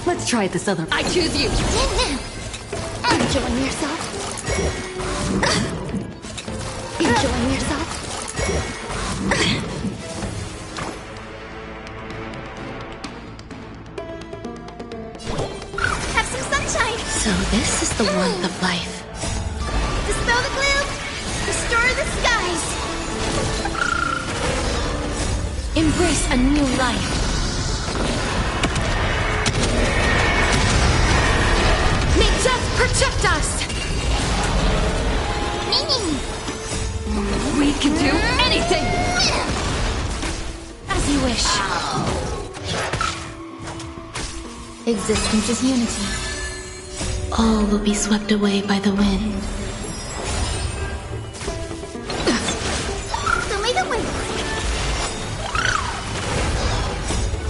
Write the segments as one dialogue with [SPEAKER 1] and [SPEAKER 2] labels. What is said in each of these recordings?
[SPEAKER 1] Let's try this other.
[SPEAKER 2] I choose you.
[SPEAKER 3] Enjoying yourself? Enjoying yourself? Have some sunshine.
[SPEAKER 4] So this is the warmth of life.
[SPEAKER 3] Dispel the gloom. Restore the skies.
[SPEAKER 4] Embrace a new life. May death protect us!
[SPEAKER 2] We can do anything!
[SPEAKER 4] As you wish. Existence is unity. All will be swept away by the wind.
[SPEAKER 3] So may the wind.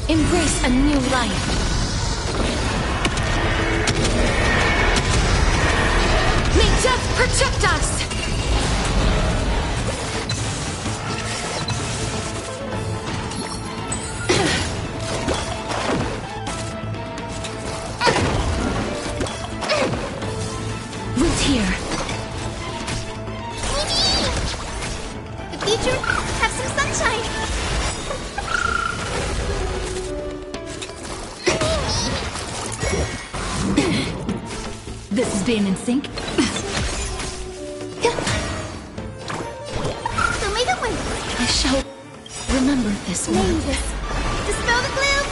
[SPEAKER 4] Embrace a new life. May death protect us! Root here.
[SPEAKER 3] The future, have some sunshine.
[SPEAKER 2] This is being in sync.
[SPEAKER 3] So may the wind.
[SPEAKER 4] I shall remember this warmth.
[SPEAKER 3] Dispel the gloom.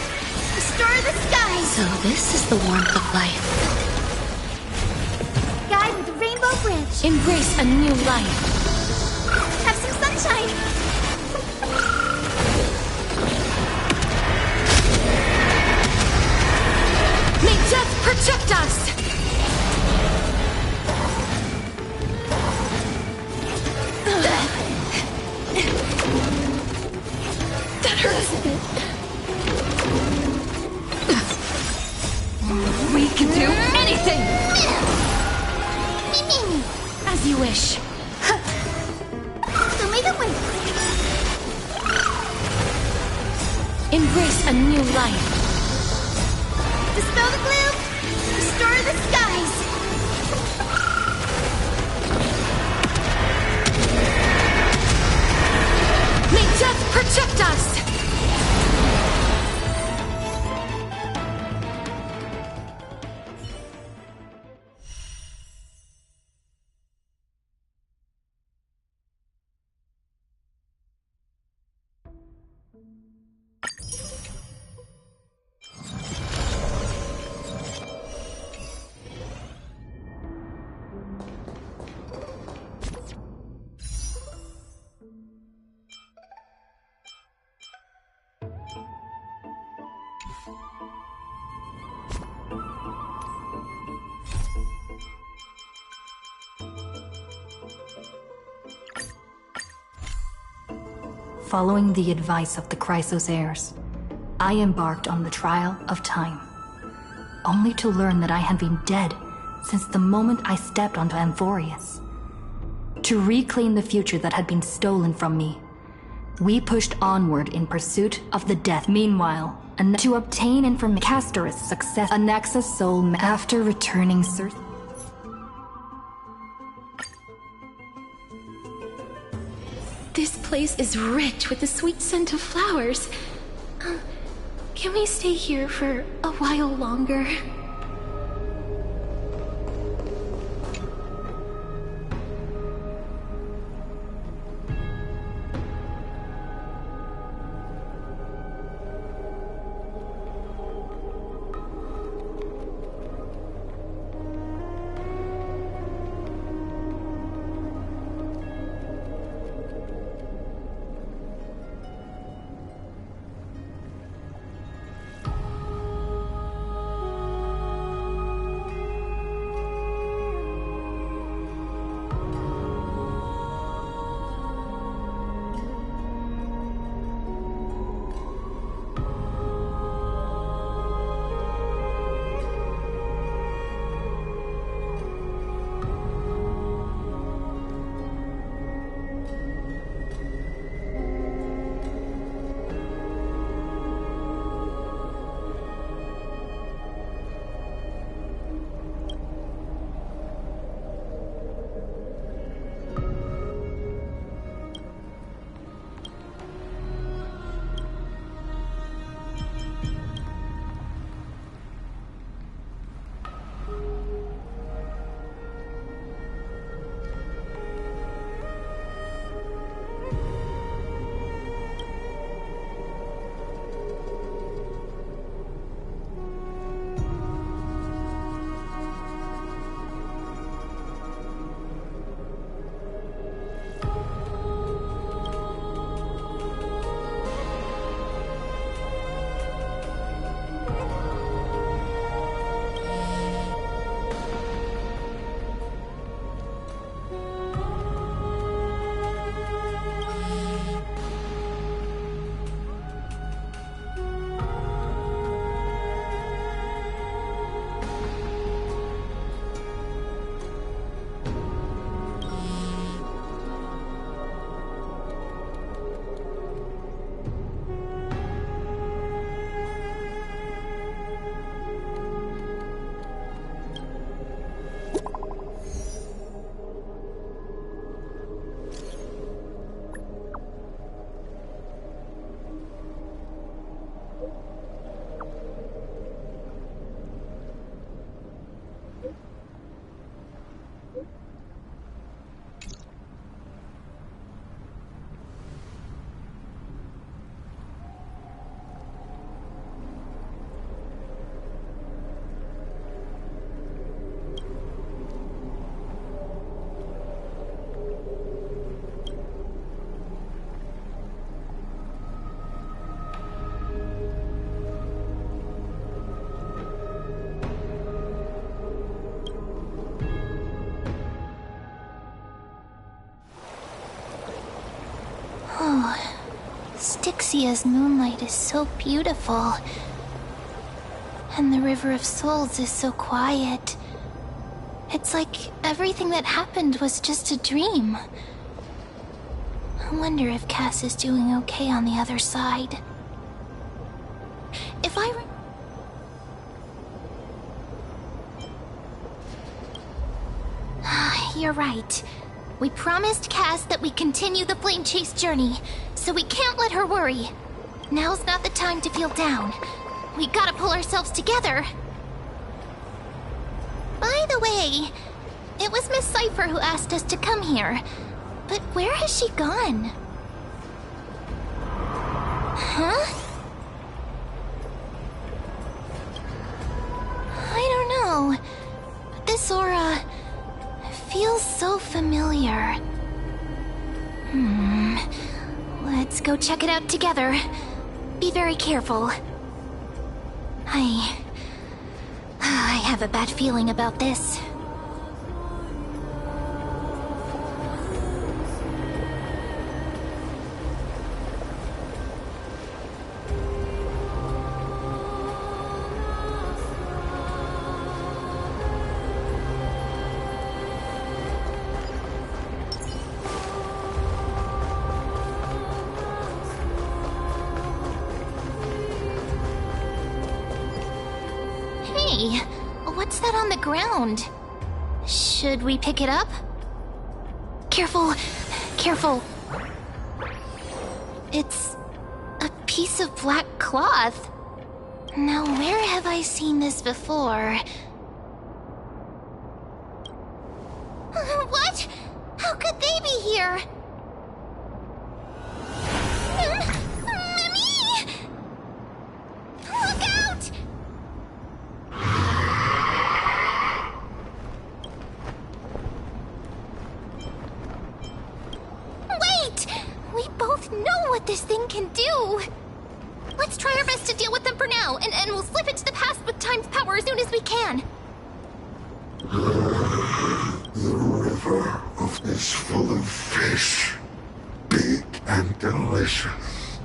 [SPEAKER 3] Restore the skies.
[SPEAKER 4] So this is the warmth of life.
[SPEAKER 3] Guide with the rainbow bridge.
[SPEAKER 4] Embrace a new life.
[SPEAKER 3] Have some sunshine.
[SPEAKER 4] May death protect us!
[SPEAKER 3] That hurts a bit. Me.
[SPEAKER 2] As you wish.
[SPEAKER 3] Show me the way.
[SPEAKER 2] Embrace a new life.
[SPEAKER 3] Dispel the gloom. Restore the skies.
[SPEAKER 2] May death protect us! Following the advice of the Chrysos heirs, I embarked on the trial of time, only to learn that I had been dead since the moment I stepped onto Amphorius. To reclaim the future that had been stolen from me, we pushed onward in pursuit of the death. Meanwhile, and to obtain information, Castor's success, a Nexus soul after returning Circe.
[SPEAKER 4] This place is rich with the sweet scent of flowers. Can we stay here for a while longer?
[SPEAKER 3] Styxia's moonlight is so beautiful. And the River of Souls is so quiet.
[SPEAKER 4] It's like everything that happened was just a dream. I wonder if Cass is doing okay on the other side. If I... You're right. We promised Cass that we'd continue the flame chase journey, so we can't let her worry. Now's not the time to feel down. We gotta pull ourselves together. By the way, it was Miss Cypher who asked us to come here. But where has she gone? Huh? I don't know. But this aura feels so familiar. Let's go check it out together. Be very careful. I have a bad feeling about this. Hey, what's that on the ground? Should we pick it up? Careful, careful. It's a piece of black cloth. Now, where have I seen this before? What? How could they be here? Mimi! Look out! Wait! We both know what this thing can do! Let's try our best to deal with them for now, and we'll slip into the past with Time's power as soon as we can.
[SPEAKER 1] The river is full of fish, big and delicious.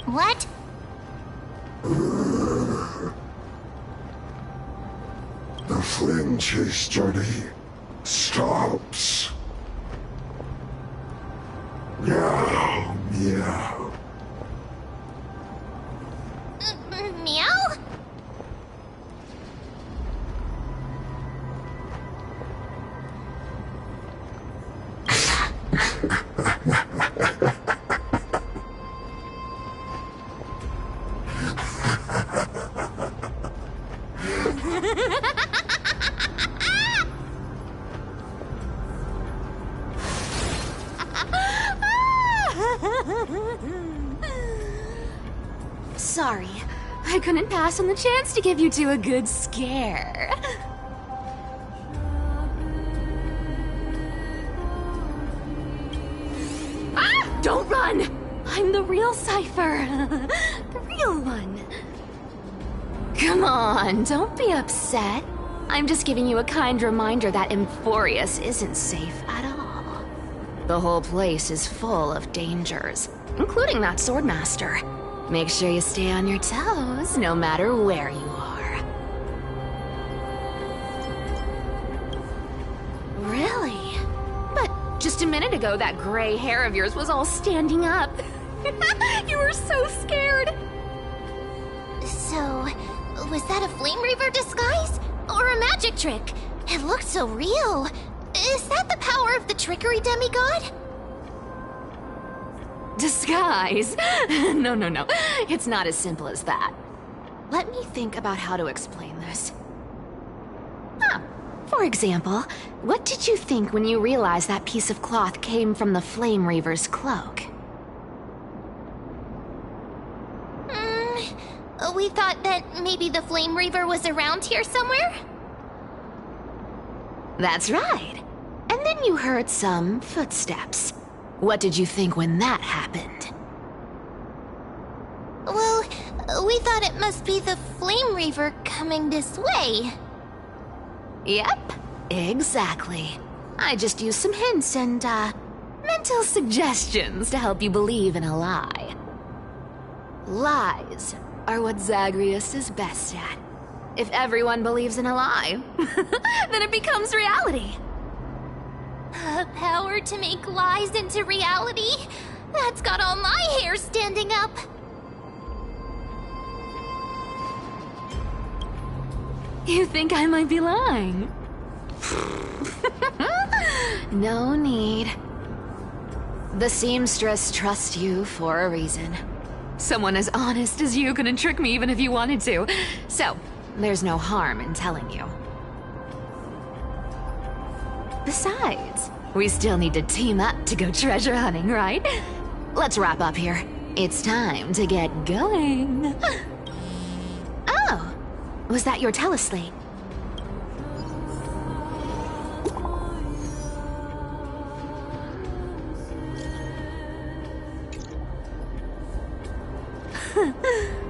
[SPEAKER 4] What?
[SPEAKER 1] The flame chase journey stops. Meow, meow.
[SPEAKER 4] Meow?
[SPEAKER 5] Sorry, I couldn't pass on the chance to give you two a good scare. Ah! Don't run! I'm the real Cypher. The real one. Come on, don't be upset. I'm just giving you a kind reminder that Emphorius isn't safe at all. The whole place is full of dangers, including that swordmaster. Make sure you stay on your toes, no matter where you are. Really? But just a minute ago, that gray hair of yours was all standing up. You were so scared.
[SPEAKER 4] So, was that a Flame Reaver disguise? Or a magic trick? It looked so real. Is that the power of the trickery demigod?
[SPEAKER 5] Disguise? No. It's not as simple as that. Let me think about how to explain this. For example, what did you think when you realized that piece of cloth came from the Flame Reaver's cloak?
[SPEAKER 4] We thought that maybe the Flame Reaver was around here somewhere?
[SPEAKER 5] That's right. And then you heard some footsteps. What did you think when that happened?
[SPEAKER 4] Well, we thought it must be the Flame Reaver coming this way.
[SPEAKER 5] Yep, exactly. I just used some hints and, mental suggestions to help you believe in a lie. Lies are what Zagreus is best at. If everyone believes in a lie, then it becomes reality.
[SPEAKER 4] Power to make lies into reality? That's got all my hair standing up.
[SPEAKER 5] You think I might be lying? No need. The seamstress trusts you for a reason. Someone as honest as you couldn't trick me even if you wanted to. So, there's no harm in telling you. Besides, we still need to team up to go treasure hunting, right? Let's wrap up here. It's time to get going. Oh, was that your teleslate?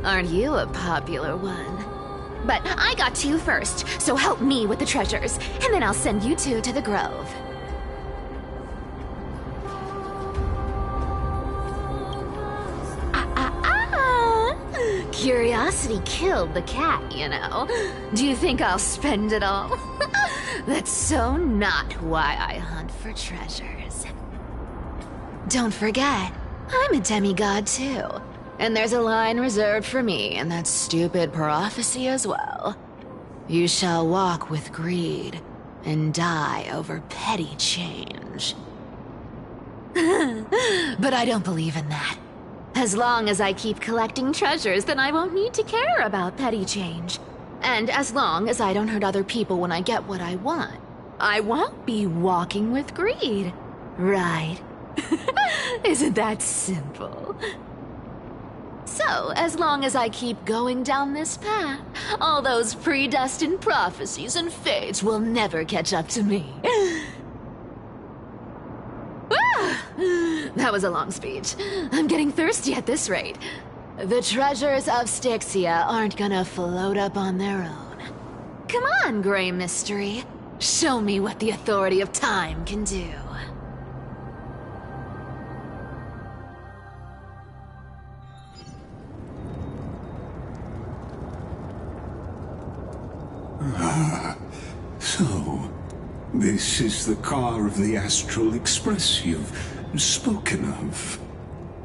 [SPEAKER 5] Aren't you a popular one? But I got two first, so help me with the treasures, and then I'll send you two to the grove. Curiosity killed the cat, you know. Do you think I'll spend it all? That's so not why I hunt for treasures. Don't forget, I'm a demigod too. And there's a line reserved for me in that stupid prophecy as well. You shall walk with greed and die over petty change. But I don't believe in that. As long as I keep collecting treasures, then I won't need to care about petty change. And as long as I don't hurt other people when I get what I want, I won't be walking with greed. Right? Isn't that simple? So, as long as I keep going down this path, all those predestined prophecies and fates will never catch up to me. That was a long speech. I'm getting thirsty at this rate. The treasures of Styxia aren't gonna float up on their own. Come on, Grey Mystery. Show me what the authority of time can do.
[SPEAKER 1] So, this is the car of the Astral Express you've spoken of.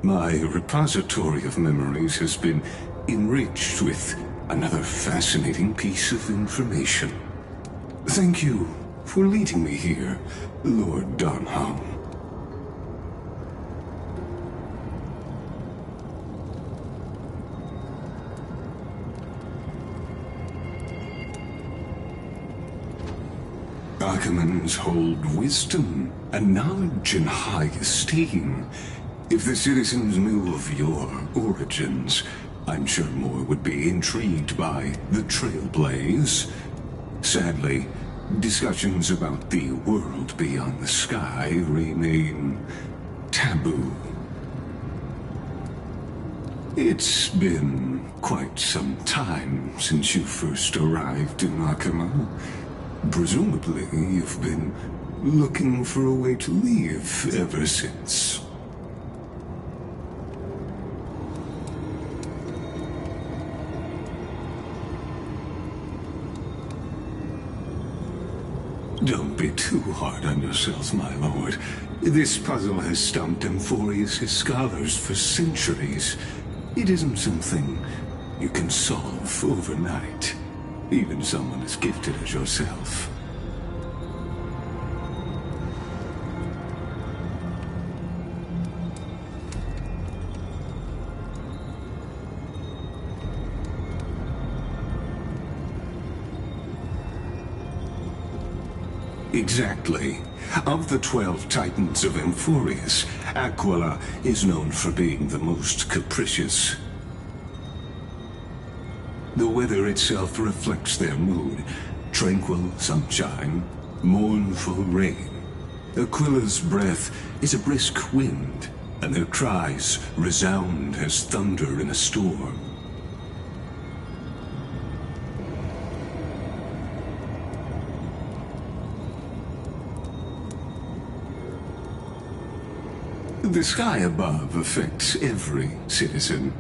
[SPEAKER 1] My repository of memories has been enriched with another fascinating piece of information. Thank you for leading me here, Lord Donholm. Archimans hold wisdom and knowledge in high esteem. If the citizens knew of your origins, I'm sure more would be intrigued by the Trailblaze. Sadly, discussions about the world beyond the sky remain taboo. It's been quite some time since you first arrived in Akima. Presumably, you've been looking for a way to leave ever since. Don't be too hard on yourself, my lord. This puzzle has stumped Amphorius' scholars for centuries. It isn't something you can solve overnight. Even someone as gifted as yourself. Exactly. Of the 12 Titans of Amphorius, Aquila is known for being the most capricious. The weather itself reflects their mood. Tranquil sunshine, mournful rain. Aquila's breath is a brisk wind, and their cries resound as thunder in a storm. The sky above affects every citizen.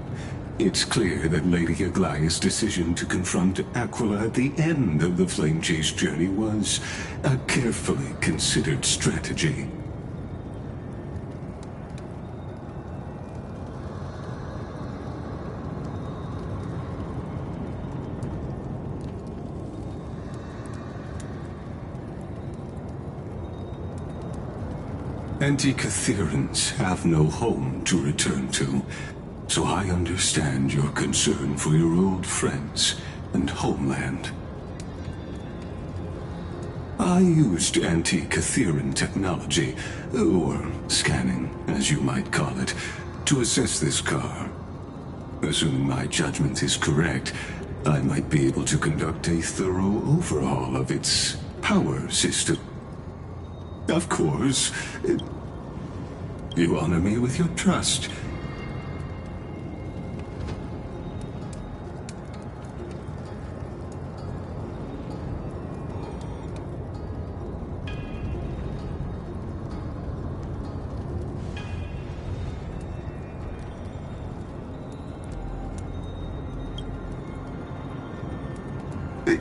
[SPEAKER 1] It's clear that Lady Aglaya's decision to confront Aquila at the end of the Flame Chase journey was a carefully considered strategy. Antikytherans have no home to return to, so I understand your concern for your old friends and homeland. I used Antikytheran technology, or scanning, as you might call it, to assess this car. Assuming my judgment is correct, I might be able to conduct a thorough overhaul of its power system. Of course, you honor me with your trust.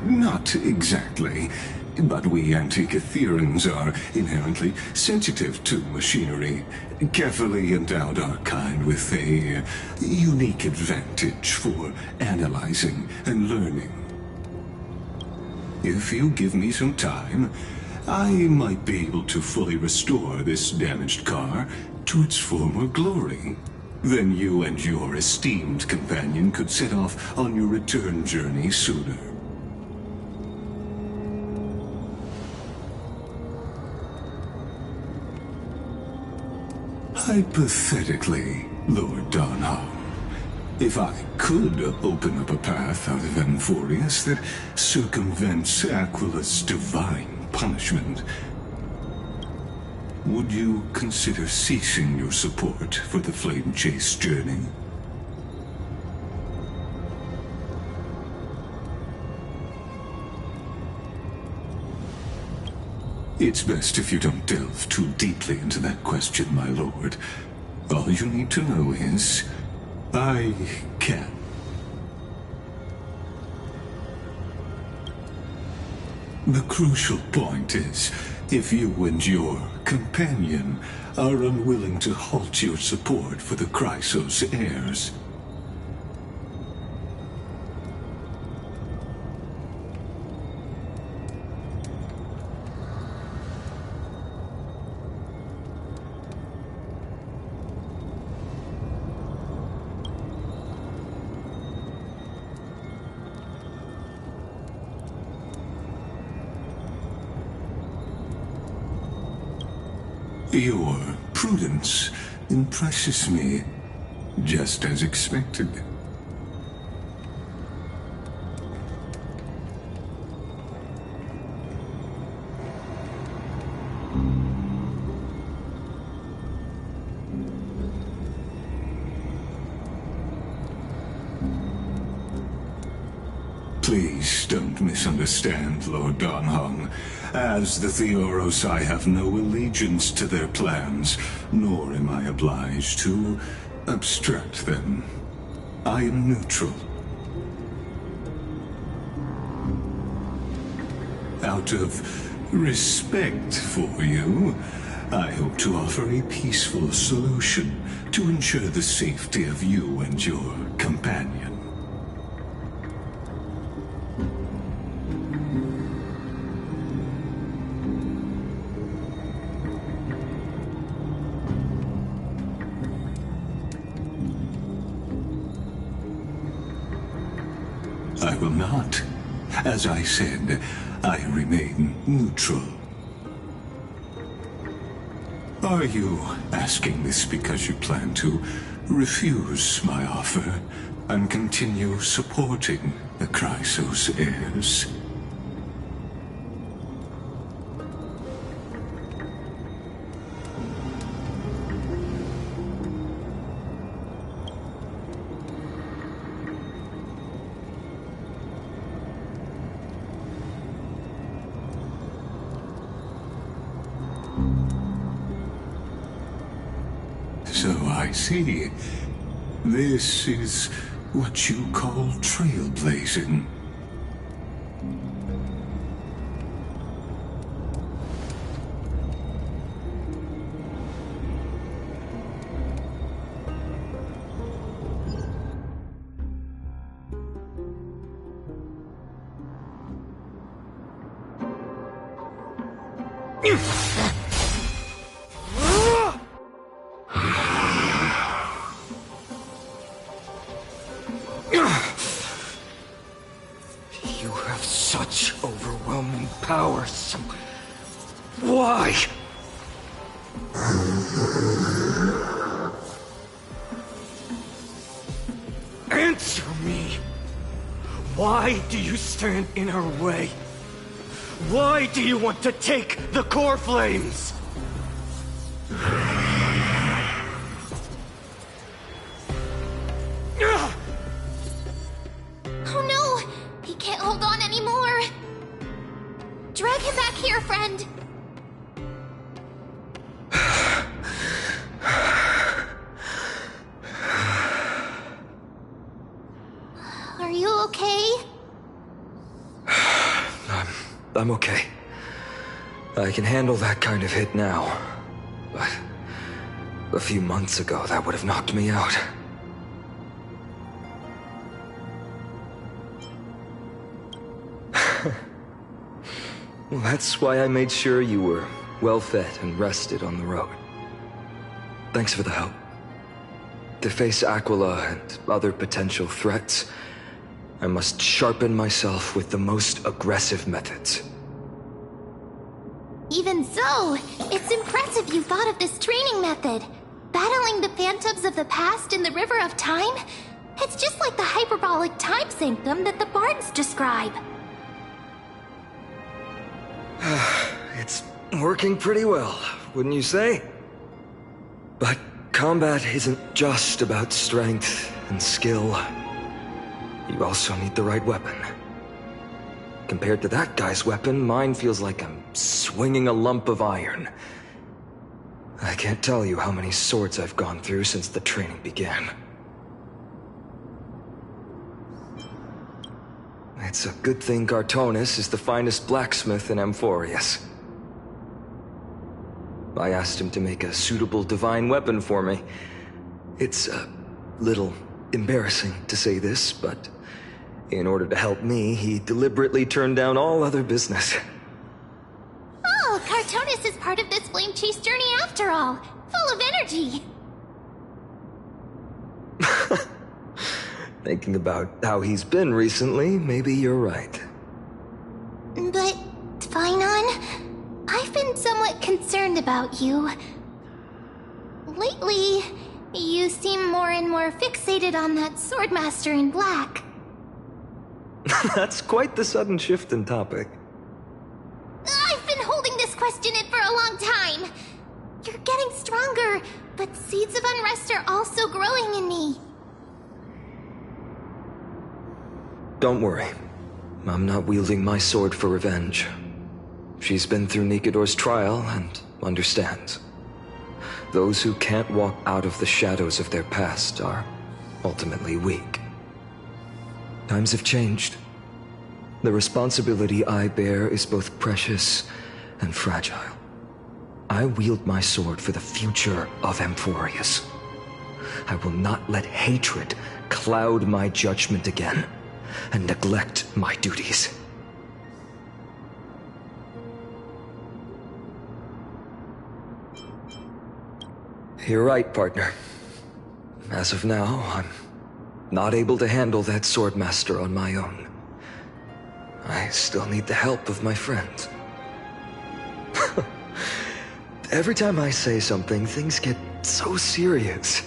[SPEAKER 1] Not exactly. But we Antikytherans are inherently sensitive to machinery. Carefully endowed our kind with a unique advantage for analyzing and learning. If you give me some time, I might be able to fully restore this damaged car to its former glory. Then you and your esteemed companion could set off on your return journey sooner. Hypothetically, Lord Donholm, if I could open up a path out of Amphorius that circumvents Aquila's divine punishment, would you consider ceasing your support for the Flame Chase journey? It's best if you don't delve too deeply into that question, my lord. All you need to know is, I can. The crucial point is, if you and your companion are unwilling to halt your support for the Chrysos heirs. Your prudence impresses me, just as expected. Please don't misunderstand, Lord Donholm. As the Theoros, I have no allegiance to their plans, nor am I obliged to obstruct them. I am neutral. Out of respect for you, I hope to offer a peaceful solution to ensure the safety of you and your companion. I will not. As I said, I remain neutral. Are you asking this because you plan to refuse my offer and continue supporting the Chrysos heirs? So I see. This is what you call trailblazing.
[SPEAKER 6] You have such overwhelming power, so why? Answer me! Why do you stand in her way? Why do you want to take the core flames?
[SPEAKER 4] Oh no! He can't hold on anymore! Drag him back here, friend! Are you okay?
[SPEAKER 6] I'm okay. I can handle that kind of hit now. But a few months ago, that would have knocked me out. Well, that's why I made sure you were well-fed and rested on the road. Thanks for the help. To face Aquila and other potential threats, I must sharpen myself with the most aggressive methods.
[SPEAKER 4] Even so, it's impressive you thought of this training method. Battling the phantoms of the past in the River of Time? It's just like the hyperbolic time sanctum that the bards describe.
[SPEAKER 6] It's working pretty well, wouldn't you say? But combat isn't just about strength and skill. You also need the right weapon. Compared to that guy's weapon, mine feels like I'm swinging a lump of iron. I can't tell you how many swords I've gone through since the training began. It's a good thing Cartonis is the finest blacksmith in Amphorius. I asked him to make a suitable divine weapon for me. It's a little embarrassing to say this, but in order to help me, he deliberately turned down all other business.
[SPEAKER 4] Oh, Cartonis is part of this flame chase journey after all. Full of energy.
[SPEAKER 6] Thinking about how he's been recently, maybe you're right.
[SPEAKER 4] But, Phainon, I've been somewhat concerned about you. Lately, you seem more and more fixated on that swordmaster in black.
[SPEAKER 6] That's quite the sudden shift in topic.
[SPEAKER 4] I've been holding this question in for a long time. You're getting stronger, but seeds of unrest are also growing in me.
[SPEAKER 6] Don't worry. I'm not wielding my sword for revenge. She's been through Nikador's trial and understands. Those who can't walk out of the shadows of their past are ultimately weak. Times have changed. The responsibility I bear is both precious and fragile. I wield my sword for the future of Amphorius. I will not let hatred cloud my judgment again and neglect my duties. You're right, partner. As of now, I'm not able to handle that swordmaster on my own. I still need the help of my friends. Every time I say something, things get so serious.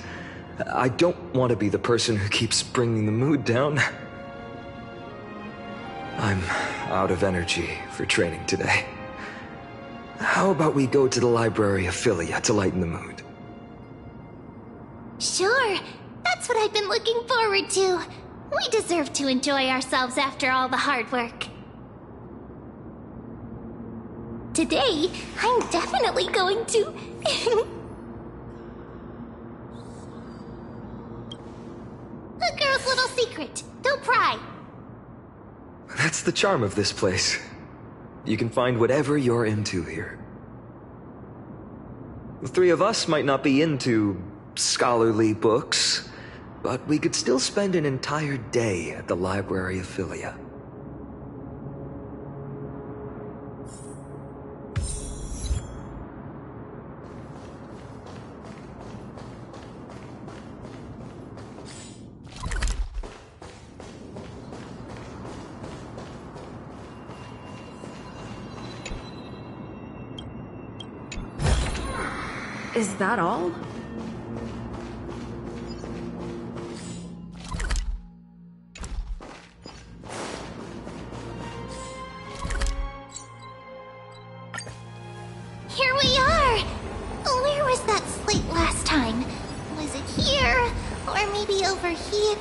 [SPEAKER 6] I don't want to be the person who keeps bringing the mood down. I'm out of energy for training today. How about we go to the library of Philia to lighten the mood?
[SPEAKER 4] Sure, that's what I've been looking forward to. We deserve to enjoy ourselves after all the hard work. Today, I'm definitely going to... A girl's little secret. secret. Don't pry.
[SPEAKER 6] That's the charm of this place. You can find whatever you're into here. The three of us might not be into scholarly books, but we could still spend an entire day at the Library of Philia.
[SPEAKER 7] Is that all?
[SPEAKER 4] Here we are! Where was that slate last time? Was it here? Or maybe over here?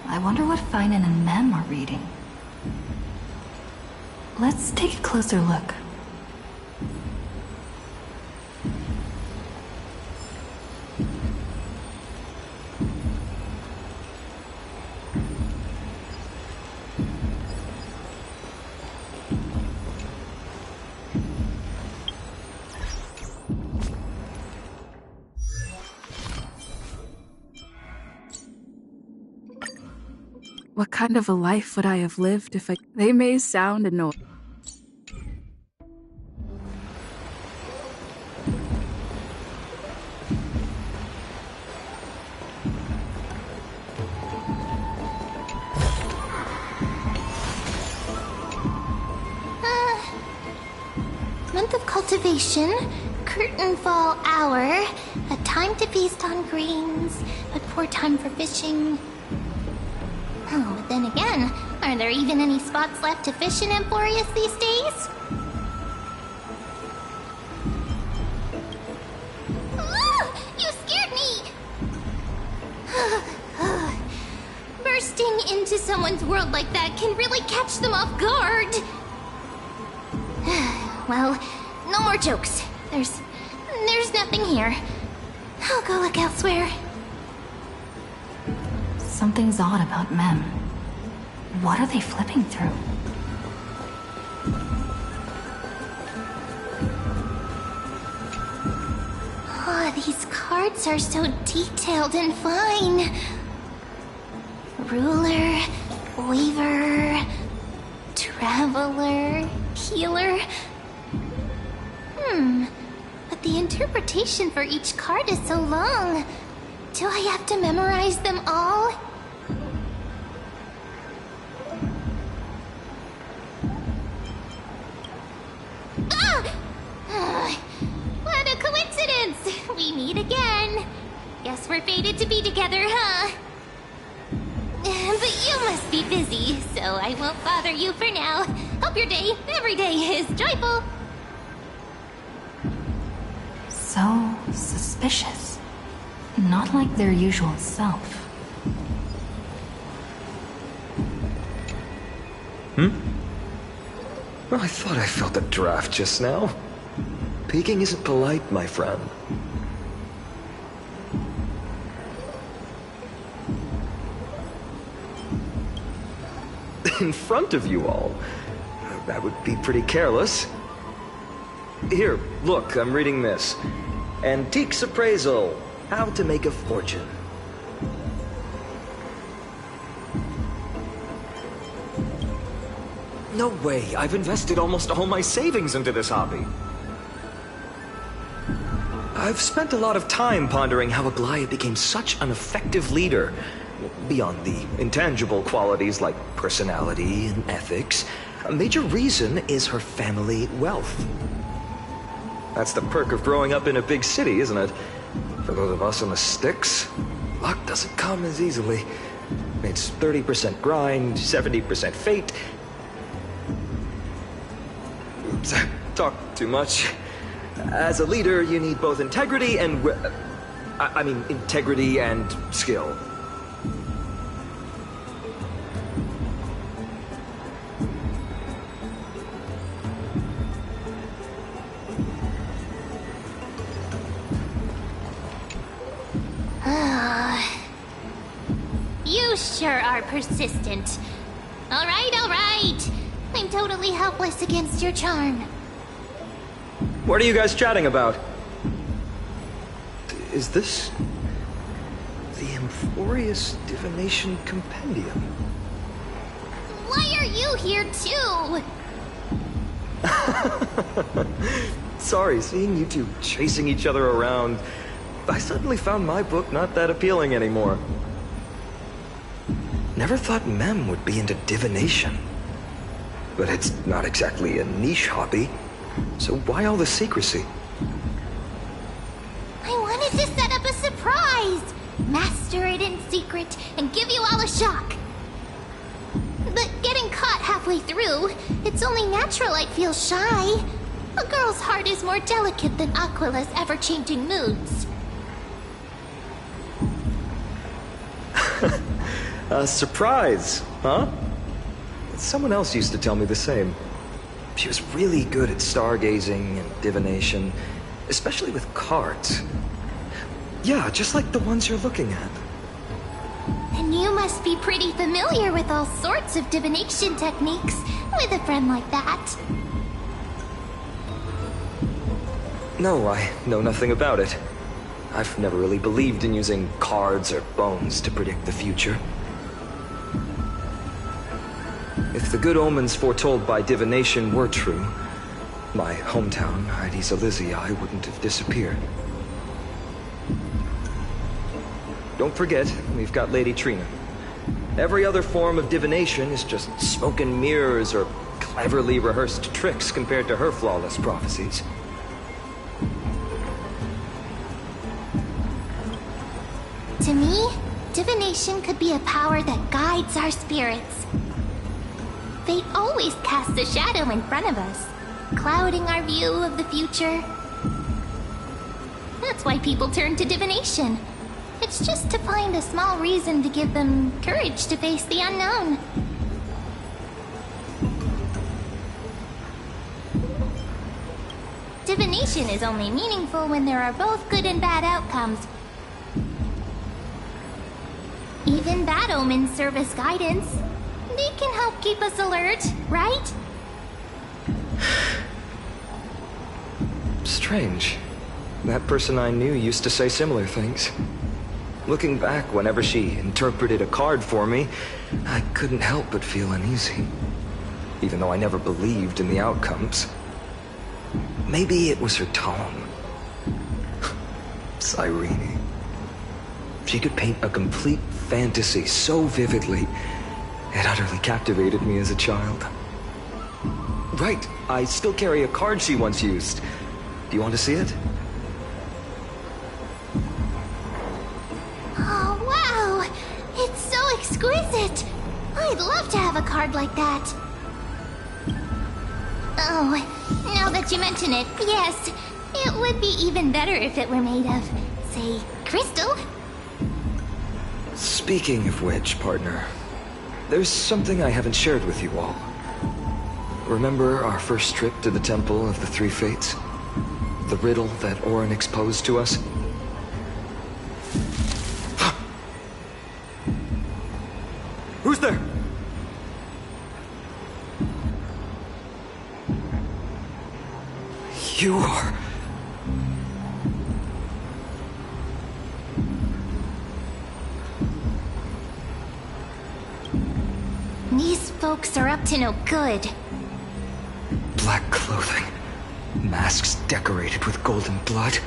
[SPEAKER 2] I wonder what Finan and Mem are reading. Let's take a closer look.
[SPEAKER 7] What kind of a life would I have lived if I... They may sound annoying.
[SPEAKER 4] Month of cultivation, curtain fall hour, a time to feast on grains, but poor time for fishing. Oh, but then again, are there even any spots left to fish in Amphorius these days? You scared me! Bursting into someone's world like that can really catch them off guard. Well, no more jokes. There's nothing here. I'll go look elsewhere.
[SPEAKER 2] Something's odd about Mem. What are they flipping through?
[SPEAKER 4] Oh, these cards are so detailed and fine. Ruler, weaver, traveler, healer. But the interpretation for each card is so long. Do I have to memorize them all? What a coincidence! We meet again. Guess we're fated to be together, huh? But you must be busy, so I won't bother you for now. Hope your day, every day, is joyful.
[SPEAKER 2] So suspicious. Not like their usual self.
[SPEAKER 6] Well, I thought I felt a draft just now. Peeking isn't polite, my friend. In front of you all? That would be pretty careless. Here, look, I'm reading this. Antiques Appraisal. How to make a fortune. No way, I've invested almost all my savings into this hobby. I've spent a lot of time pondering how Aglaya became such an effective leader, beyond the intangible qualities like personality and ethics, a major reason is her family wealth. That's the perk of growing up in a big city, isn't it? For those of us in the sticks, luck doesn't come as easily. It's 30% grind, 70% fate. Oops, I talked too much. As a leader, you need both integrity and... integrity and skill.
[SPEAKER 4] You sure are persistent. All right. I'm totally helpless against your charm.
[SPEAKER 6] What are you guys chatting about? Is this... the Amphorius Divination Compendium?
[SPEAKER 4] Why are you here too?
[SPEAKER 6] Sorry, seeing you two chasing each other around, I suddenly found my book not that appealing anymore. Never thought Mem would be into divination. But it's not exactly a niche hobby, so why all the secrecy?
[SPEAKER 4] I wanted to set up a surprise! Master it in secret and give you all a shock. But getting caught halfway through, it's only natural I'd feel shy. A girl's heart is more delicate than Aquila's ever-changing moods.
[SPEAKER 6] A surprise, huh? Someone else used to tell me the same. She was really good at stargazing and divination, especially with cards. Yeah, just like the ones you're looking at.
[SPEAKER 4] And you must be pretty familiar with all sorts of divination techniques with a friend like that.
[SPEAKER 6] No, I know nothing about it. I've never really believed in using cards or bones to predict the future. If the good omens foretold by divination were true, my hometown, Heidi's Elysiae, wouldn't have disappeared. Don't forget, we've got Lady Trina. Every other form of divination is just smoke and mirrors or cleverly rehearsed tricks compared to her flawless prophecies.
[SPEAKER 4] To me, divination could be a power that guides our spirits. Fate always casts a shadow in front of us, clouding our view of the future. That's why people turn to divination. It's just to find a small reason to give them courage to face the unknown. Divination is only meaningful when there are both good and bad outcomes. Even bad omens serve as guidance. They can help keep us alert, right?
[SPEAKER 6] Strange. That person I knew used to say similar things. Looking back, whenever she interpreted a card for me, I couldn't help but feel uneasy. Even though I never believed in the outcomes. Maybe it was her tone. Cyrene. She could paint a complete fantasy so vividly, it utterly captivated me as a child. Right, I still carry a card she once used. Do you want to see it?
[SPEAKER 4] Oh, wow! It's so exquisite! I'd love to have a card like that. Oh, now that you mention it, yes. It would be even better if it were made of, say, crystal.
[SPEAKER 6] Speaking of which, partner, there's something I haven't shared with you all. Remember our first trip to the Temple of the Three Fates? The riddle that Orynyx posed to us? Who's there? You are...
[SPEAKER 4] These folks are up to no good.
[SPEAKER 6] Black clothing, masks decorated with golden blood.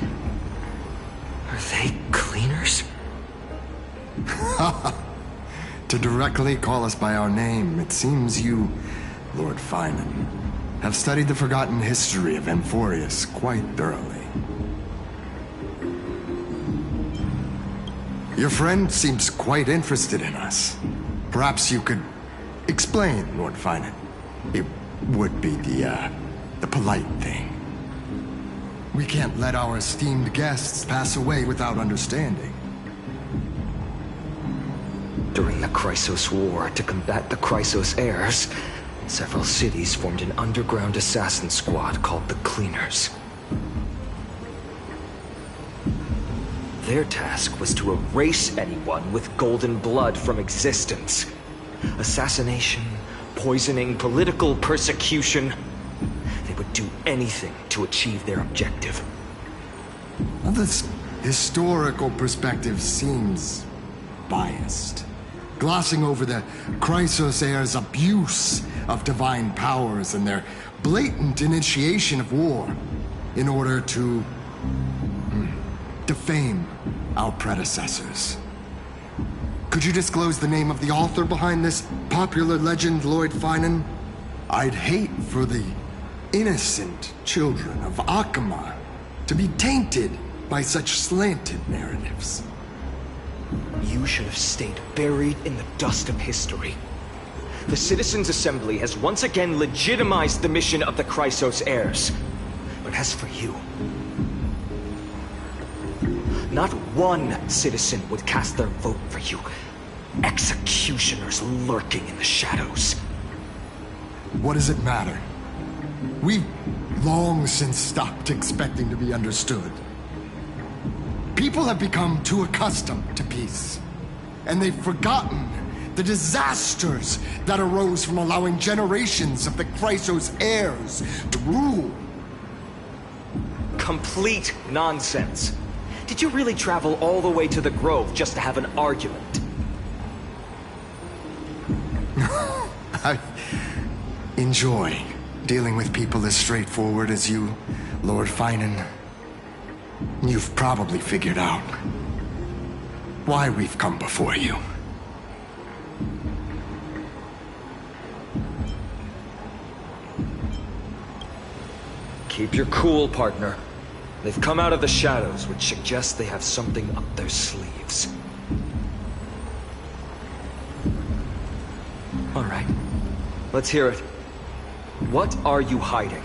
[SPEAKER 6] Are they cleaners?
[SPEAKER 8] to directly call us by our name. It seems you, Lord Finan, have studied the forgotten history of Amphorius quite thoroughly. Your friend seems quite interested in us. Perhaps you could explain, Lord Finan. It would be the polite thing. We can't let our esteemed guests pass away without understanding.
[SPEAKER 6] During the Chrysos War, to combat the Chrysos heirs, several cities formed an underground assassin squad called the Cleaners. Their task was to erase anyone with golden blood from existence. Assassination, poisoning, political persecution. They would do anything to achieve their objective.
[SPEAKER 8] Well, this historical perspective seems biased. Glossing over the Chrysos heirs' abuse of divine powers and their blatant initiation of war in order to defame our predecessors. Could you disclose the name of the author behind this popular legend, Lord Finan? I'd hate for the innocent children of Akama to be tainted by such slanted narratives.
[SPEAKER 6] You should have stayed buried in the dust of history. The Citizens' Assembly has once again legitimized the mission of the Chrysos heirs. But as for you, not one citizen would cast their vote for you. Executioners lurking in the shadows.
[SPEAKER 8] What does it matter? We've long since stopped expecting to be understood. People have become too accustomed to peace, and they've forgotten the disasters that arose from allowing generations of the Chrysos heirs to rule.
[SPEAKER 6] Complete nonsense. Did you really travel all the way to the Grove just to have an argument?
[SPEAKER 8] I enjoy dealing with people as straightforward as you, Lord Finan. You've probably figured out why we've come before you.
[SPEAKER 6] Keep your cool, partner. They've come out of the shadows, which suggests they have something up their sleeves. All right. Let's hear it. What are you hiding?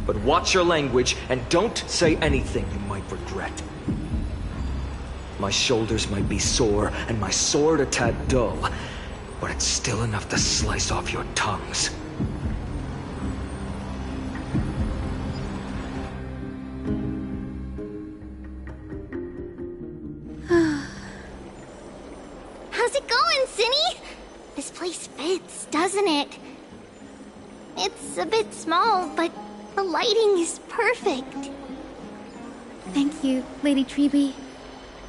[SPEAKER 6] But watch your language, and don't say anything you might regret. My shoulders might be sore, and my sword a tad dull, but it's still enough to slice off your tongues.
[SPEAKER 4] How's it going, Cinny? This place fits, doesn't it? It's a bit small, but the lighting is perfect.
[SPEAKER 3] Thank you, Lady Treeby.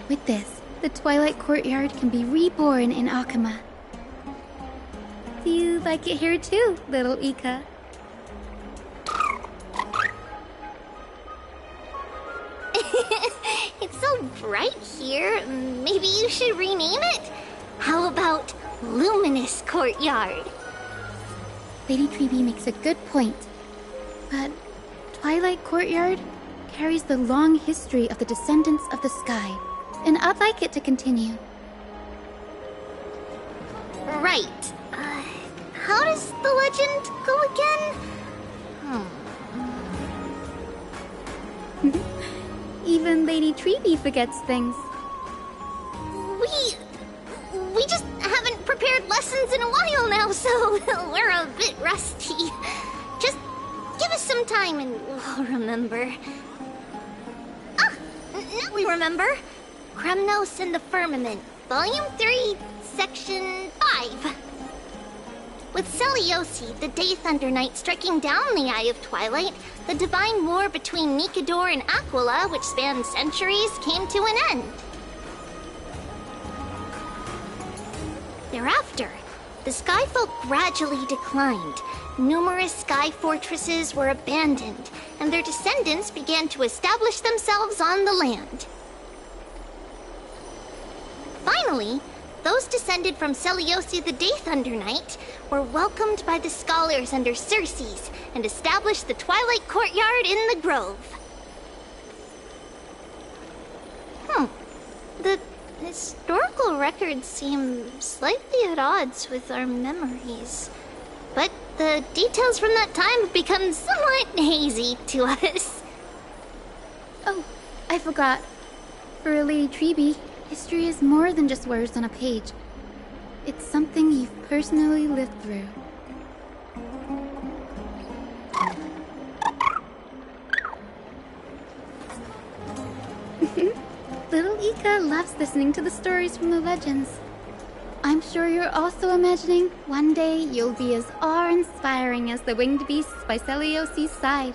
[SPEAKER 3] With this, the Twilight Courtyard can be reborn in Akama. Do you like it here too, little Ika?
[SPEAKER 4] It's so bright here. Maybe you should rename it? How about Luminous Courtyard?
[SPEAKER 3] Lady Treeby makes a good point. But Twilight Courtyard carries the long history of the descendants of the sky, and I'd like it to continue.
[SPEAKER 4] Right. How does the legend go again?
[SPEAKER 3] Even Lady Treeby forgets things.
[SPEAKER 4] We just haven't prepared lessons in a while now, so we're a bit rusty. Just give us some time and we'll remember. Now we remember. Kremnos and the Firmament, Volume 3, Section 5. With Celiosi, the Day Thunder Knight, striking down the Eye of Twilight, the divine war between Nikador and Aquila, which spanned centuries, came to an end. Thereafter, the Skyfolk gradually declined. Numerous sky fortresses were abandoned, and their descendants began to establish themselves on the land. Finally, those descended from Seliosi the Day Thunder Knight were welcomed by the scholars under Circes and established the Twilight Courtyard in the Grove. The historical records seem slightly at odds with our memories. But the details from that time have become somewhat hazy to us.
[SPEAKER 3] Oh, I forgot. For Lady Treby, history is more than just words on a page. It's something you've personally lived through. Little Ika loves listening to the stories from the legends. I'm sure you're also imagining one day you'll be as awe-inspiring as the winged beasts by Seliosi's side.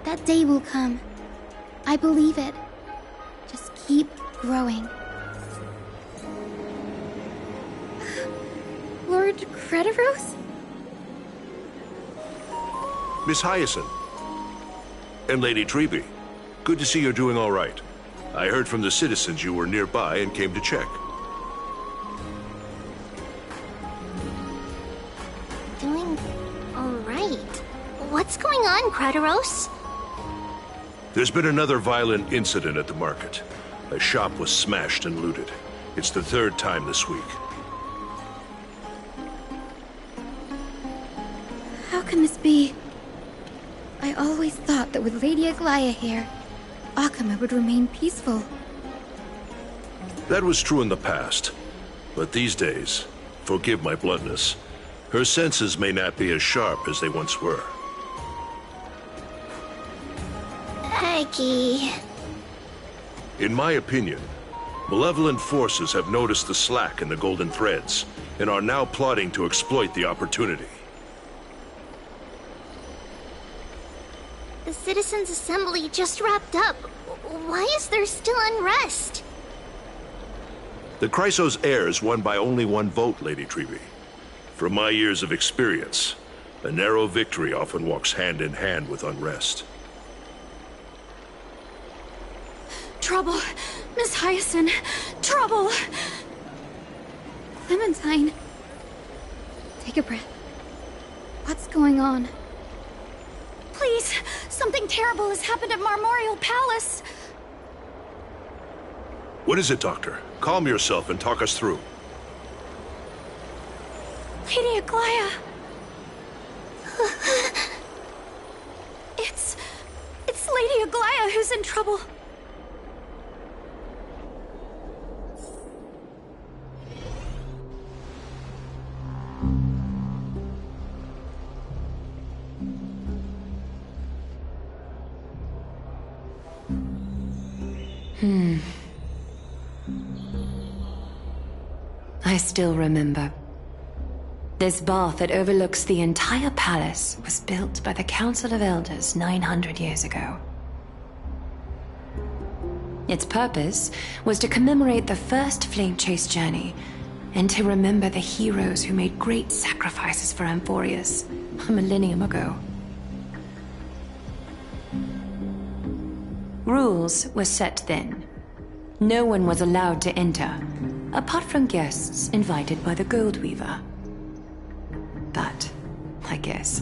[SPEAKER 3] That day will come. I believe it. Just keep growing. Lord Crediros?
[SPEAKER 9] Miss Hyacinth. And Lady Treby. Good to see you're doing all right. I heard from the citizens you were nearby and came to check.
[SPEAKER 4] Doing all right. What's going on, Crediros?
[SPEAKER 9] There's been another violent incident at the market. A shop was smashed and looted. It's the third time this week.
[SPEAKER 3] How can this be? I always thought that with Lady Aglaya here, Akama would remain peaceful.
[SPEAKER 9] That was true in the past. But these days, forgive my bluntness, her senses may not be as sharp as they once were.
[SPEAKER 4] Aggie.
[SPEAKER 9] In my opinion, malevolent forces have noticed the slack in the Golden Threads and are now plotting to exploit the opportunity.
[SPEAKER 4] The Citizens' Assembly just wrapped up. Why is there still unrest?
[SPEAKER 9] The Chrysos heirs won by only one vote, Lady Treby. From my years of experience, a narrow victory often walks hand in hand with unrest.
[SPEAKER 5] Trouble! Miss Hyacinth! Trouble!
[SPEAKER 3] Clementine. Take a breath. What's going on?
[SPEAKER 5] Please! Something terrible has happened at Marmorial Palace!
[SPEAKER 9] What is it, Doctor? Calm yourself and talk us through.
[SPEAKER 5] Lady Aglaya! It's Lady Aglaya who's in trouble.
[SPEAKER 10] I still remember. This bath that overlooks the entire palace was built by the Council of Elders 900 years ago. Its purpose was to commemorate the first flame chase journey and to remember the heroes who made great sacrifices for Amphorius a millennium ago. Rules were set then. No one was allowed to enter, apart from guests invited by the Gold Weaver. But, I guess,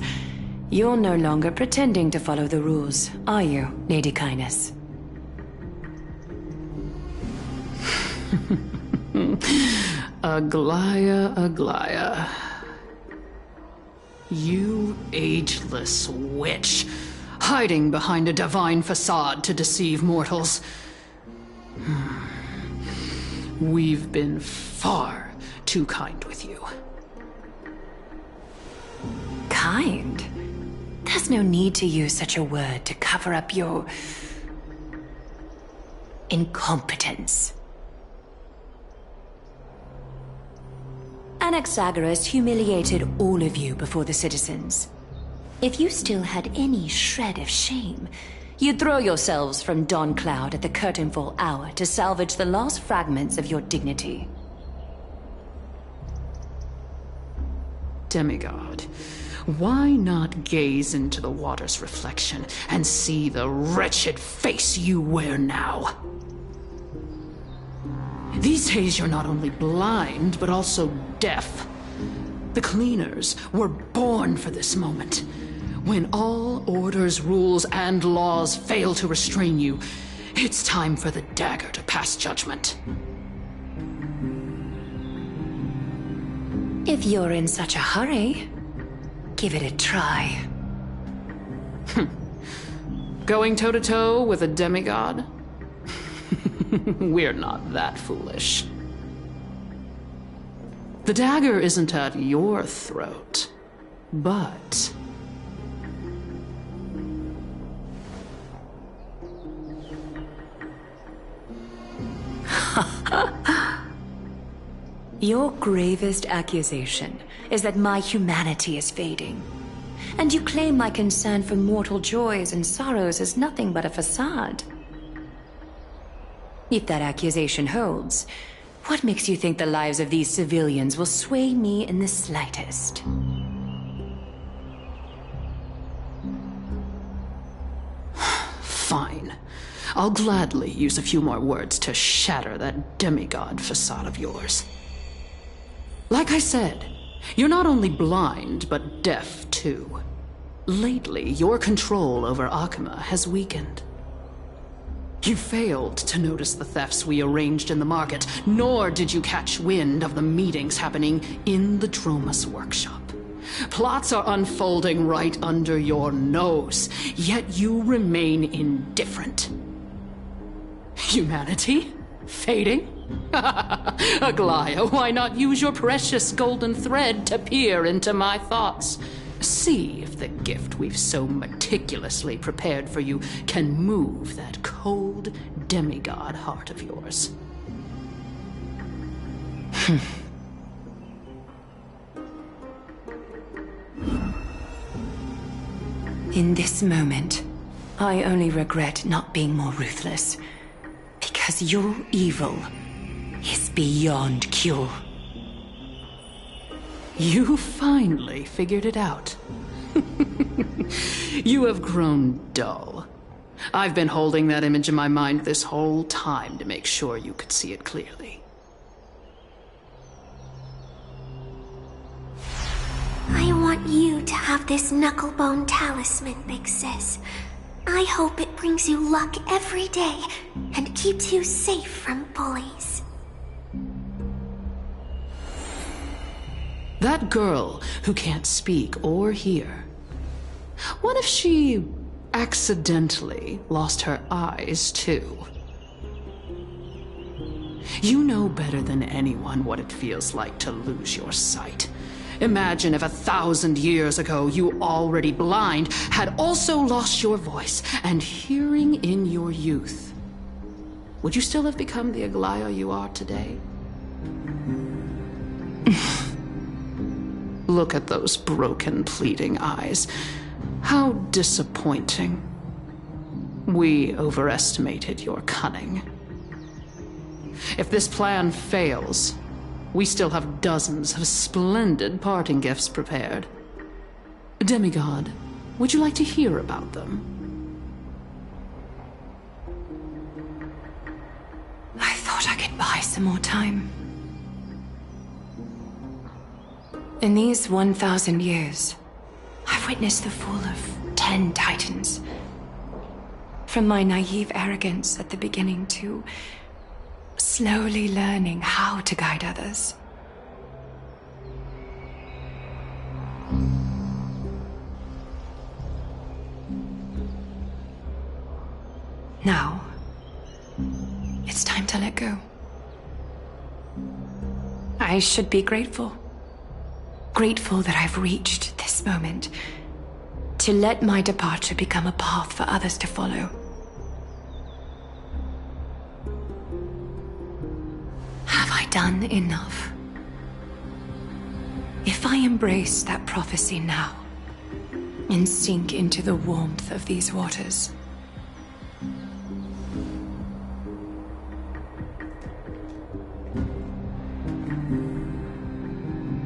[SPEAKER 10] you're no longer pretending to follow the rules, are you, Lady Kindness?
[SPEAKER 11] Aglaya, Aglaya. You ageless witch, hiding behind a divine facade to deceive mortals. We've been far too kind with you.
[SPEAKER 10] Kind? There's no need to use such a word to cover up your incompetence. Anaxagoras humiliated all of you before the citizens. If you still had any shred of shame, you'd throw yourselves from Dawn Cloud at the curtainfall hour to salvage the last fragments of your dignity.
[SPEAKER 11] Demigod, why not gaze into the water's reflection and see the wretched face you wear now? These days you're not only blind, but also deaf. The cleaners were born for this moment. When all orders, rules, and laws fail to restrain you, it's time for the dagger to pass judgment.
[SPEAKER 10] If you're in such a hurry, give it a try.
[SPEAKER 11] Going toe-to-toe with a demigod? We're not that foolish. The dagger isn't at your throat, but...
[SPEAKER 10] Your gravest accusation is that my humanity is fading. And you claim my concern for mortal joys and sorrows is nothing but a facade. If that accusation holds, what makes you think the lives of these civilians will sway me in the slightest?
[SPEAKER 11] Fine. I'll gladly use a few more words to shatter that demigod facade of yours. Like I said, you're not only blind, but deaf too. Lately, your control over Akuma has weakened. You failed to notice the thefts we arranged in the market, nor did you catch wind of the meetings happening in the Dromus workshop. Plots are unfolding right under your nose, yet you remain indifferent. Humanity? Fading? Aglaya, why not use your precious golden thread to peer into my thoughts? See if the gift we've so meticulously prepared for you can move that cold demigod heart of yours.
[SPEAKER 10] In this moment, I only regret not being more ruthless. Because your evil is beyond cure.
[SPEAKER 11] You finally figured it out. You have grown dull. I've been holding that image in my mind this whole time to make sure you could see it clearly.
[SPEAKER 4] I want you to have this knucklebone talisman, Big Sis. I hope it brings you luck every day and keeps you safe from bullies.
[SPEAKER 11] That girl who can't speak or hear. What if she accidentally lost her eyes too? You know better than anyone what it feels like to lose your sight. Imagine if 1,000 years ago you, already blind, had also lost your voice and hearing in your youth. Would you still have become the Aglaya you are today? Look at those broken, pleading eyes. How disappointing. We overestimated your cunning. If this plan fails, we still have dozens of splendid parting gifts prepared. Demigod, would you like to hear about them?
[SPEAKER 10] I thought I could buy some more time. In these 1,000 years, I've witnessed the fall of 10 titans. From my naive arrogance at the beginning to slowly learning how to guide others. Now, it's time to let go. I should be grateful. Grateful that I've reached this moment. To let my departure become a path for others to follow. Have I done enough? If I embrace that prophecy now, and sink into the warmth of these waters,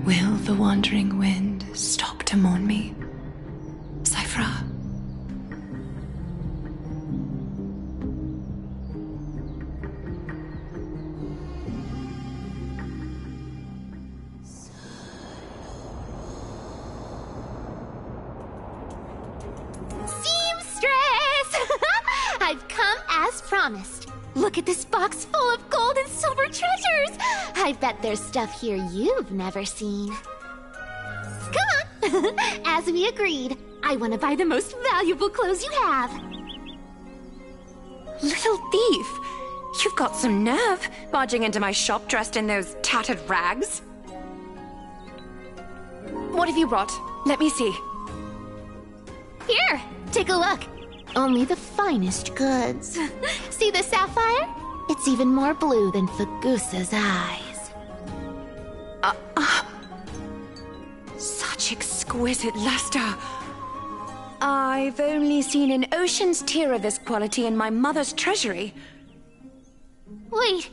[SPEAKER 10] will the wandering wind stop to mourn me, Cyphra?
[SPEAKER 4] as promised. Look at this box full of gold and silver treasures! I bet there's stuff here you've never seen. Come on! As we agreed, I want to buy the most valuable clothes you have.
[SPEAKER 10] Little thief! You've got some nerve, barging into my shop dressed in those tattered rags. What have you brought? Let me see.
[SPEAKER 4] Here, take a look. Only the finest goods. See the sapphire? It's even more blue than Fagusa's eyes.
[SPEAKER 10] Such exquisite luster. I've only seen an ocean's tier of this quality in my mother's treasury.
[SPEAKER 4] Wait.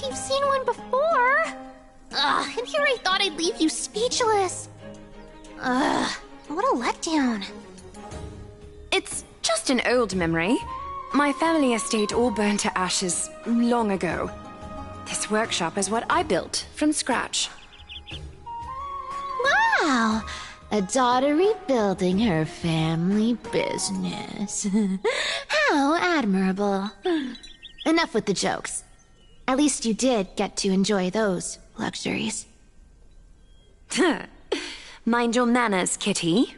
[SPEAKER 4] You've seen one before. And here I thought I'd leave you speechless. What a letdown.
[SPEAKER 10] It's just an old memory. My family estate all burned to ashes long ago. This workshop is what I built from scratch.
[SPEAKER 4] Wow. A daughter rebuilding her family business. How admirable. Enough with the jokes. At least you did get to enjoy those luxuries.
[SPEAKER 10] Mind your manners, kitty.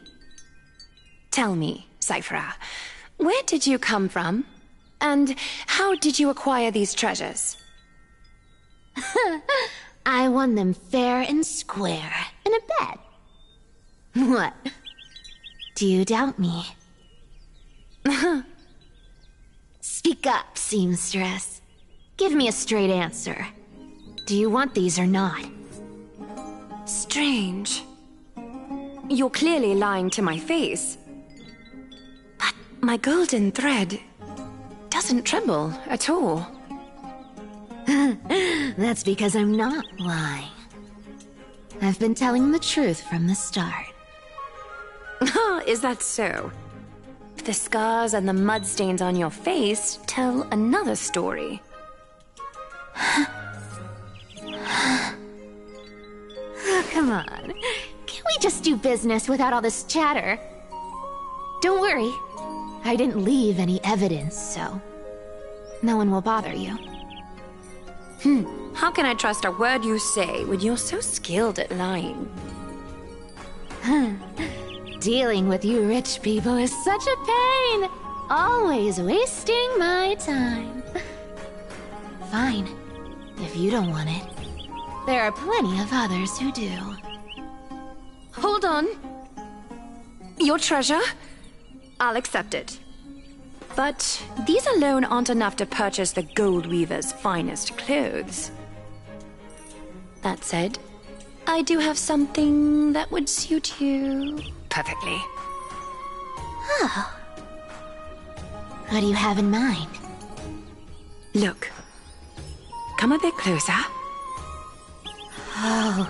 [SPEAKER 10] Tell me, Cyphera, where did you come from? And how did you acquire these treasures?
[SPEAKER 4] I won them fair and square in a bet. What? Do you doubt me? Speak up, seamstress. Give me a straight answer. Do you want these or not?
[SPEAKER 10] Strange. You're clearly lying to my face. But my golden thread doesn't tremble at all.
[SPEAKER 4] That's because I'm not lying. I've been telling the truth from the start.
[SPEAKER 10] Is that so? The scars and the mud stains on your face tell another story.
[SPEAKER 4] Oh, come on. Can't we just do business without all this chatter? Don't worry. I didn't leave any evidence, so no one will bother you.
[SPEAKER 10] How can I trust a word you say when you're so skilled at lying?
[SPEAKER 4] Dealing with you rich people is such a pain. Always wasting my time. Fine, if you don't want it. There are plenty of others who do.
[SPEAKER 10] Hold on. Your treasure? I'll accept it. But these alone aren't enough to purchase the Gold Weaver's finest clothes. That said, I do have something that would suit you perfectly.
[SPEAKER 4] Oh. What do you have in mind?
[SPEAKER 10] Look. Come a bit closer.
[SPEAKER 4] Oh,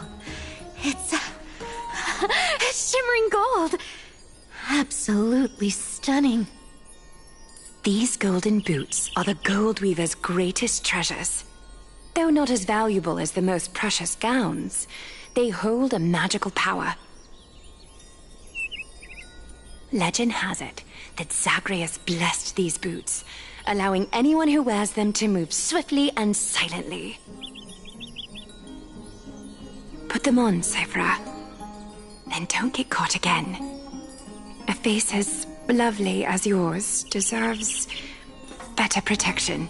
[SPEAKER 4] it's shimmering gold. Absolutely stunning.
[SPEAKER 10] These golden boots are the Gold Weaver's greatest treasures. Though not as valuable as the most precious gowns, they hold a magical power. Legend has it that Zagreus blessed these boots, allowing anyone who wears them to move swiftly and silently. Put them on, Cyphera. And don't get caught again. A face as lovely as yours deserves better protection.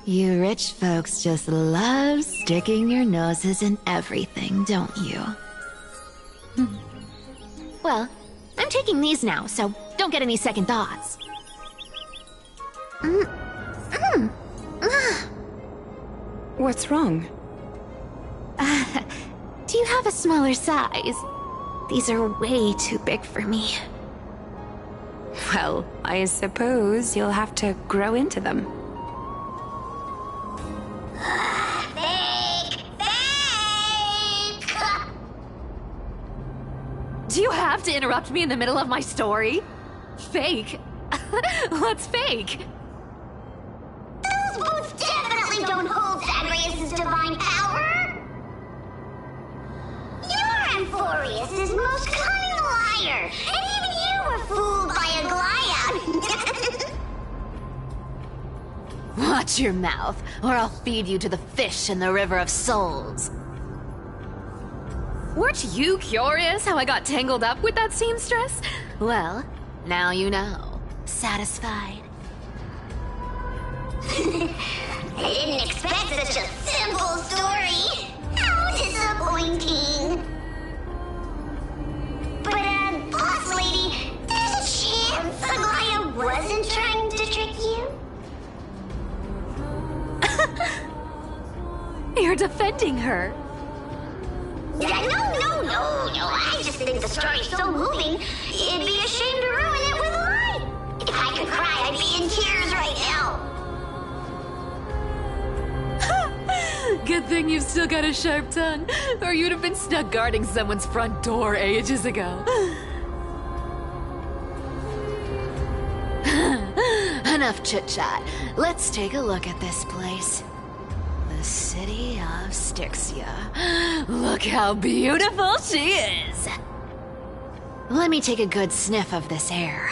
[SPEAKER 4] You rich folks just love sticking your noses in everything, don't you? Well, I'm taking these now, so don't get any second thoughts.
[SPEAKER 10] What's wrong?
[SPEAKER 4] Do you have a smaller size? These are way too big for me.
[SPEAKER 10] Well, I suppose you'll have to grow into them.
[SPEAKER 4] Fake! Fake!
[SPEAKER 5] Do you have to interrupt me in the middle of my story? Fake? What's fake?
[SPEAKER 4] Those boots definitely don't hold Zagreus' divine power! Your Amphorius is most cunning
[SPEAKER 12] here, and even you were fooled by a Glaya.
[SPEAKER 5] Watch your mouth, or I'll feed you to the fish in the River of Souls. Weren't you curious how I got tangled up with that seamstress? Well, now you know. Satisfied?
[SPEAKER 12] I didn't expect such a simple story. How disappointing. But, boss lady, there's a chance Aglaya wasn't trying to trick you?
[SPEAKER 5] You're defending her.
[SPEAKER 12] No. I just think the story's so moving, it'd be a shame to ruin it with a lie. If I could cry, I'd be in tears right now.
[SPEAKER 5] Good thing you've still got a sharp tongue, or you'd have been stuck guarding someone's front door ages ago. Enough chit-chat. Let's take a look at this place. The city of Styxia. Look how beautiful she is! Let me take a good sniff of this air.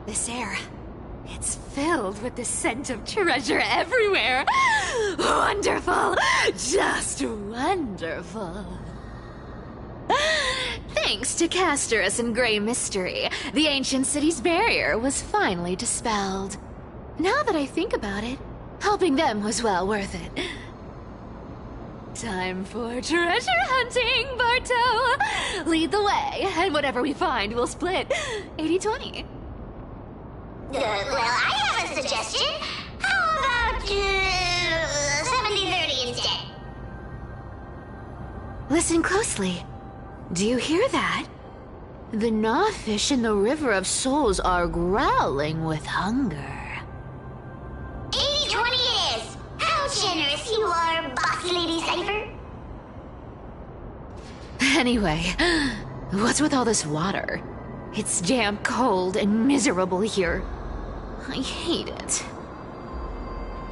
[SPEAKER 5] This air, it's filled with the scent of treasure everywhere. Wonderful! Just wonderful. Thanks to Castorus and Grey Mystery, the ancient city's barrier was finally dispelled. Now that I think about it, helping them was well worth it. Time for treasure hunting, Barto! Lead the way, and whatever we find, we'll split 80-20.
[SPEAKER 12] Well, I have a suggestion. How about 70-30 instead?
[SPEAKER 5] Listen closely. Do you hear that? The gnawfish in the River of Souls are growling with hunger.
[SPEAKER 12] 80-20 it is! How generous you are, Boss Lady Cypher!
[SPEAKER 5] Anyway, what's with all this water? It's damp, cold, and miserable here. I hate it.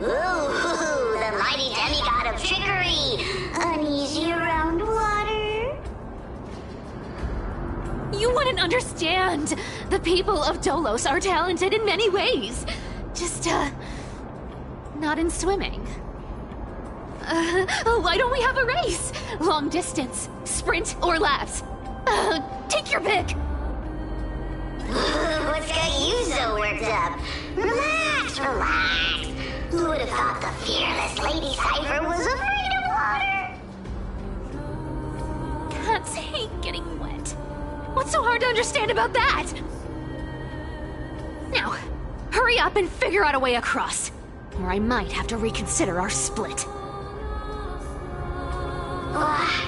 [SPEAKER 12] Ooh, the mighty demigod of trickery! Uneasy around water?
[SPEAKER 5] You wouldn't understand! The people of Dolos are talented in many ways. Just, not in swimming. Why don't we have a race? Long distance, sprint, or laps? Take your pick!
[SPEAKER 12] What's got you so worked up? Relax. Who would have thought the fearless Lady Cypher was afraid of water?
[SPEAKER 5] Cats hate getting wet. What's so hard to understand about that? Now, hurry up and figure out a way across, or I might have to reconsider our split.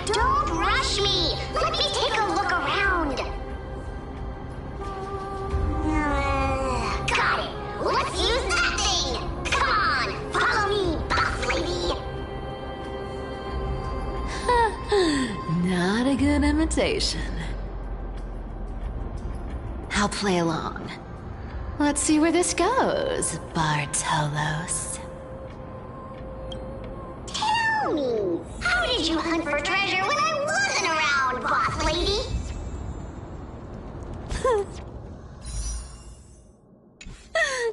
[SPEAKER 12] Don't rush me! Let me take a look around! Got it! Let's use that thing! Come on! Follow me, boss lady!
[SPEAKER 5] Not a good imitation. I'll play along. Let's see where this goes, Bartolos.
[SPEAKER 12] Tell me, how did you hunt for treasure when I wasn't around, boss lady?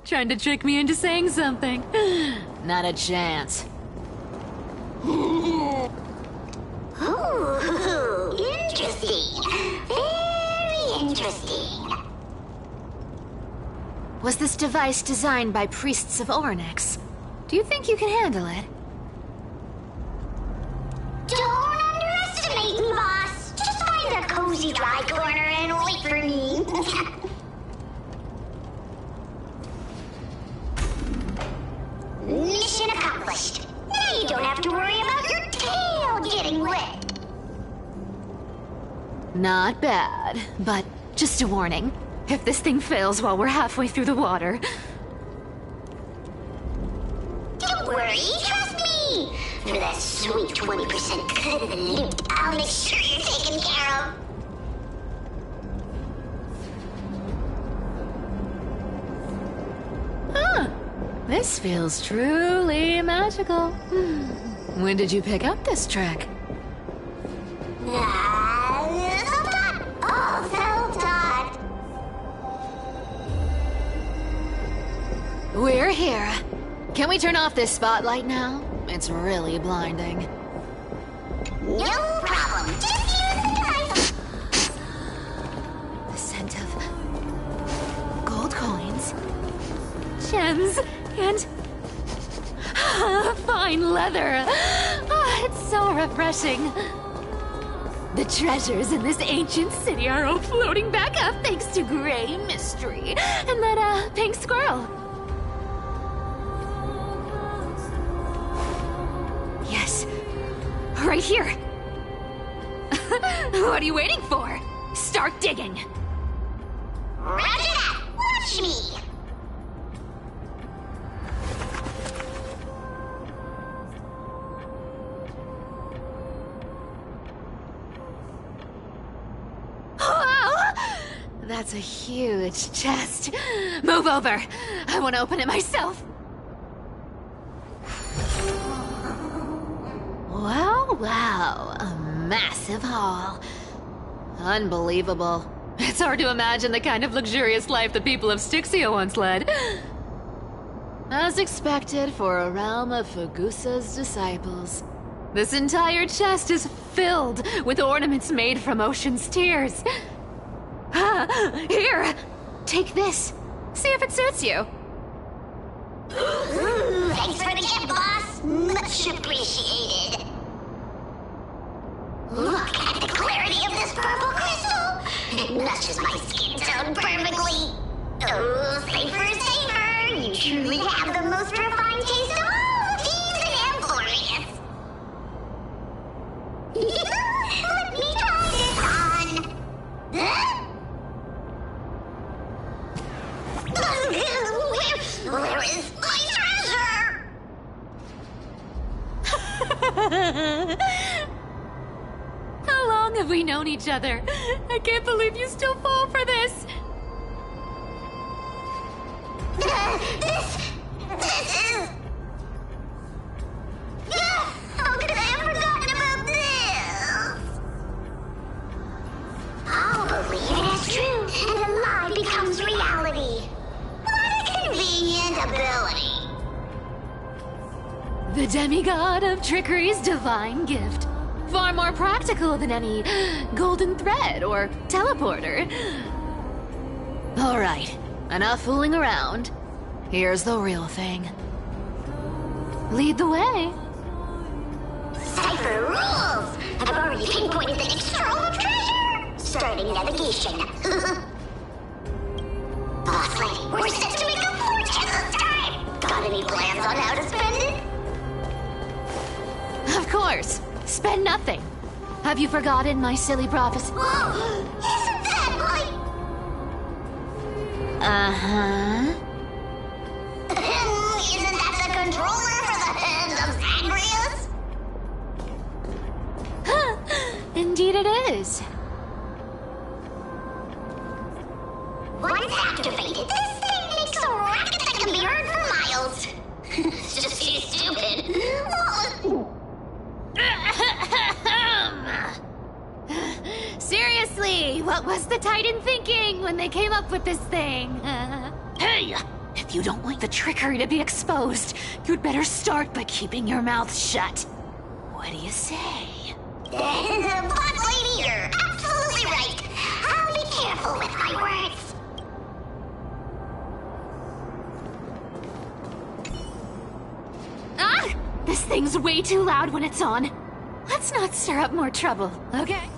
[SPEAKER 5] Trying to trick me into saying something. Not a chance.
[SPEAKER 12] Ooh, interesting. Very interesting.
[SPEAKER 5] Was this device designed by priests of Ornyx? Do you think you can handle it?
[SPEAKER 12] Don't underestimate me, boss. Just find a cozy dry corner and wait for me. Mission accomplished. Now you don't have to worry about your tail getting wet.
[SPEAKER 5] Not bad, but just a warning. If this thing fails while we're halfway through the water...
[SPEAKER 12] Don't worry, trust me. For that sweet 20% cut of the loot, I'll make sure you're taken care of.
[SPEAKER 5] This feels truly magical. When did you pick up this trick?
[SPEAKER 12] Self-taught! Oh, self-taught!
[SPEAKER 5] We're here. Can we turn off this spotlight now? It's really blinding.
[SPEAKER 12] No problem. Just use the device.
[SPEAKER 5] The scent of gold coins, gems, and fine leather. It's so refreshing. The treasures in this ancient city are all floating back up thanks to Gray Mystery and that pink squirrel. Yes, right here. What are you waiting for? Start digging.
[SPEAKER 12] Roger that. Watch me.
[SPEAKER 5] Wow! That's a huge chest. Move over. I want to open it myself. Wow, a massive haul. Unbelievable. It's hard to imagine the kind of luxurious life the people of Styxia once led. As expected for a realm of Fagusa's disciples. This entire chest is filled with ornaments made from ocean's tears. Here, take this. See if it suits you.
[SPEAKER 12] Thanks for the gift, boss. Much appreciated. Look at the clarity of this purple crystal. It matches my skin tone perfectly. Oh, safer, safer. You truly have the most refined taste of all thieves and employees. Let me try this on. Huh? Where is my treasure?
[SPEAKER 5] How long have we known each other? I can't believe you still fall for this.
[SPEAKER 12] This is... How could I have forgotten about this? I'll believe it is true, and a lie becomes reality. What a convenient ability.
[SPEAKER 5] The demigod of trickery's divine gift. Far more practical than any golden thread or teleporter. All right, enough fooling around. Here's the real thing. Lead the way.
[SPEAKER 12] Cypher rules! I've already pinpointed the next trove of treasure! Starting navigation. Boss lady, we're set to make a fortune this time! Got any plans on how to spend it?
[SPEAKER 5] Of course. Spend nothing. Have you forgotten my silly prophecy?
[SPEAKER 12] Whoa! Isn't that like...
[SPEAKER 5] Uh-huh.
[SPEAKER 12] Isn't that the controller for the hands of Zagreus?
[SPEAKER 5] Indeed it is.
[SPEAKER 12] Once activated, this thing makes a racket that can be heard for miles. It's just too stupid.
[SPEAKER 5] Seriously, what was the Titan thinking when they came up with this thing? Hey, if you don't want the trickery to be exposed, you'd better start by keeping your mouth shut. What do you say?
[SPEAKER 12] Boss lady, you're absolutely right. I'll be careful with my words.
[SPEAKER 5] Ah! This thing's way too loud when it's on. Let's not stir up more trouble, okay?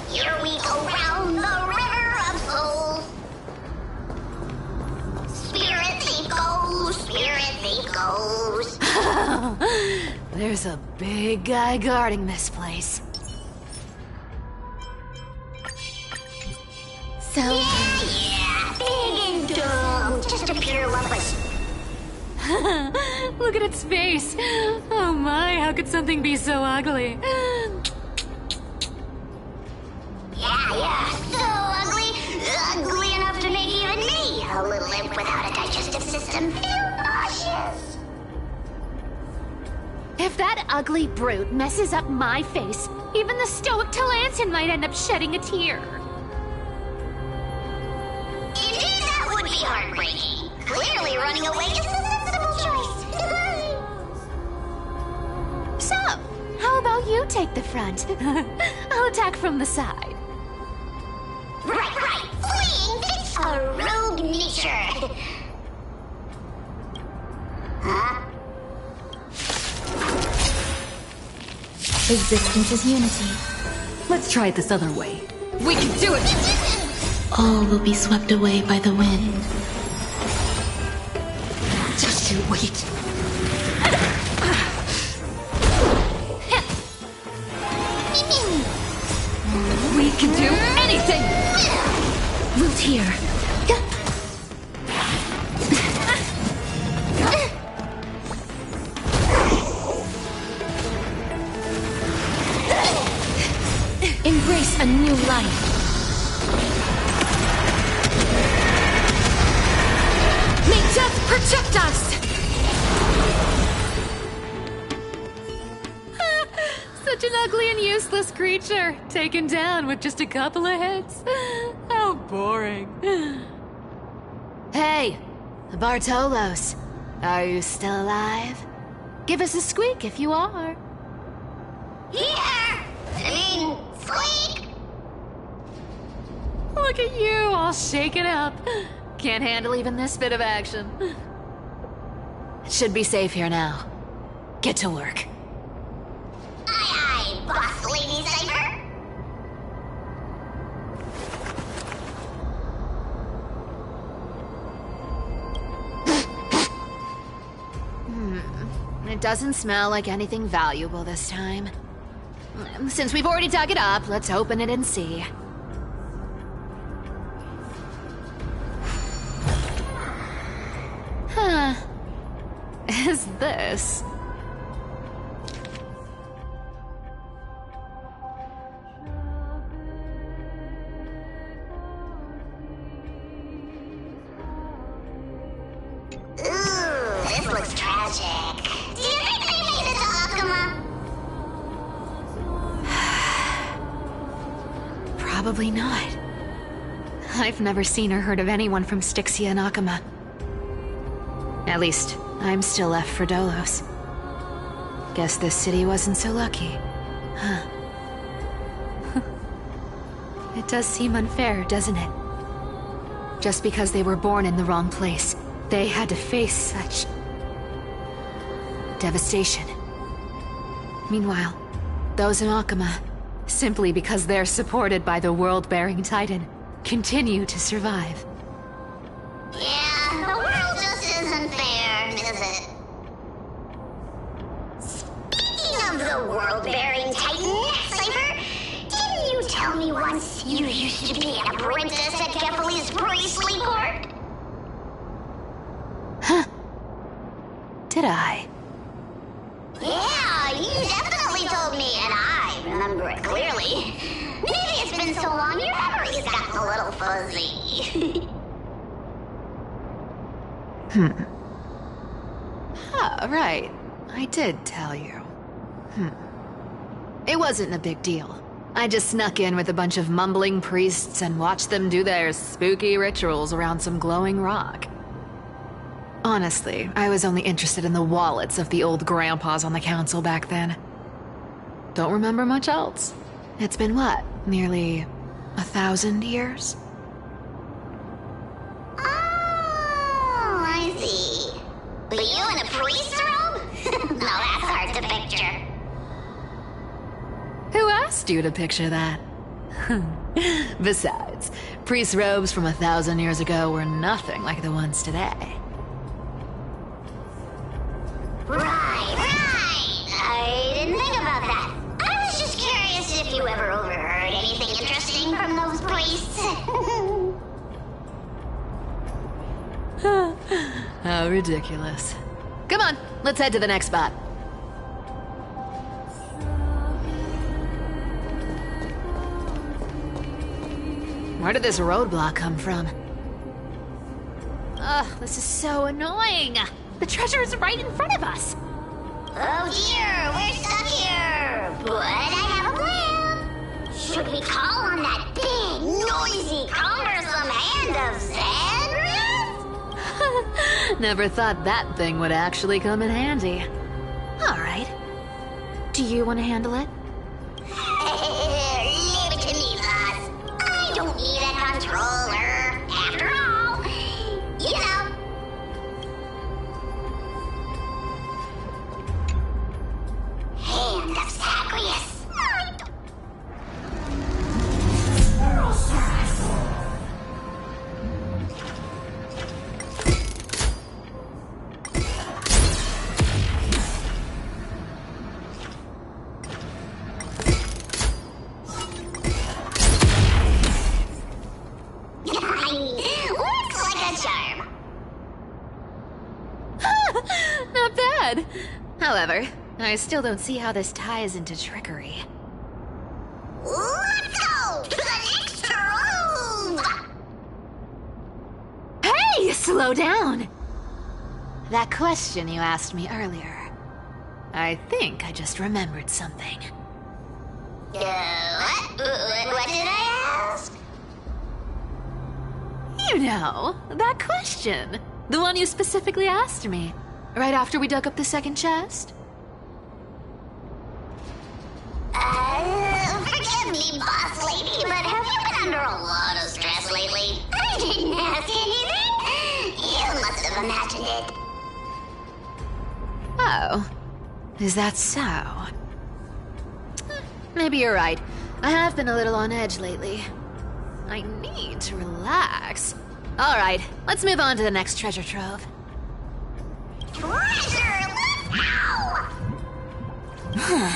[SPEAKER 12] Here we go round the river of souls. Spirit thief goes, spirit thief goes.
[SPEAKER 5] There's a big guy guarding this place. So...
[SPEAKER 12] Yeah, big and dumb. Just a pure lump.
[SPEAKER 5] Look at its face. Oh my, how could something be so ugly?
[SPEAKER 12] Yeah, digestive system feel nauseous.
[SPEAKER 5] If that ugly brute messes up my face, even the stoic Talantin might end up shedding a tear.
[SPEAKER 12] Indeed, that would be heartbreaking. Clearly, running away is the sensible choice.
[SPEAKER 5] So, how about you take the front? I'll attack from the side.
[SPEAKER 12] Right. Fleeing fits a rogue nature. Huh?
[SPEAKER 2] Existence is unity. Let's try it this other way.
[SPEAKER 5] We can do it!
[SPEAKER 3] All will be swept away by the wind.
[SPEAKER 2] Just you wait.
[SPEAKER 5] We can do anything!
[SPEAKER 2] Root here. Embrace a new life. May death protect us!
[SPEAKER 5] Such an ugly and useless creature, taken down with just a couple of hits. How boring. Hey, Bartolos, are you still alive? Give us a squeak if you are.
[SPEAKER 12] Squeak!
[SPEAKER 5] Look at you, all shaken up. Can't handle even this bit of action. It should be safe here now. Get to work.
[SPEAKER 12] Aye, boss lady Cypher.
[SPEAKER 5] It doesn't smell like anything valuable this time. Since we've already dug it up, let's open it and see. Huh. Is this?
[SPEAKER 12] Ooh, this looks tragic. Do you think they made it to Akuma?
[SPEAKER 5] Probably not. I've never seen or heard of anyone from Styxia and Akuma. At least, I'm still left for Dolos. Guess this city wasn't so lucky. Huh. It does seem unfair, doesn't it? Just because they were born in the wrong place, they had to face such devastation. Meanwhile, those in Akuma, simply because they're supported by the world-bearing Titan, continue to survive.
[SPEAKER 12] Yeah, the world just isn't fair, is it? Speaking of the world-bearing Titan, Cypher, didn't you tell me once you used to be an apprentice at Kefali's priestly court?
[SPEAKER 5] Huh. Did I?
[SPEAKER 12] Yeah, you definitely told me, and I remember it clearly. Maybe it's been so long your memory's gotten a little fuzzy.
[SPEAKER 5] Ah, right. I did tell you. It wasn't a big deal. I just snuck in with a bunch of mumbling priests and watched them do their spooky rituals around some glowing rock. Honestly, I was only interested in the wallets of the old grandpas on the council back then. Don't remember much else. It's been what, nearly 1,000 years?
[SPEAKER 12] Oh, I see. But you in a priest's robe? Now that's hard to picture.
[SPEAKER 5] Who asked you to picture that? Besides, priest robes from 1,000 years ago were nothing like the ones today.
[SPEAKER 12] Right. I didn't think about that. I was just curious if you ever overheard anything interesting from those priests.
[SPEAKER 5] How ridiculous. Come on, let's head to the next spot. Where did this roadblock come from? Ugh, this is so annoying. The treasure is right in front of us.
[SPEAKER 12] Oh dear, we're stuck here. But I have a plan. Should we call on that big, noisy, cumbersome hand of Xandrith?
[SPEAKER 5] Never thought that thing would actually come in handy. All right. Do you want to handle it?
[SPEAKER 12] Leave it to me, boss. I don't need a controller. After all, you know. Hand of Zagreus. Looks like a charm.
[SPEAKER 5] Not bad. However, I still don't see how this ties into trickery.
[SPEAKER 12] Let's go to the next room.
[SPEAKER 5] Hey, slow down! That question you asked me earlier. I think I just remembered something.
[SPEAKER 12] What did I ask?
[SPEAKER 5] You know, that question. The one you specifically asked me. Right after we dug up the second chest.
[SPEAKER 12] Forgive me, boss lady, but have you been under a lot of stress lately? I didn't ask anything. You must have imagined it.
[SPEAKER 5] Oh, is that so? Maybe you're right. I have been a little on edge lately. I need to relax. All right, let's move on to the next treasure trove.
[SPEAKER 12] Treasure, let's go!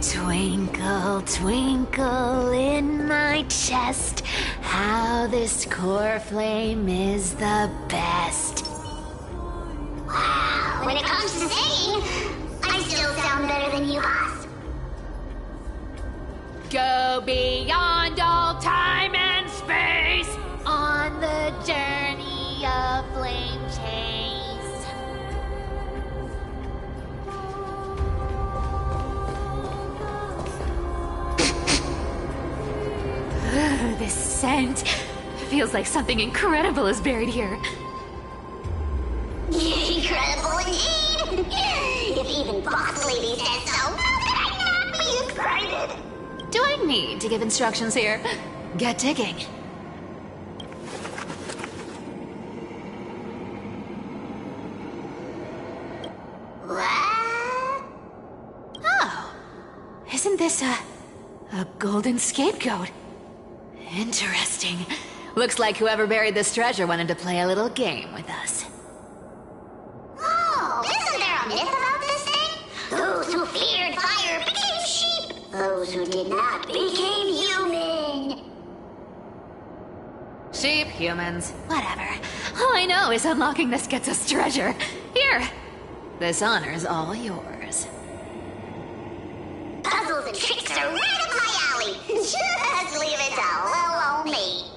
[SPEAKER 5] Twinkle, twinkle in my chest, how this core flame is the best.
[SPEAKER 12] Wow, when it comes to singing, I still sound better than you, boss.
[SPEAKER 5] Go beyond all time and space on the journey of flame chase. This scent feels like something incredible is buried here.
[SPEAKER 12] Incredible indeed! If even Boss Lady says so, how could I not be excited?
[SPEAKER 5] Do I need to give instructions here? Get digging.
[SPEAKER 12] What?
[SPEAKER 5] Oh, isn't this a golden scapegoat? Interesting. Looks like whoever buried this treasure wanted to play a little game with us.
[SPEAKER 12] Oh, isn't there a myth about this thing? Those who feared fire became sheep. Those who did not became human.
[SPEAKER 5] Sheep, humans, whatever. All I know is unlocking this gets us treasure. Here, this honor's all yours.
[SPEAKER 12] Puzzles and tricks are right up my alley. Just leave it to little old me.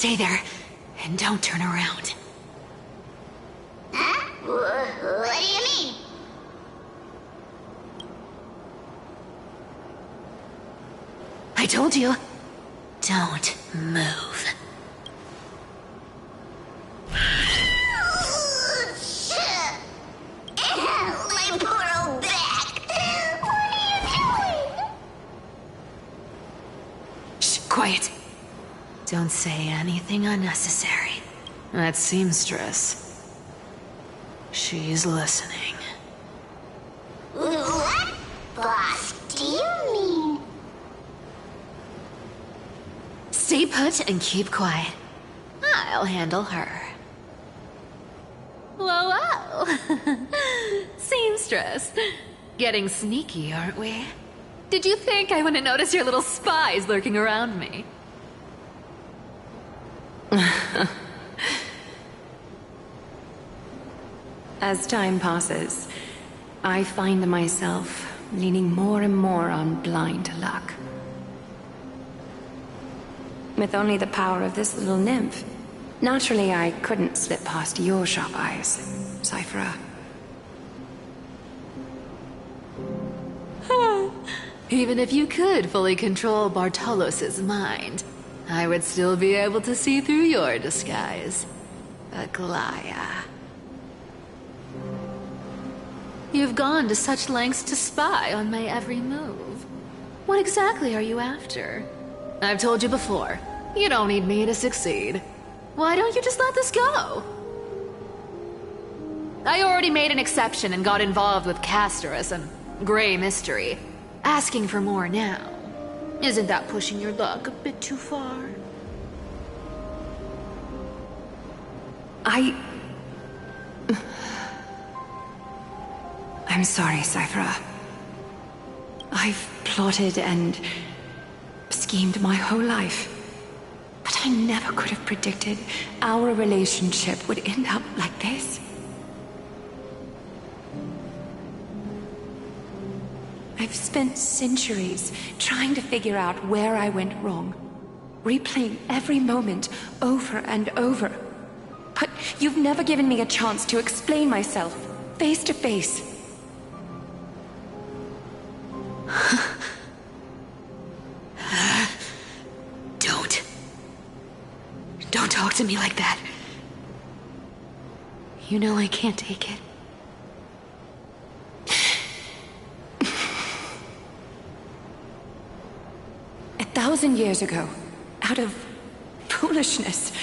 [SPEAKER 5] Stay there, and don't turn around.
[SPEAKER 12] Huh? What do you mean?
[SPEAKER 5] I told you, don't move.
[SPEAKER 12] My poor old back. What are you doing?
[SPEAKER 5] Shh, quiet. Don't say anything unnecessary. That seamstress. She's listening.
[SPEAKER 12] What, boss, do you mean?
[SPEAKER 5] Stay put and keep quiet. I'll handle her. Whoa, whoa! Seamstress. Getting sneaky, aren't we? Did you think I wouldn't notice your little spies lurking around me?
[SPEAKER 10] As time passes, I find myself leaning more and more on blind luck. With only the power of this little nymph, naturally I couldn't slip past your sharp eyes, Cyphera.
[SPEAKER 5] Even if you could fully control Bartolos's mind, I would still be able to see through your disguise. Aglaya. You've gone to such lengths to spy on my every move. What exactly are you after? I've told you before, you don't need me to succeed. Why don't you just let this go? I already made an exception and got involved with Castorus and Grey Mystery. Asking for more now. Isn't that pushing your luck a bit too far?
[SPEAKER 10] I'm sorry, Cyphera. I've plotted and schemed my whole life. But I never could have predicted our relationship would end up like this. I've spent centuries trying to figure out where I went wrong, replaying every moment over and over. But you've never given me a chance to explain myself, face to face.
[SPEAKER 5] Don't talk to me like that. You know I can't take it.
[SPEAKER 10] 1,000 years ago, out of foolishness,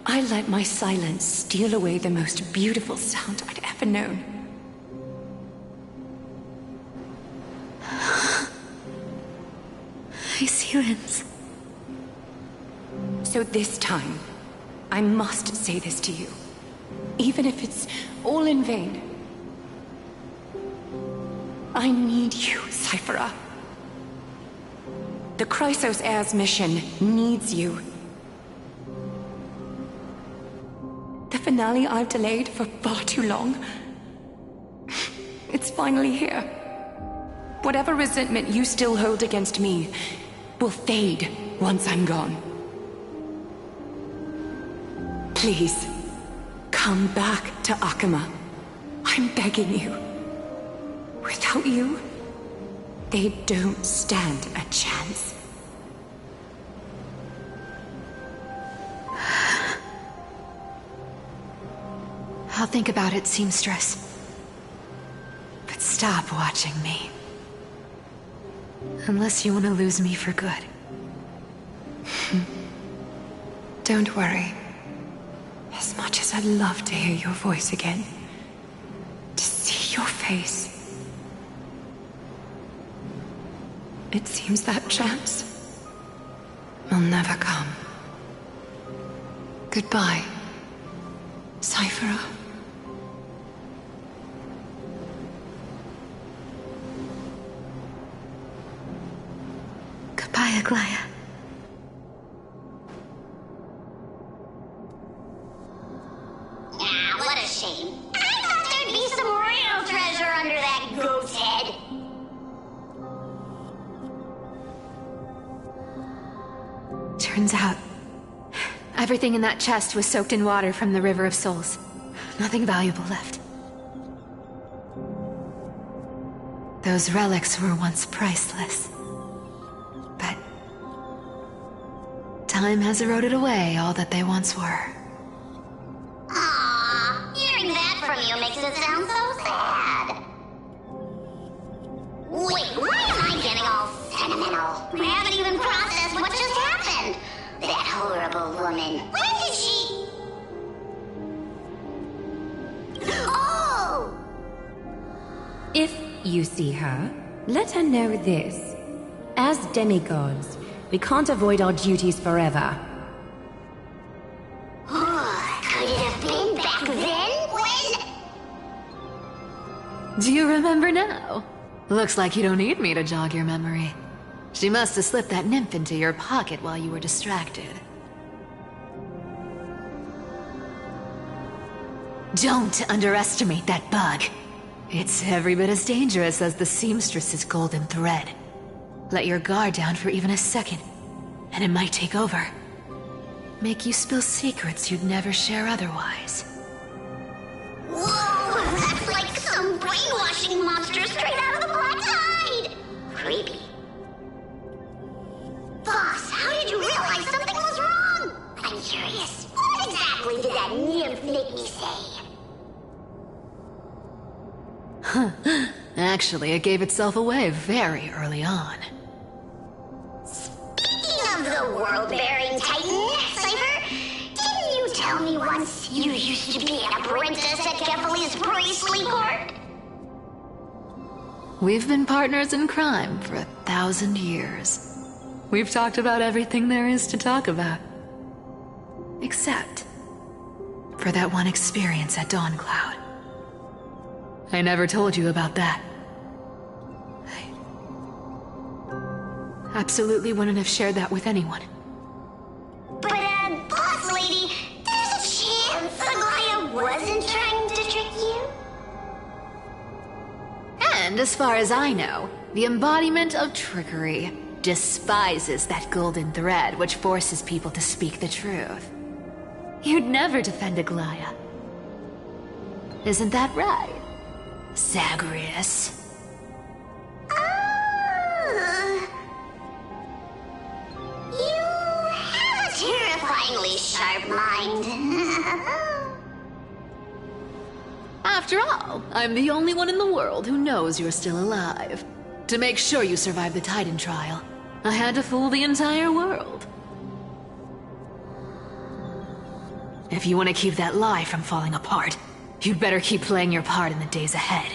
[SPEAKER 10] I let my silence steal away the most beautiful sound I'd ever known.
[SPEAKER 5] My silence.
[SPEAKER 10] So this time, I must say this to you, even if it's all in vain. I need you, Cyphera. The Chrysos Heir's mission needs you. The finale I've delayed for far too long. It's finally here. Whatever resentment you still hold against me will fade once I'm gone. Please, come back to Akama. I'm begging you. Without you, they don't stand a chance.
[SPEAKER 5] I'll think about it, seamstress. But stop watching me. Unless you want to lose me for good.
[SPEAKER 10] Don't worry. As much as I'd love to hear your voice again, to see your face, it seems that chance will never come. Goodbye, Cyphera.
[SPEAKER 5] Goodbye, Aglaya.
[SPEAKER 12] Ah, what a shame. I thought there'd be some real treasure under that goat's head.
[SPEAKER 5] Turns out,
[SPEAKER 10] Everything in that chest was soaked in water from the River of Souls. Nothing valuable left. Those relics were once priceless. But time has eroded away all that they once were.
[SPEAKER 12] Aww, hearing that from you makes it sound so sad. Wait, why am I getting all sentimental? I haven't even processed what just happened. That horrible woman. When did she... Oh!
[SPEAKER 13] If you see her, let her know this. As demigods, we can't avoid our duties forever.
[SPEAKER 12] Could it have been back then when...
[SPEAKER 10] Do you remember now? Looks like you don't need me to jog your memory. She must have slipped that nymph into your pocket while you were distracted. Don't underestimate that bug. It's every bit as dangerous as the seamstress's golden thread. Let your guard down for even a second, and it might take over. Make you spill secrets you'd never share otherwise.
[SPEAKER 12] Whoa, that's like some brainwashing monster straight out of the Black Tide! Creepy. Boss, how did you realize something was wrong? I'm curious. What exactly did that nymph make me say?
[SPEAKER 10] Actually, it gave itself away very early on.
[SPEAKER 12] Speaking of the world-bearing titan, Cypher, didn't you tell me once you used to be an apprentice at Kefali's priestly court?
[SPEAKER 10] We've been partners in crime for 1,000 years. We've talked about everything there is to talk about. Except for that one experience at Dawncloud. I never told you about that. I absolutely wouldn't have shared that with anyone.
[SPEAKER 12] But, boss lady, there's a chance Aglaya wasn't trying to trick you?
[SPEAKER 10] And as far as I know, the embodiment of trickery despises that golden thread which forces people to speak the truth. You'd never defend Aglaya. Isn't that right, Zagreus?
[SPEAKER 12] You have a terrifyingly sharp mind.
[SPEAKER 10] After all, I'm the only one in the world who knows you're still alive. To make sure you survive the Titan trial, I had to fool the entire world. If you want to keep that lie from falling apart, you'd better keep playing your part in the days ahead.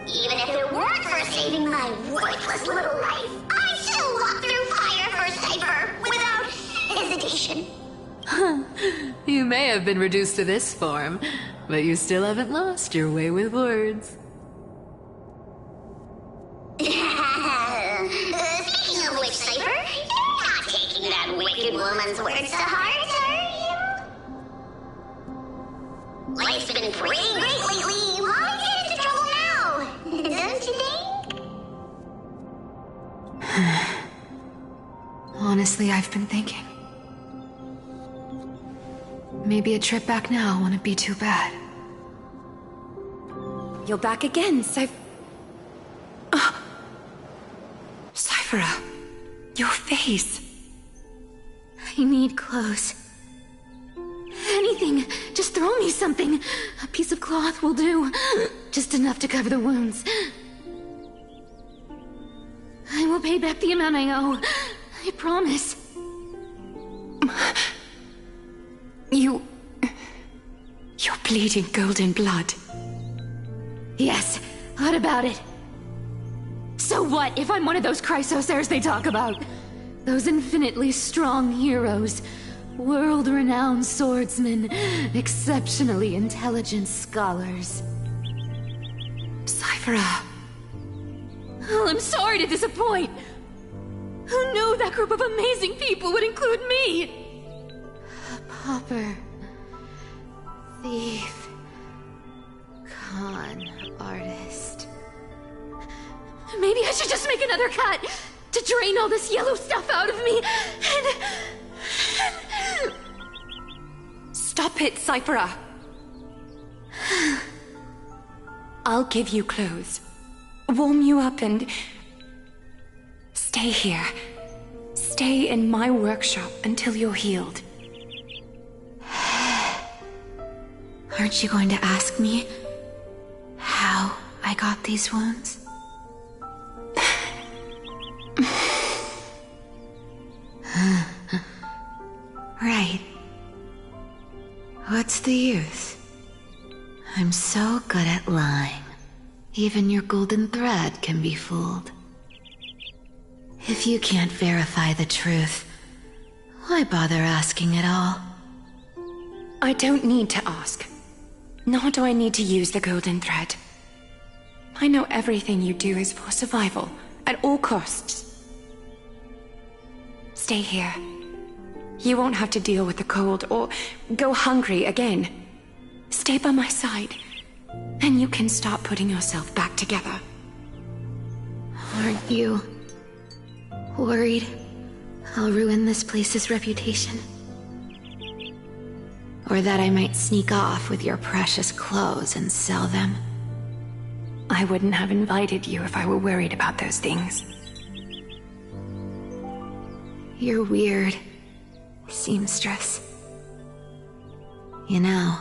[SPEAKER 12] Even if it weren't for saving my worthless little life, I'd still walk through fire for Cypher without hesitation.
[SPEAKER 10] You may have been reduced to this form, but you still haven't lost your way with words.
[SPEAKER 12] Speaking of which, Cypher, you're not taking that wicked woman's words to heart, are you? Life's been pretty great lately. Why get into trouble now? Don't you think?
[SPEAKER 10] Honestly, I've been thinking. Maybe a trip back now wouldn't be too bad.
[SPEAKER 13] You're back again,
[SPEAKER 10] Cyphera, your face. I need clothes. Anything. Just throw me something. A piece of cloth will do. Just enough to cover the wounds. I will pay back the amount I owe. I promise. You're bleeding golden blood. Yes, what about it? So what if I'm one of those Chrysosairs they talk about? Those infinitely strong heroes, world-renowned swordsmen, exceptionally intelligent scholars. Cyphera. Oh, I'm sorry to disappoint. Who knew that group of amazing people would include me? A pauper, thief, con artist. Maybe I should just make another cut.
[SPEAKER 5] to drain all this yellow stuff out of me, and...
[SPEAKER 10] Stop it, Cyphera! I'll give you clothes, warm you up, and... stay here. Stay in my workshop until you're healed.
[SPEAKER 3] Aren't you going to ask me how I got these wounds? Right. What's the use? I'm so good at lying. Even your golden thread can be fooled. If you can't verify the truth, why bother asking at all?
[SPEAKER 10] I don't need to ask. Nor do I need to use the golden thread. I know everything you do is for survival, at all costs. Stay here. You won't have to deal with the cold or go hungry again. Stay by my side, and you can start putting yourself back together.
[SPEAKER 3] Aren't you worried I'll ruin this place's reputation? Or that I might sneak off with your precious clothes and sell them?
[SPEAKER 10] I wouldn't have invited you if I were worried about those things.
[SPEAKER 3] You're weird, seamstress. You know,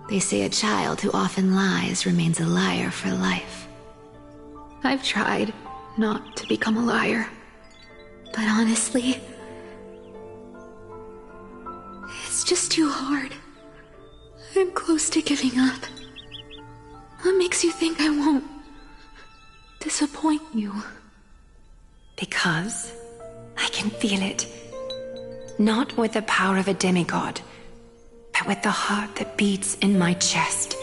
[SPEAKER 3] they say a child who often lies remains a liar for life. I've tried not to become a liar, but honestly, it's just too hard. I'm close to giving up. What makes you think I won't disappoint you?
[SPEAKER 10] Because I can feel it. Not with the power of a demigod, but with the heart that beats in my chest.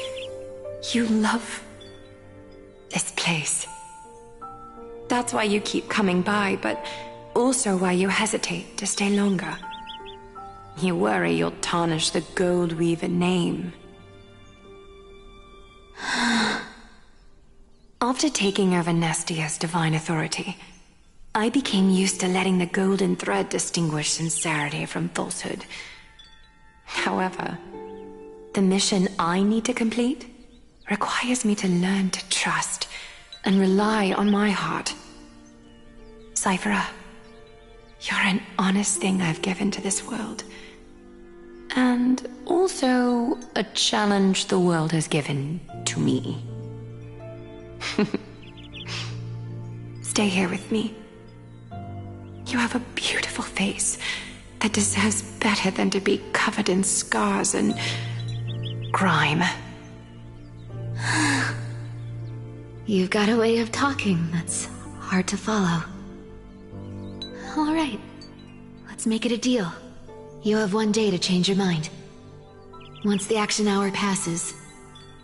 [SPEAKER 10] You love this place. That's why you keep coming by, but also why you hesitate to stay longer. You worry you'll tarnish the Gold Weaver name. After taking over Nestia's divine authority, I became used to letting the golden thread distinguish sincerity from falsehood. However, the mission I need to complete requires me to learn to trust and rely on my heart. Cyphera, you're an honest thing I've given to this world. And also a challenge the world has given to me. Stay here with me. You have a beautiful face that deserves better than to be covered in scars and grime.
[SPEAKER 3] You've got a way of talking that's hard to follow. All right, let's make it a deal. You have 1 day to change your mind. Once the action hour passes,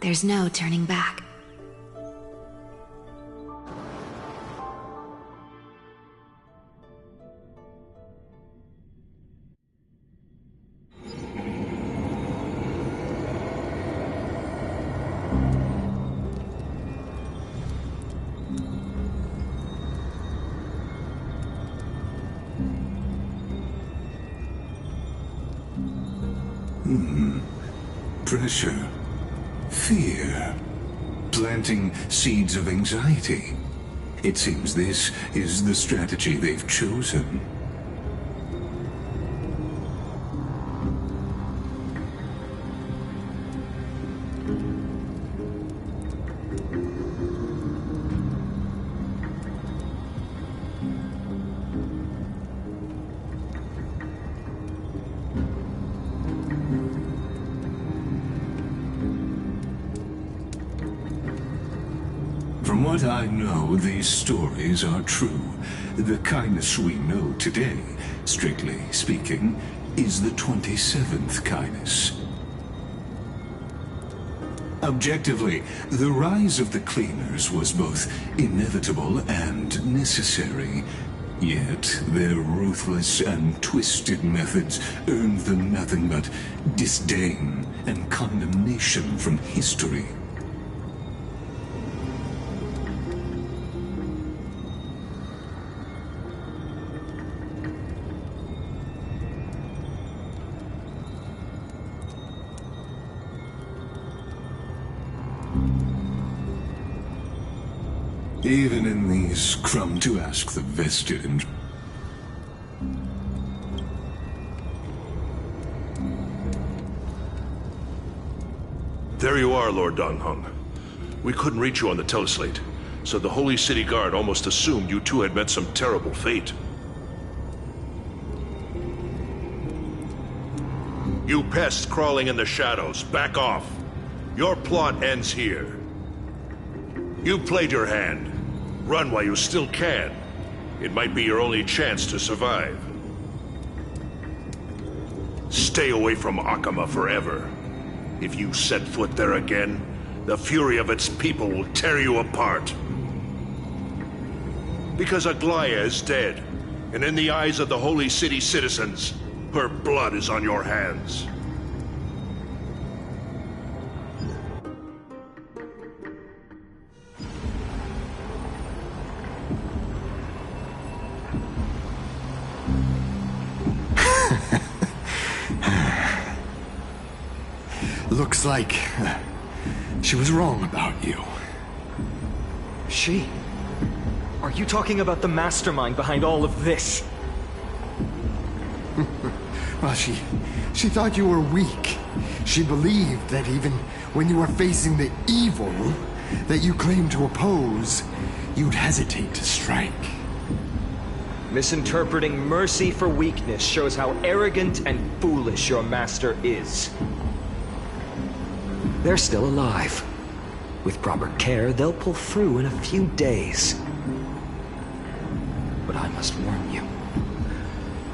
[SPEAKER 3] there's no turning back.
[SPEAKER 1] Pressure, fear, planting seeds of anxiety. It seems this is the strategy they've chosen. From what I know, these stories are true. The kindness we know today, strictly speaking, is the 27th kindness. Objectively, the rise of the Cleaners was both inevitable and necessary. Yet, their ruthless and twisted methods earned them nothing but disdain and condemnation from history. Even in these crumb to ask the vested and...
[SPEAKER 9] There you are, Lord Donghung. We couldn't reach you on the teleslate, so the Holy City Guard almost assumed you two had met some terrible fate. You pests crawling in the shadows, back off. Your plot ends here. You played your hand. Run while you still can. It might be your only chance to survive. Stay away from Akama forever. If you set foot there again, the fury of its people will tear you apart. Because Aglaya is dead, and in the eyes of the Holy City citizens, her blood is on your hands.
[SPEAKER 8] Looks like she was wrong about you.
[SPEAKER 6] She? Are you talking about the mastermind behind all of this?
[SPEAKER 8] Well, she thought you were weak. She believed that even when you were facing the evil that you claimed to oppose, you'd hesitate to strike.
[SPEAKER 6] Misinterpreting mercy for weakness shows how arrogant and foolish your master is. They're still alive. With proper care, they'll pull through in a few days. But I must warn you.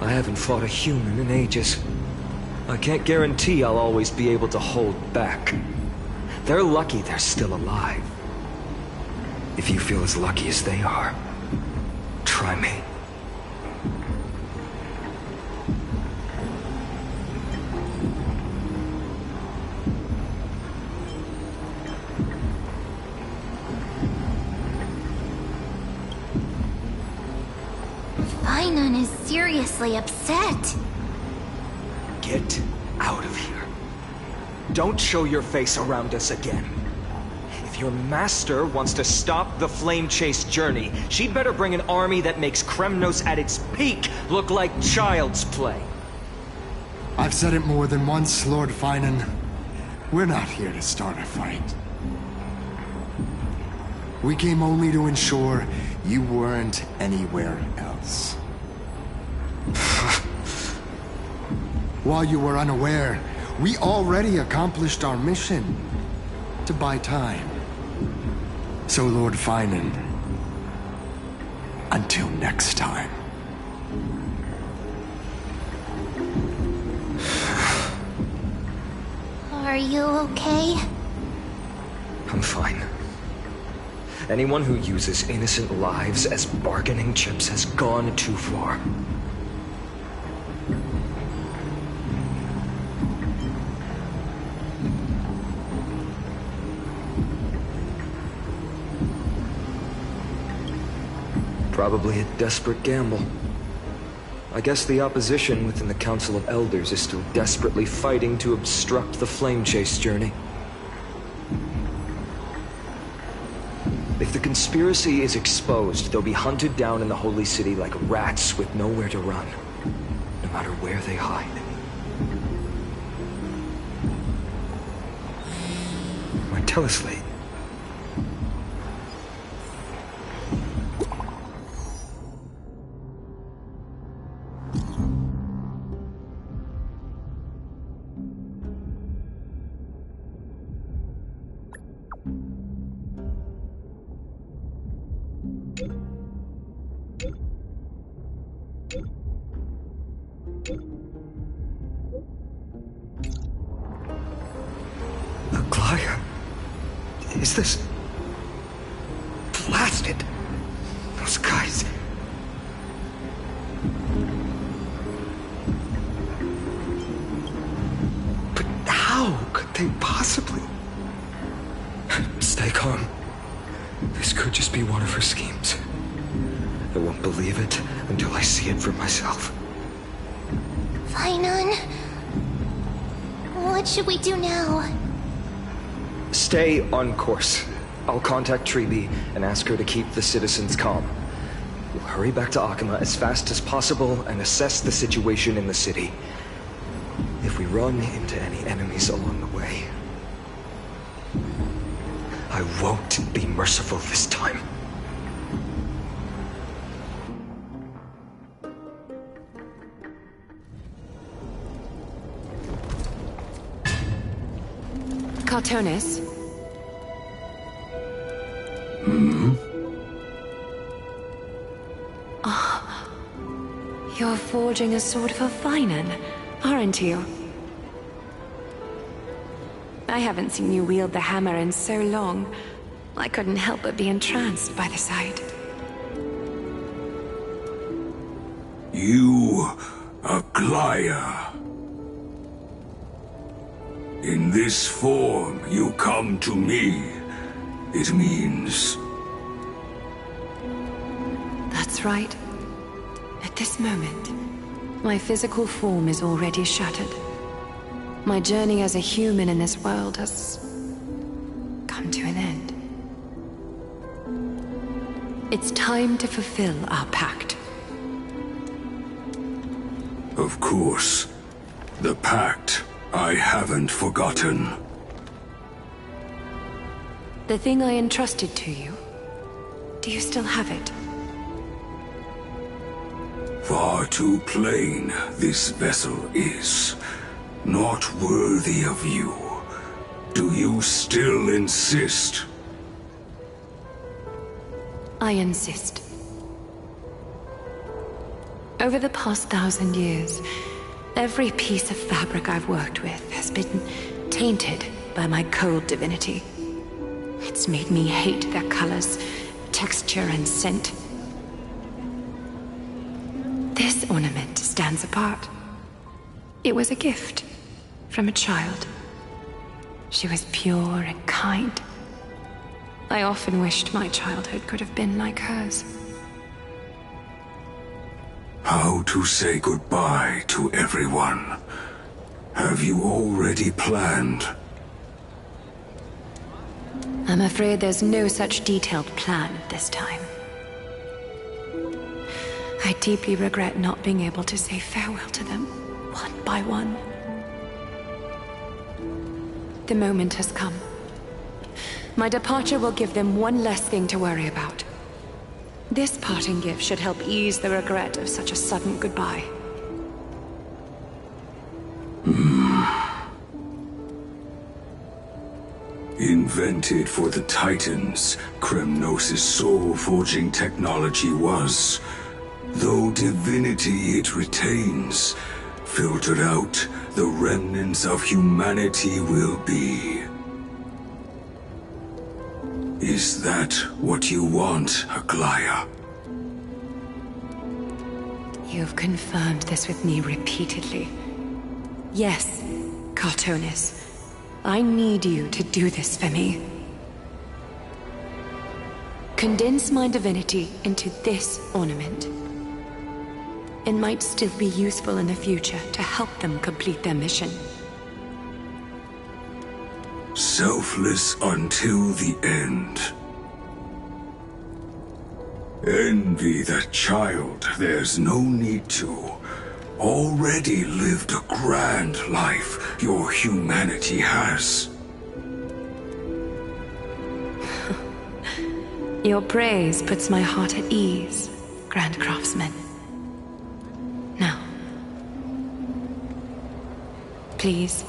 [SPEAKER 6] I haven't fought a human in ages. I can't guarantee I'll always be able to hold back. They're lucky they're still alive. If you feel as lucky as they are, try me.
[SPEAKER 4] Fainan is seriously upset.
[SPEAKER 6] Get out of here. Don't show your face around us again. If your master wants to stop the Flame Chase journey, she'd better bring an army that makes Kremnos at its peak look like child's play.
[SPEAKER 8] I've said it more than once, Lord Fainan. We're not here to start a fight. We came only to ensure you weren't anywhere else. While you were unaware, we already accomplished our mission to buy time. So, Lord Fainan, until next time.
[SPEAKER 4] Are you okay?
[SPEAKER 6] I'm fine. Anyone who uses innocent lives as bargaining chips has gone too far. Probably a desperate gamble. I guess the opposition within the Council of Elders is still desperately fighting to obstruct the Flame Chase journey. If the conspiracy is exposed, they'll be hunted down in the Holy City like rats with nowhere to run, no matter where they hide. My teleslate. Aglaya? Is this... blasted? Those guys... But how could they possibly... Stay calm. This could just be one of her schemes. I won't believe it until I see it for myself.
[SPEAKER 4] Fainan, what should we do now?
[SPEAKER 6] Stay on course. I'll contact Treeby and ask her to keep the citizens calm. We'll hurry back to Akama as fast as possible and assess the situation in the city. If we run into any enemies along the way, I won't be merciful this time.
[SPEAKER 10] Cartonis? You're forging a sword for Finan, aren't you? I haven't seen you wield the hammer in so long. I couldn't help but be entranced by the sight.
[SPEAKER 1] You, Aglaya. In this form, you come to me. It means...
[SPEAKER 10] That's right. At this moment, my physical form is already shattered. My journey as a human in this world has come to an end. It's time to fulfill our pact.
[SPEAKER 1] Of course. The pact I haven't forgotten.
[SPEAKER 10] The thing I entrusted to you, do you still have it?
[SPEAKER 1] Far too plain this vessel is. Not worthy of you. Do you still insist?
[SPEAKER 10] I insist. Over the past 1,000 years, every piece of fabric I've worked with has been tainted by my cold divinity. It's made me hate their colors, texture, and scent. This ornament stands apart. It was a gift from a child. She was pure and kind. I often wished my childhood could have been like hers.
[SPEAKER 1] How to say goodbye to everyone? Have you already planned?
[SPEAKER 10] I'm afraid there's no such detailed plan at this time. I deeply regret not being able to say farewell to them, one by one. The moment has come. My departure will give them one less thing to worry about. This parting gift should help ease the regret of such a sudden goodbye.
[SPEAKER 1] Invented for the Titans, Kremnos' soul-forging technology was. Though divinity it retains, filtered out, the remnants of humanity will be. Is that what you want, Aglaya?
[SPEAKER 10] You've confirmed this with me repeatedly. Yes, Cartonis. I need you to do this for me. Condense my divinity into this ornament. It might still be useful in the future to help them complete their mission.
[SPEAKER 1] Selfless until the end. Envy that child, there's no need to. Already lived a grand life your humanity has.
[SPEAKER 10] Your praise puts my heart at ease, Grand Craftsman. Now, please,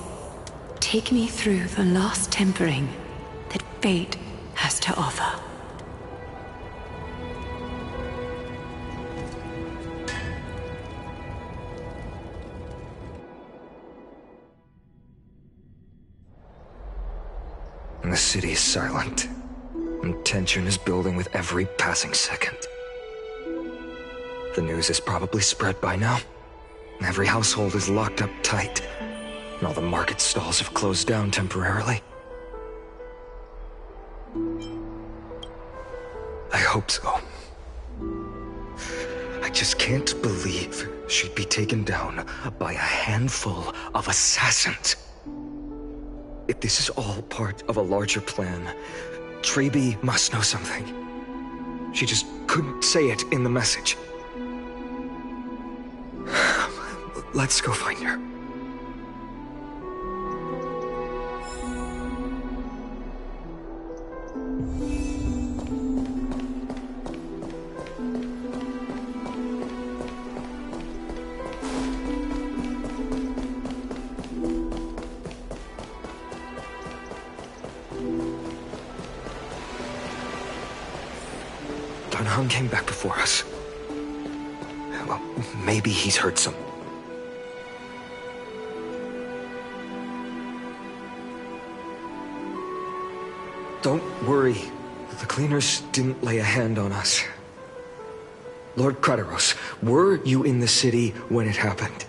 [SPEAKER 10] take me through the last tempering that fate has to offer.
[SPEAKER 6] The city is silent, and tension is building with every passing second. The news is probably spread by now. Every household is locked up tight, and all the market stalls have closed down temporarily. I hope so. I just can't believe she'd be taken down by a handful of assassins. If this is all part of a larger plan, Treby must know something. She just couldn't say it in the message. Let's go find her. Don came back before us. Well, maybe he's heard some. Don't worry. The cleaners didn't lay a hand on us. Lord Krateros, were you in the city when it happened?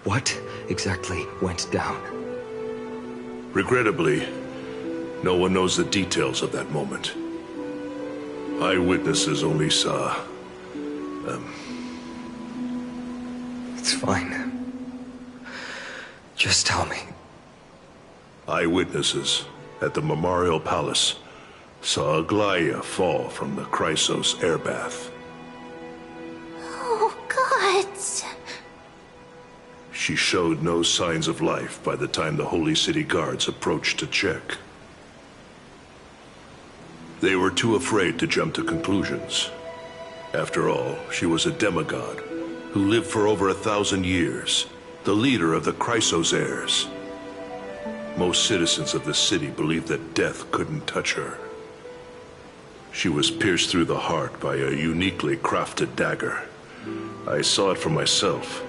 [SPEAKER 6] What exactly went down?
[SPEAKER 9] Regrettably, no one knows the details of that moment. Eyewitnesses only saw...
[SPEAKER 6] It's fine. Just tell me.
[SPEAKER 9] Eyewitnesses at the Memorial Palace saw Aglaya fall from the Chrysos airbath.
[SPEAKER 4] Oh, God.
[SPEAKER 9] She showed no signs of life by the time the Holy City Guards approached to check. They were too afraid to jump to conclusions. After all, she was a demigod who lived for over 1,000 years, the leader of the Chrysos heirs. Most citizens of the city believed that death couldn't touch her. She was pierced through the heart by a uniquely crafted dagger. I saw it for myself.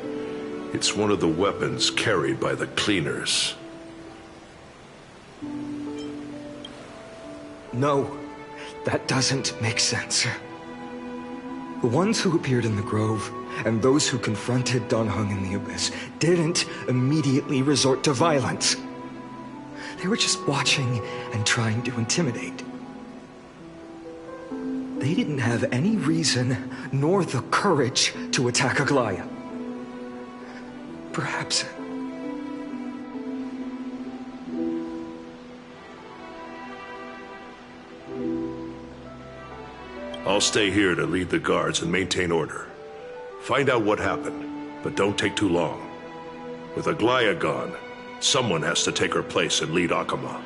[SPEAKER 9] It's one of the weapons carried by the cleaners.
[SPEAKER 6] No. That doesn't make sense. The ones who appeared in the grove, and those who confronted Don Hung in the Abyss, didn't immediately resort to violence. They were just watching and trying to intimidate. They didn't have any reason, nor the courage, to attack Aglaya. Perhaps...
[SPEAKER 9] I'll stay here to lead the guards and maintain order. Find out what happened, but don't take too long. With Aglaya gone, someone has to take her place and lead Akama.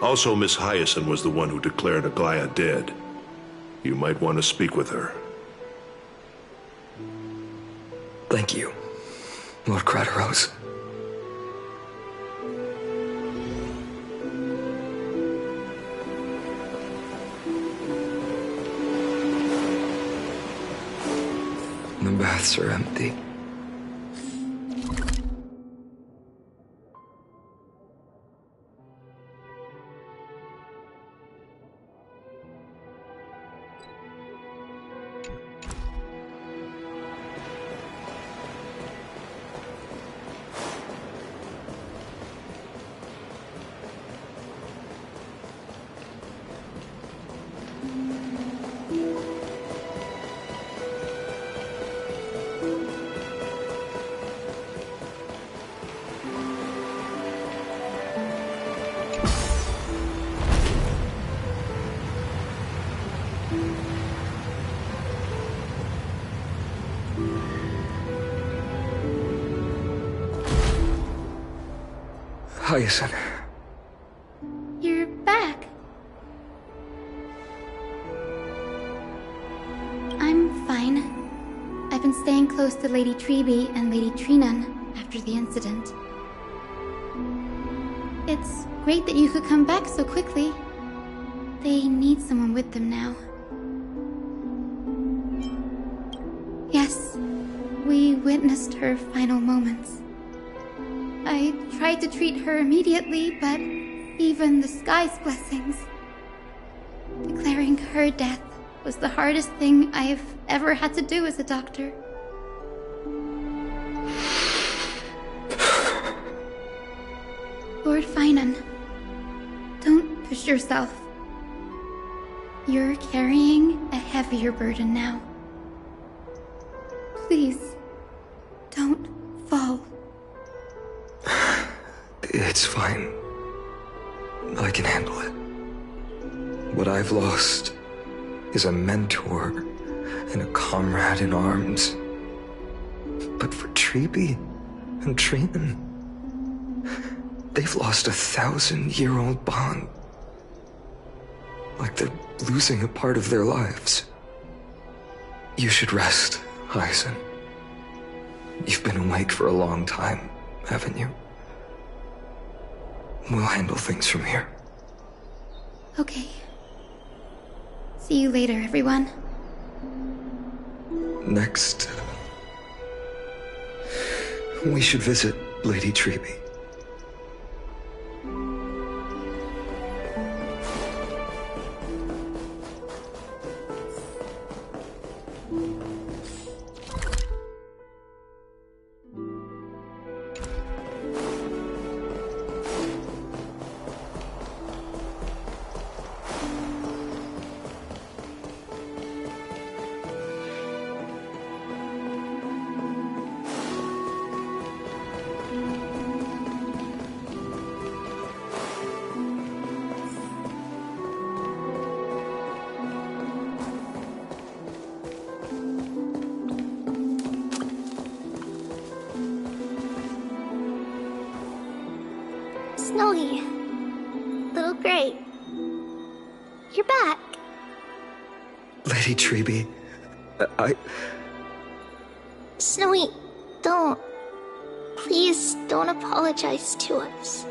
[SPEAKER 9] Also, Miss Hyacinth was the one who declared Aglaya dead. You might want to speak with her.
[SPEAKER 6] Thank you, Lord Krateros. The baths are empty. Hyacinth.
[SPEAKER 3] You're back. I'm fine. I've been staying close to Lady Treby and Lady Trinan after the incident. It's great that you could come back so quickly. They need someone with them now. Yes, we witnessed her final moments. I tried to treat her immediately, but even the sky's blessings. Declaring her death was the hardest thing I've ever had to do as a doctor. Lord Finan, don't push yourself. You're carrying a heavier burden now. Please, don't fall.
[SPEAKER 6] It's fine. I can handle it. What I've lost is a mentor and a comrade in arms. But for Treeby and Trinan, they've lost a 1,000-year-old bond. Like they're losing a part of their lives. You should rest, Aizen. You've been awake for a long time, haven't you? We'll handle things from here.
[SPEAKER 3] Okay. See you later, everyone.
[SPEAKER 6] Next, we should visit Lady Treeby.
[SPEAKER 4] Snowy. Little Gray. You're back.
[SPEAKER 6] Lady Treeby,
[SPEAKER 4] Snowy, don't. Please don't apologize to us.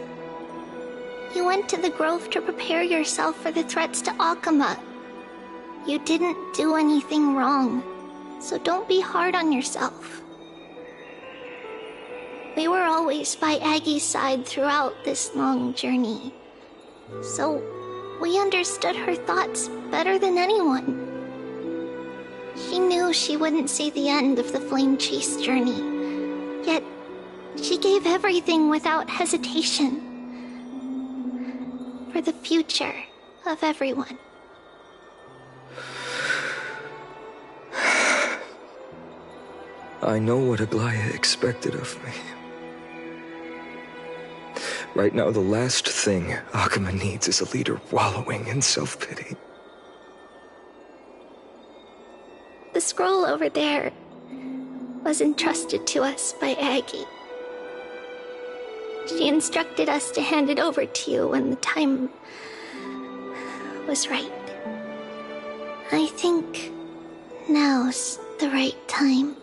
[SPEAKER 4] You went to the Grove to prepare yourself for the threats to Akuma. You didn't do anything wrong, so don't be hard on yourself. We were always by Aggie's side throughout this long journey, so we understood her thoughts better than anyone. She knew she wouldn't see the end of the Flame Chase journey, yet she gave everything without hesitation. For the future of everyone.
[SPEAKER 6] I know what Aglaya expected of me. Right now, the last thing Akuma needs is a leader wallowing in self-pity.
[SPEAKER 4] The scroll over there was entrusted to us by Aggie. She instructed us to hand it over to you when the time was right. I think now's the right time.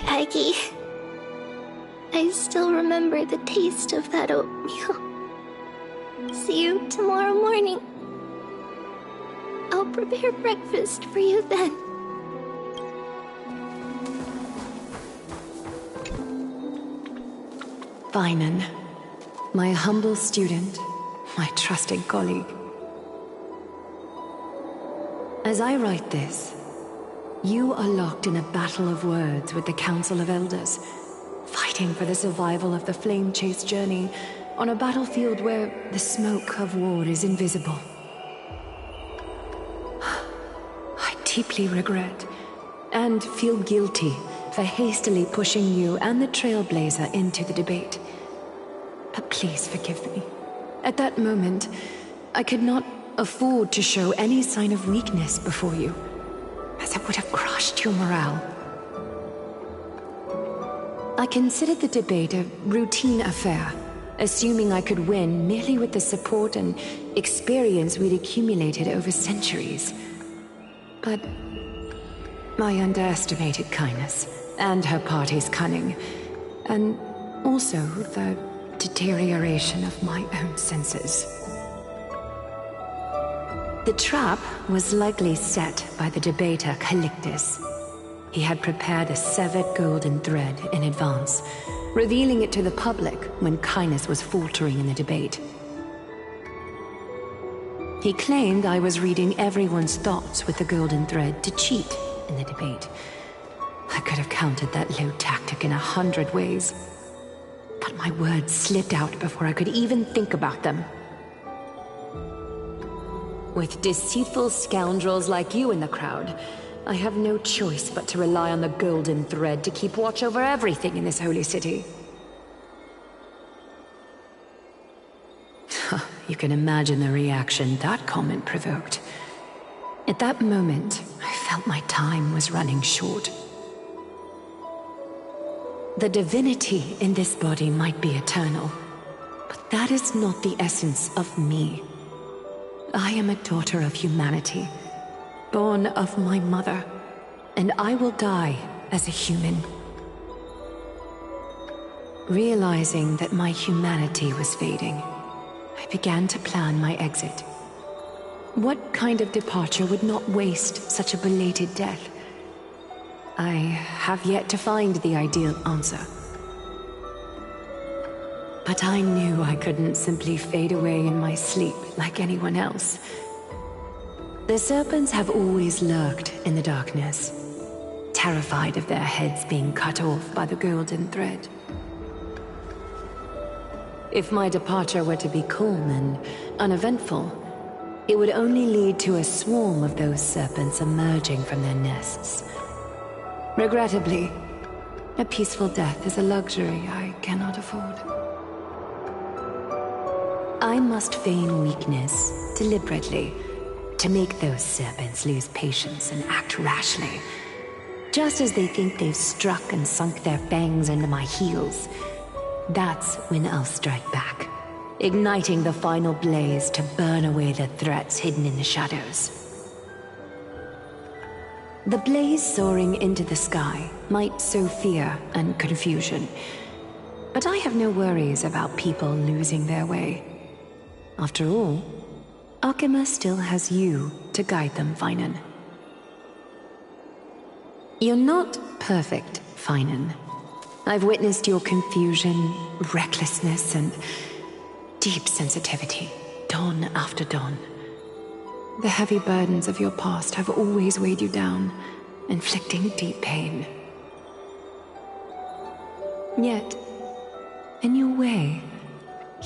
[SPEAKER 4] Aggie, I still remember the taste of that oatmeal. See you tomorrow morning. I'll prepare breakfast for you then.
[SPEAKER 10] Vinan, my humble student, my trusted colleague. As I write this, you are locked in a battle of words with the Council of Elders, fighting for the survival of the Flame Chase journey on a battlefield where the smoke of war is invisible. I deeply regret and feel guilty for hastily pushing you and the Trailblazer into the debate. But please forgive me. At that moment, I could not afford to show any sign of weakness before you, as it would have crushed your morale. I considered the debate a routine affair, assuming I could win merely with the support and experience we'd accumulated over centuries. But I underestimated kindness and her party's cunning, and also the deterioration of my own senses. The trap was likely set by the debater Calictus. He had prepared a severed golden thread in advance, revealing it to the public when kindness was faltering in the debate. He claimed I was reading everyone's thoughts with the golden thread to cheat in the debate. I could have countered that low tactic in 100 ways, but my words slipped out before I could even think about them.
[SPEAKER 13] With deceitful scoundrels like you in the crowd, I have no choice but to rely on the golden thread to keep watch over everything in this holy city. You can imagine the reaction that comment provoked. At that moment, I felt my time was running short. The divinity in this body might be eternal, but that is not the essence of me. I am a daughter of humanity, born of my mother, and I will die as a human. Realizing that my humanity was fading, I began to plan my exit. What kind of departure would not waste such a belated death? I have yet to find the ideal answer. But I knew I couldn't simply fade away in my sleep like anyone else. The serpents have always lurked in the darkness, terrified of their heads being cut off by the golden thread. If my departure were to be calm and uneventful, it would only lead to a swarm of those serpents emerging from their nests. Regrettably, a peaceful death is a luxury I cannot afford. I must feign weakness deliberately to make those serpents lose patience and act rashly. Just as they think they've struck and sunk their fangs into my heels, that's when I'll strike back, igniting the final blaze to burn away the threats hidden in the shadows. The blaze soaring into the sky might sow fear and confusion, but I have no worries about people losing their way. After all, Akima still has you to guide them, Finan. You're not perfect, Finan. I've witnessed your confusion, recklessness, and deep sensitivity, dawn after dawn. The heavy burdens of your past have always weighed you down, inflicting deep pain. Yet, in your way,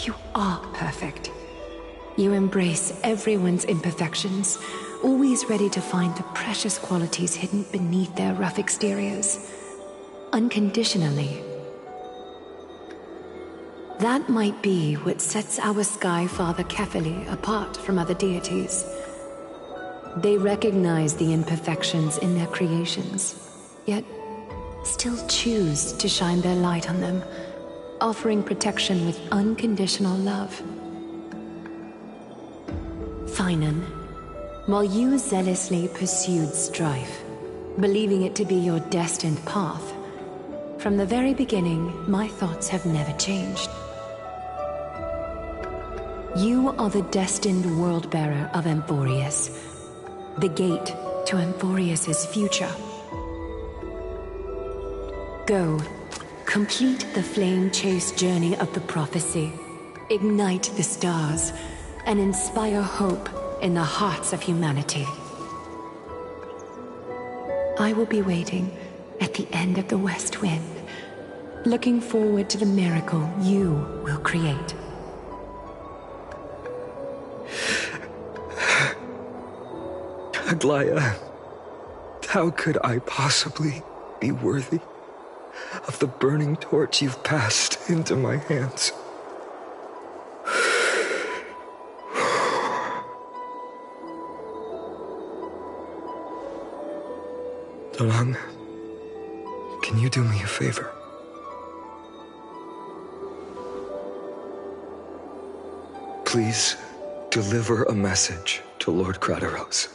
[SPEAKER 13] you are perfect. You embrace everyone's imperfections, always ready to find the precious qualities hidden beneath their rough exteriors. Unconditionally. That might be what sets our Sky Father Kefili apart from other deities. They recognize the imperfections in their creations, yet still choose to shine their light on them, offering protection with unconditional love. Finan, while you zealously pursued strife, believing it to be your destined path, from the very beginning, my thoughts have never changed. You are the destined world-bearer of Amphorius, the gate to Amphorius' future. Go, complete the flame-chased journey of the prophecy, ignite the stars, and inspire hope in the hearts of humanity. I will be waiting at the end of the West Wind, looking forward to the miracle you will create.
[SPEAKER 6] Aglaya, how could I possibly be worthy of the burning torch you've passed into my hands? Dalang, can you do me a favor? Please deliver a message to Lord Krateros.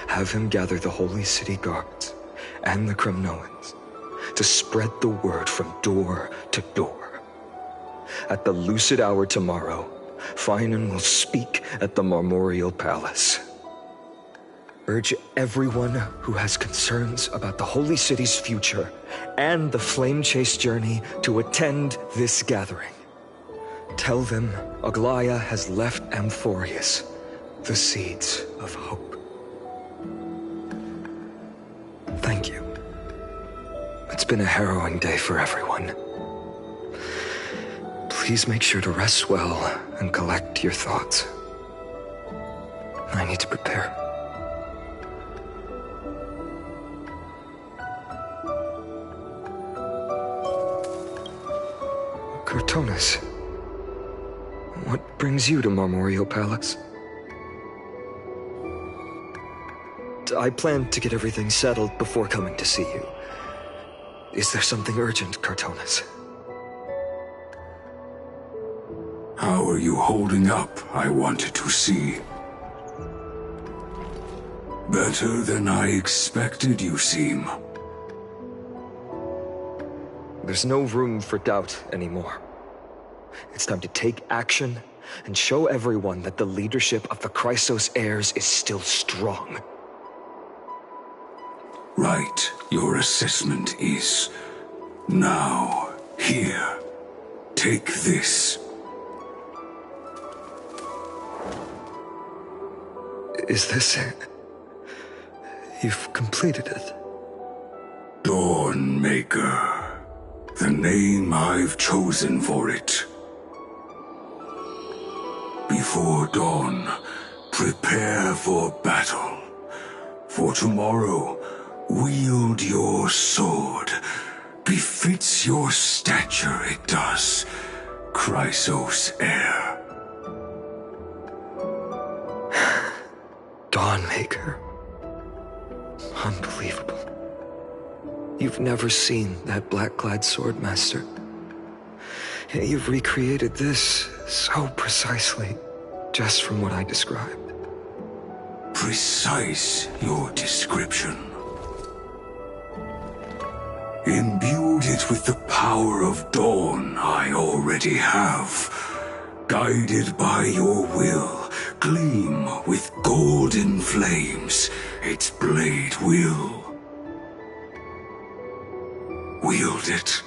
[SPEAKER 6] Have him gather the Holy City guards and the Kremnoans to spread the word from door to door. At the lucid hour tomorrow, Finan will speak at the Marmorial Palace. Urge everyone who has concerns about the Holy City's future and the Flame Chase journey to attend this gathering. Tell them Aglaya has left Amphorius the seeds of hope. Thank you. It's been a harrowing day for everyone. Please make sure to rest well and collect your thoughts. I need to prepare. Cortonis, what brings you to Marmorio Palace? I planned to get everything settled before coming to see you. Is there something urgent, Cortonis?
[SPEAKER 1] How are you holding up, I wanted to see. Better than I expected, you seem.
[SPEAKER 6] There's no room for doubt anymore. It's time to take action and show everyone that the leadership of the Chrysos heirs is still strong.
[SPEAKER 1] Right, your assessment is... Now, here, take this.
[SPEAKER 6] Is this it? You've completed it.
[SPEAKER 1] Dawnmaker. The name I've chosen for it. Before dawn, prepare for battle. For tomorrow, wield your sword. Befits your stature, it does. Chrysos heir.
[SPEAKER 6] Dawnmaker. Unbelievable. You've never seen that black-clad swordmaster. Yet you've recreated this so precisely, just from what I described.
[SPEAKER 1] Precise, your description. Imbued it with the power of dawn I already have. Guided by your will, gleam with golden flames, its blade will. Wield it,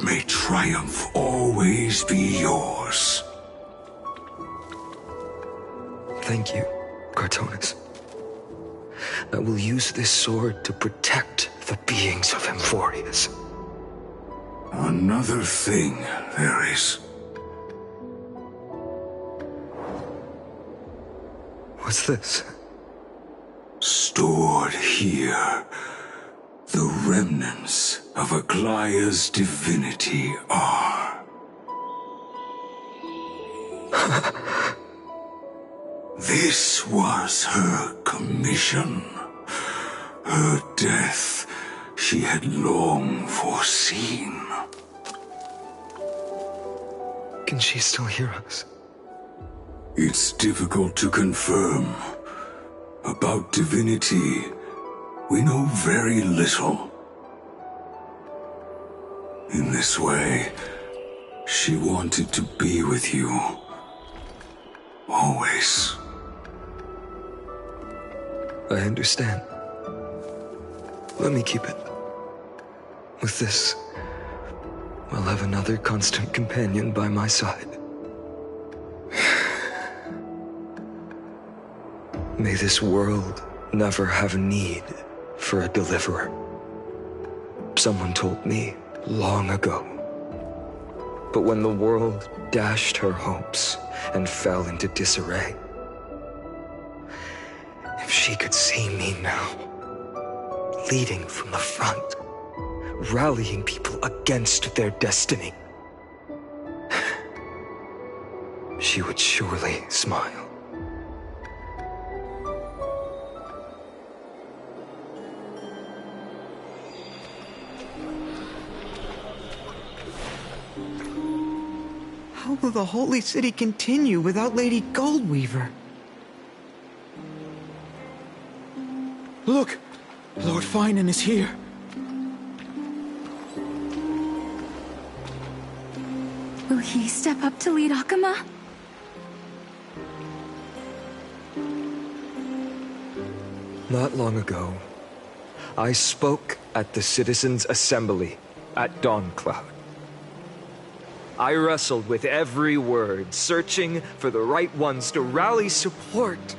[SPEAKER 1] may triumph always be yours.
[SPEAKER 6] Thank you, Cortonis. I will use this sword to protect the beings of Amphorius.
[SPEAKER 1] Another thing there is.
[SPEAKER 6] What's this?
[SPEAKER 1] Stored here, the remnants of Aglaya's divinity are. This was her commission. Her death she had long foreseen.
[SPEAKER 6] Can she still hear us?
[SPEAKER 1] It's difficult to confirm. About divinity, we know very little. In this way, she wanted to be with you. Always.
[SPEAKER 6] I understand. Let me keep it. With this, I'll have another constant companion by my side. May this world never have need for a deliverer. Someone told me long ago. But when the world dashed her hopes and fell into disarray, if she could see me now, leading from the front, rallying people against their destiny, she would surely smile.
[SPEAKER 14] How will the Holy City continue without Lady Goldweaver? Look! Lord Finan is here.
[SPEAKER 3] Will he step up to lead Akama?
[SPEAKER 6] Not long ago, I spoke at the Citizens' Assembly at Dawncloud. I wrestled with every word, searching for the right ones to rally support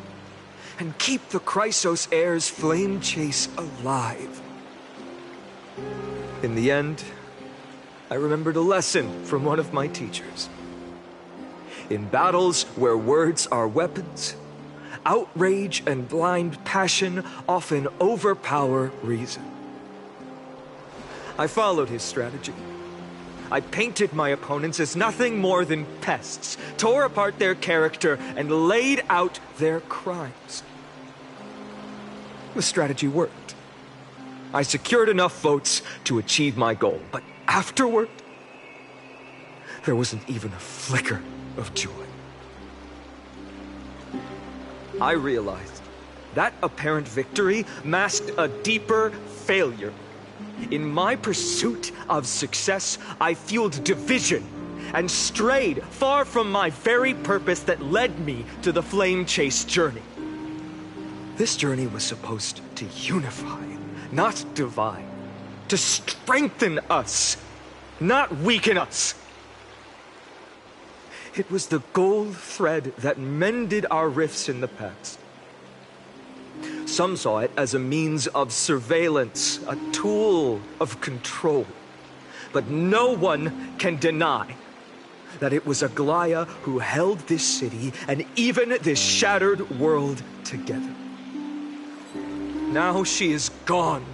[SPEAKER 6] and keep the Chrysos heirs' flame chase alive. In the end, I remembered a lesson from one of my teachers. In battles where words are weapons, outrage and blind passion often overpower reason. I followed his strategy. I painted my opponents as nothing more than pests, tore apart their character, and laid out their crimes. The strategy worked. I secured enough votes to achieve my goal, but afterward, there wasn't even a flicker of joy. I realized that apparent victory masked a deeper failure. In my pursuit of success, I fueled division and strayed far from my very purpose that led me to the Flame Chase journey. This journey was supposed to unify, not divide, to strengthen us, not weaken us. It was the gold thread that mended our rifts in the past. Some saw it as a means of surveillance, a tool of control. But no one can deny that it was Aglaya who held this city and even this shattered world together. Now she is gone.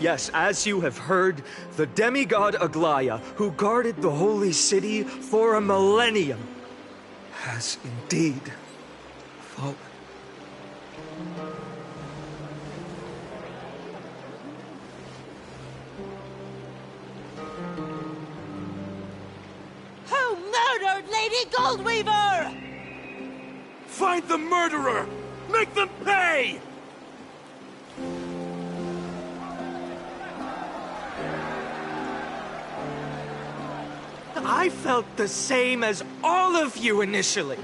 [SPEAKER 6] Yes, as you have heard, the demigod Aglaya, who guarded the holy city for a millennium, has indeed fallen.
[SPEAKER 15] Who murdered Lady Goldweaver?
[SPEAKER 16] Find the murderer! Make them pay!
[SPEAKER 6] I felt the same as all of you initially.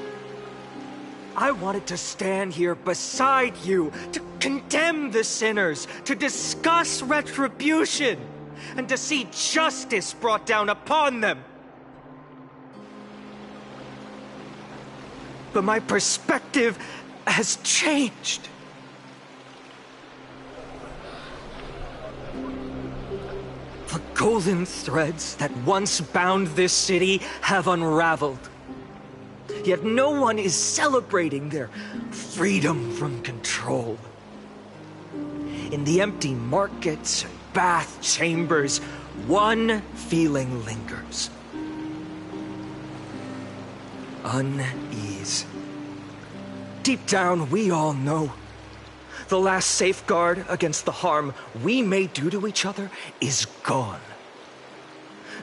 [SPEAKER 6] I wanted to stand here beside you, to condemn the sinners, to discuss retribution, and to see justice brought down upon them. But my perspective has changed. The golden threads that once bound this city have unraveled. Yet no one is celebrating their freedom from control. In the empty markets and bath chambers, one feeling lingers. Unease. Deep down, we all know the last safeguard against the harm we may do to each other is gone.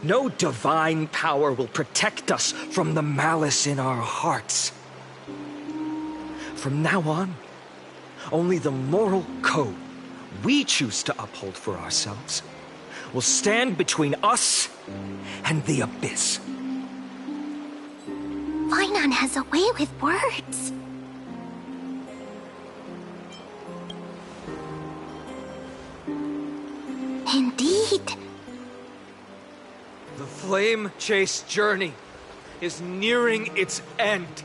[SPEAKER 6] No divine power will protect us from the malice in our hearts. From now on, only the moral code we choose to uphold for ourselves will stand between us and the abyss.
[SPEAKER 4] Fainan has a way with words. Indeed.
[SPEAKER 6] The Flame Chase journey is nearing its end.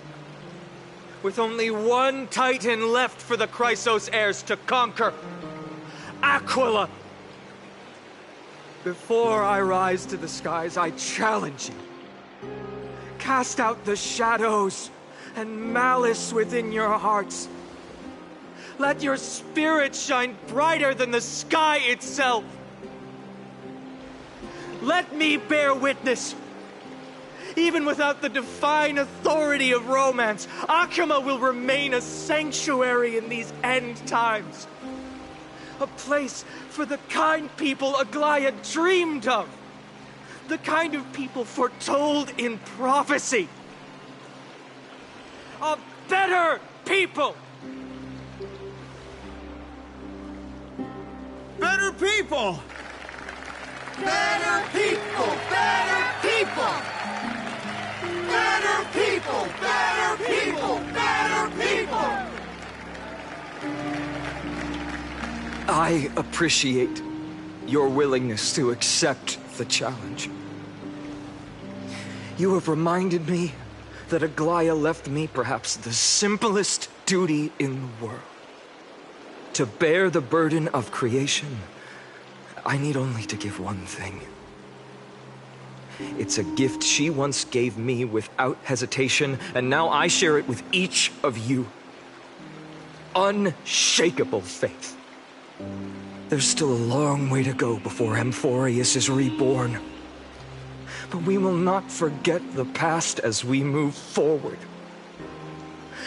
[SPEAKER 6] With only one Titan left for the Chrysos heirs to conquer. Aquila! Before I rise to the skies, I challenge you. Cast out the shadows and malice within your hearts. Let your spirit shine brighter than the sky itself. Let me bear witness. Even without the divine authority of romance, Akama will remain a sanctuary in these end times. A place for the kind people Aglaya dreamed of. The kind of people foretold in prophecy. A better people!
[SPEAKER 16] Better people! Better people! Better people! Better people! Better people! Better people!
[SPEAKER 6] I appreciate your willingness to accept the challenge. You have reminded me that Aglaya left me perhaps the simplest duty in the world. To bear the burden of creation, I need only to give one thing. It's a gift she once gave me without hesitation, and now I share it with each of you. Unshakable faith. There's still a long way to go before Amphorius is reborn. But we will not forget the past as we move forward.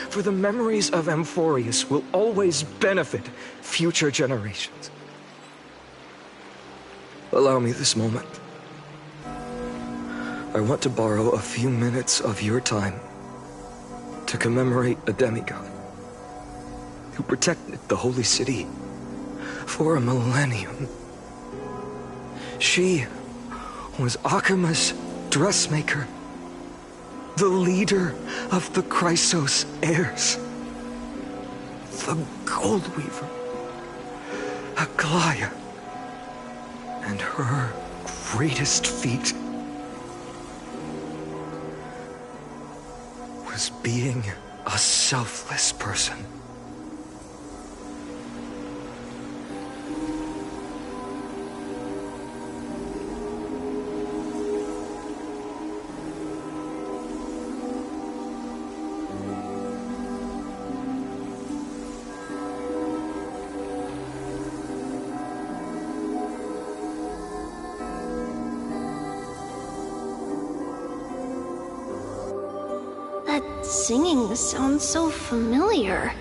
[SPEAKER 6] For the memories of Amphorius will always benefit future generations. Allow me this moment. I want to borrow a few minutes of your time to commemorate a demigod who protected the Holy City for a millennium. She was Akima's dressmaker, the leader of the Chrysos heirs, the Gold Weaver, Aglaya, and her greatest feat was being a selfless person.
[SPEAKER 4] That singing sounds so familiar.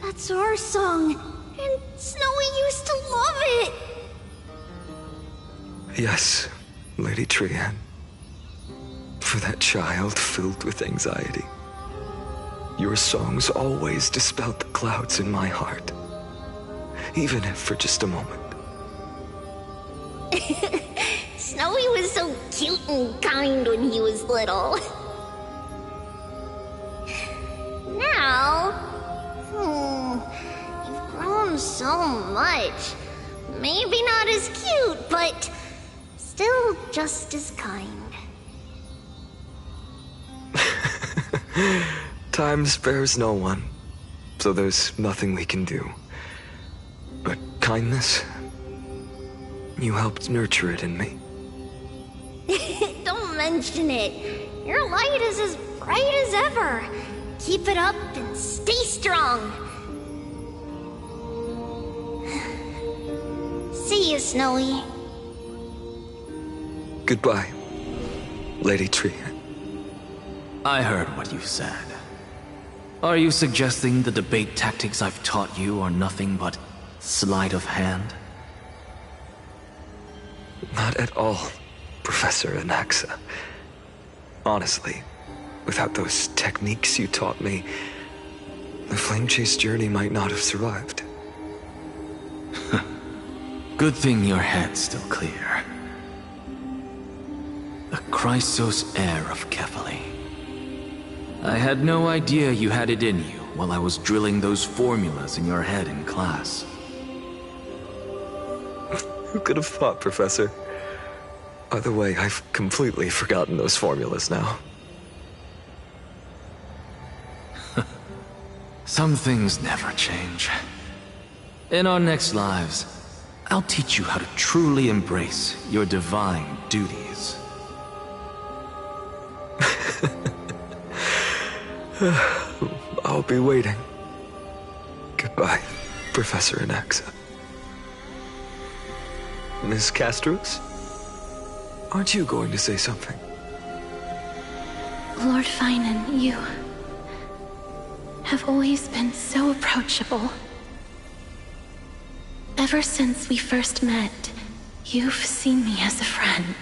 [SPEAKER 4] That's our song, and Snowy used to love it!
[SPEAKER 6] Yes, Lady Trian. For that child filled with anxiety, your songs always dispelled the clouds in my heart, even if for just a moment.
[SPEAKER 12] Snowy was so cute and kind when he was little. Now, you've grown so much. Maybe not as cute, but still just as kind.
[SPEAKER 6] Time spares no one, so there's nothing we can do. But kindness, you helped nurture it in me.
[SPEAKER 12] Don't mention it. Your light is as bright as ever. Keep it up and stay strong. See you, Snowy.
[SPEAKER 6] Goodbye, Lady Trian.
[SPEAKER 17] I heard what you said. Are you suggesting the debate tactics I've taught you are nothing but sleight of hand?
[SPEAKER 6] Not at all, Professor Anaxa. Honestly, without those techniques you taught me, the Flame Chase journey might not have survived.
[SPEAKER 17] Good thing your head's still clear. The Chrysos heir of Kefali. I had no idea you had it in you while I was drilling those formulas in your head in class.
[SPEAKER 6] Who could have thought, Professor? By the way, I've completely forgotten those formulas now.
[SPEAKER 17] Some things never change. In our next lives, I'll teach you how to truly embrace your divine duties.
[SPEAKER 6] I'll be waiting. Goodbye, Professor Anaxa. Miss Castros? Aren't you going to say something?
[SPEAKER 3] Lord Finan, you have always been so approachable. Ever since we first met, you've seen me as a friend.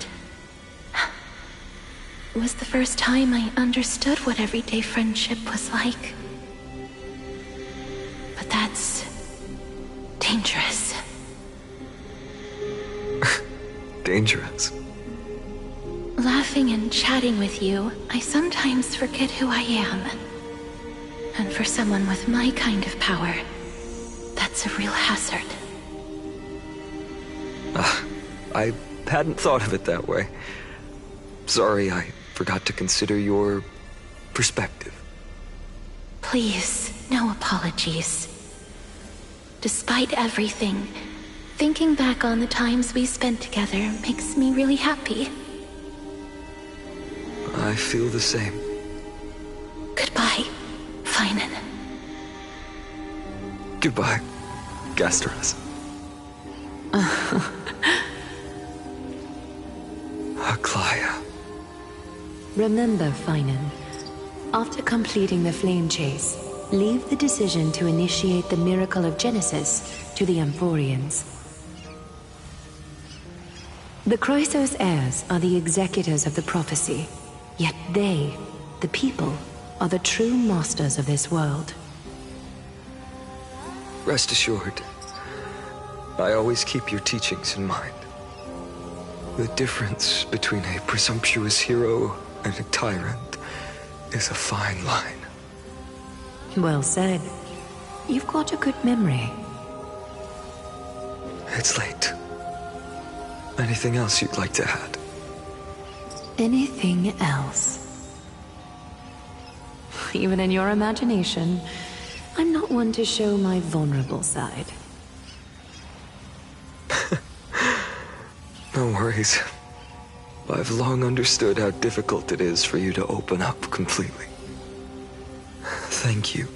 [SPEAKER 3] It was the first time I understood what everyday friendship was like. But that's dangerous.
[SPEAKER 6] Dangerous?
[SPEAKER 3] Laughing and chatting with you, I sometimes forget who I am. And for someone with my kind of power, that's a real hazard.
[SPEAKER 6] I hadn't thought of it that way. Sorry, I forgot to consider your perspective.
[SPEAKER 3] Please, no apologies. Despite everything, Thinking back on the times we spent together makes me really happy.
[SPEAKER 6] I feel the same.
[SPEAKER 3] Goodbye, Finan.
[SPEAKER 6] Goodbye, Gasteras. Aglaya.
[SPEAKER 13] Remember, Finan, after completing the flame chase, leave the decision to initiate the miracle of Genesis to the Amphorians. The Chrysos heirs are the executors of the prophecy, yet they, the people, are the true masters of this world.
[SPEAKER 6] Rest assured, I always keep your teachings in mind. The difference between a presumptuous hero and a tyrant is a fine line.
[SPEAKER 13] Well said. You've got a good memory.
[SPEAKER 6] It's late. Anything else you'd like to add?
[SPEAKER 13] Anything else? Even in your imagination, I'm not one to show my vulnerable side.
[SPEAKER 6] No worries. I've long understood how difficult it is for you to open up completely. Thank you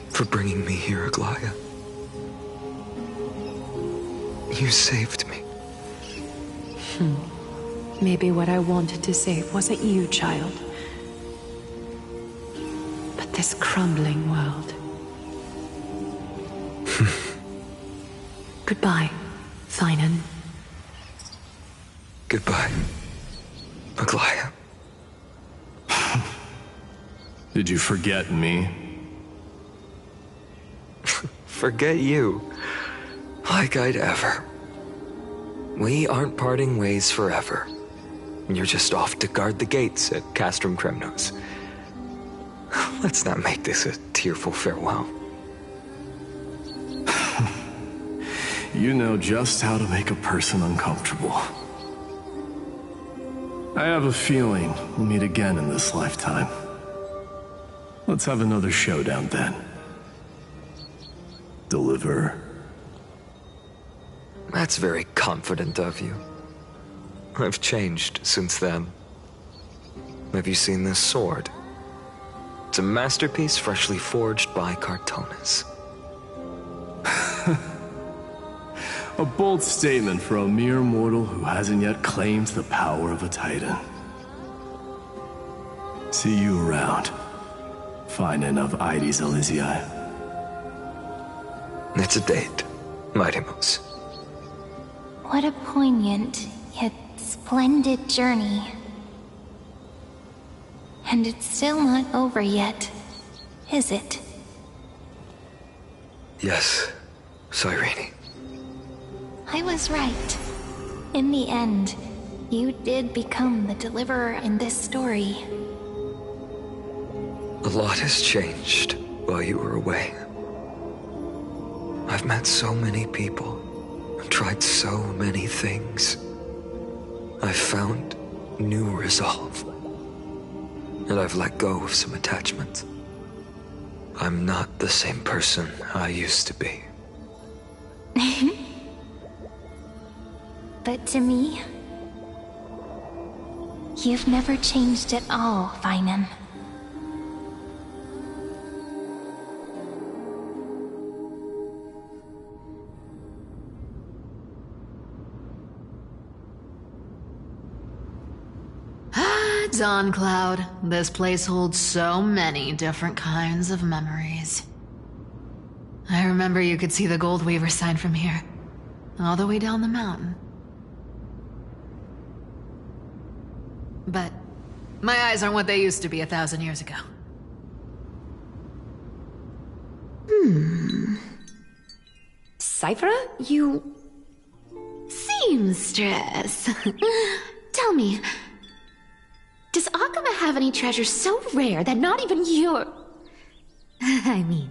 [SPEAKER 6] for bringing me here, Aglaya. You saved me.
[SPEAKER 13] Maybe what I wanted to save wasn't you, child, but this crumbling world. Goodbye, Finan.
[SPEAKER 6] Goodbye, Aglaya.
[SPEAKER 18] Did you forget me?
[SPEAKER 6] Forget you? Like I'd ever. We aren't parting ways forever. You're just off to guard the gates at Castrum Kremnos. Let's not make this a tearful farewell.
[SPEAKER 18] You know just how to make a person uncomfortable. I have a feeling we'll meet again in this lifetime. Let's have another showdown then. Deliver.
[SPEAKER 6] That's very confident of you. I've changed since then. Have you seen this sword? It's a masterpiece freshly forged by Cartonis.
[SPEAKER 18] A bold statement for a mere mortal who hasn't yet claimed the power of a titan. See you around, Finan of Ides Elysiae.
[SPEAKER 6] It's a date, Mightimos.
[SPEAKER 4] What a poignant, yet splendid journey. And it's still not over yet, is it?
[SPEAKER 6] Yes, Cyrene.
[SPEAKER 4] I was right. In the end, you did become the deliverer in this story.
[SPEAKER 6] A lot has changed while you were away. I've met so many people, and tried so many things. I've found new resolve. And I've let go of some attachments. I'm not the same person I used to be.
[SPEAKER 4] But to me, you've never changed at all, Finan.
[SPEAKER 11] Dawn Cloud. This place holds so many different kinds of memories. I remember you could see the Goldweaver sign from here, all the way down the mountain. But my eyes aren't what they used to be 1,000 years ago.
[SPEAKER 13] Cyphera, you...
[SPEAKER 5] Seamstress. Tell me, does Akama have any treasures so rare that not even your... I mean,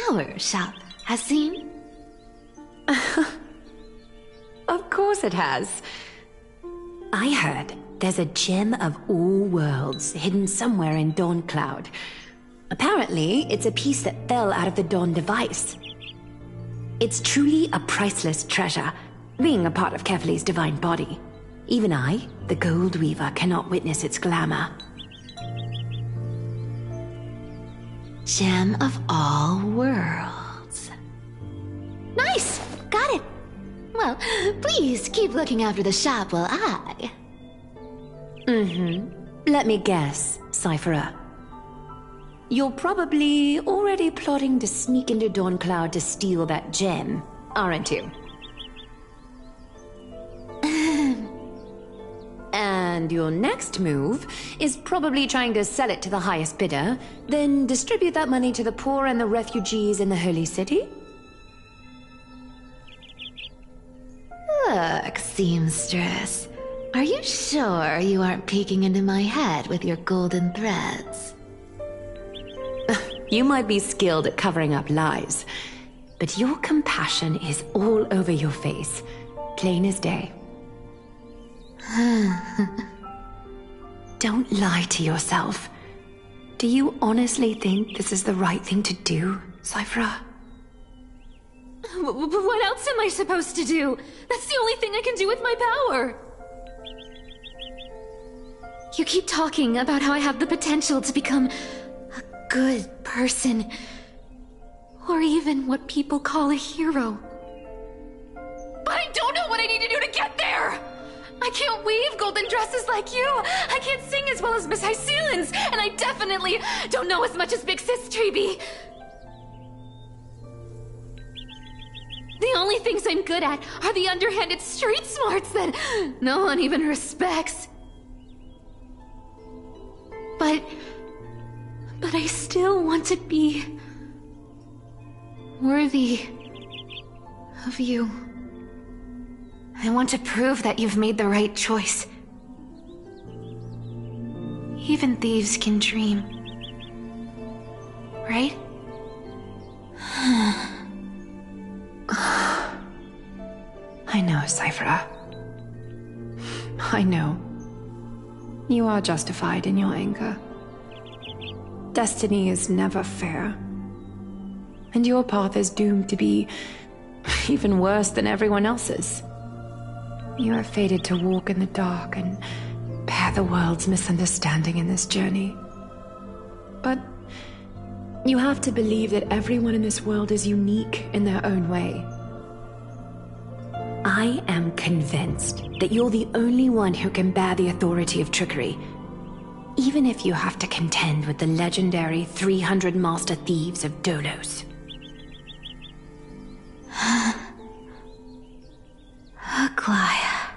[SPEAKER 5] our shop has seen?
[SPEAKER 13] Of course it has. I heard there's a gem of all worlds hidden somewhere in Dawn Cloud. Apparently, it's a piece that fell out of the Dawn device. It's truly a priceless treasure, being a part of Kefali's divine body. Even I, the Gold Weaver, cannot witness its glamour.
[SPEAKER 5] Gem of all worlds. Nice! Got it! Well, please keep looking after the shop while I...
[SPEAKER 13] Let me guess, Cypherer. You're probably already plotting to sneak into Dawncloud to steal that gem, aren't you? And your next move is probably trying to sell it to the highest bidder, then distribute that money to the poor and the refugees in the Holy City?
[SPEAKER 5] Look, seamstress. Are you sure you aren't peeking into my head with your golden threads?
[SPEAKER 13] You might be skilled at covering up lies, but your compassion is all over your face, plain as day. Don't lie to yourself. Do you honestly think this is the right thing to do, Cypherer?
[SPEAKER 5] What else am I supposed to do? That's the only thing I can do with my power. You keep talking about how I have the potential to become a good person, or even what people call a hero. But I don't know what I need to do to get there! I can't weave golden dresses like you! I can't sing as well as Miss Hyceelens! And I definitely don't know as much as Big Sis Treeby! The only things I'm good at are the underhanded street smarts that no one even respects. But I still want to be worthy of you. I want to prove that you've made the right choice. Even thieves can dream. Right?
[SPEAKER 13] I know, Cypherer. I know. You are justified in your anger. Destiny is never fair. And your path is doomed to be even worse than everyone else's. You are fated to walk in the dark and bear the world's misunderstanding in this journey. But you have to believe that everyone in this world is unique in their own way. I am convinced that you're the only one who can bear the authority of trickery, even if you have to contend with the legendary 300 master thieves of Dolos.
[SPEAKER 5] Aglaya.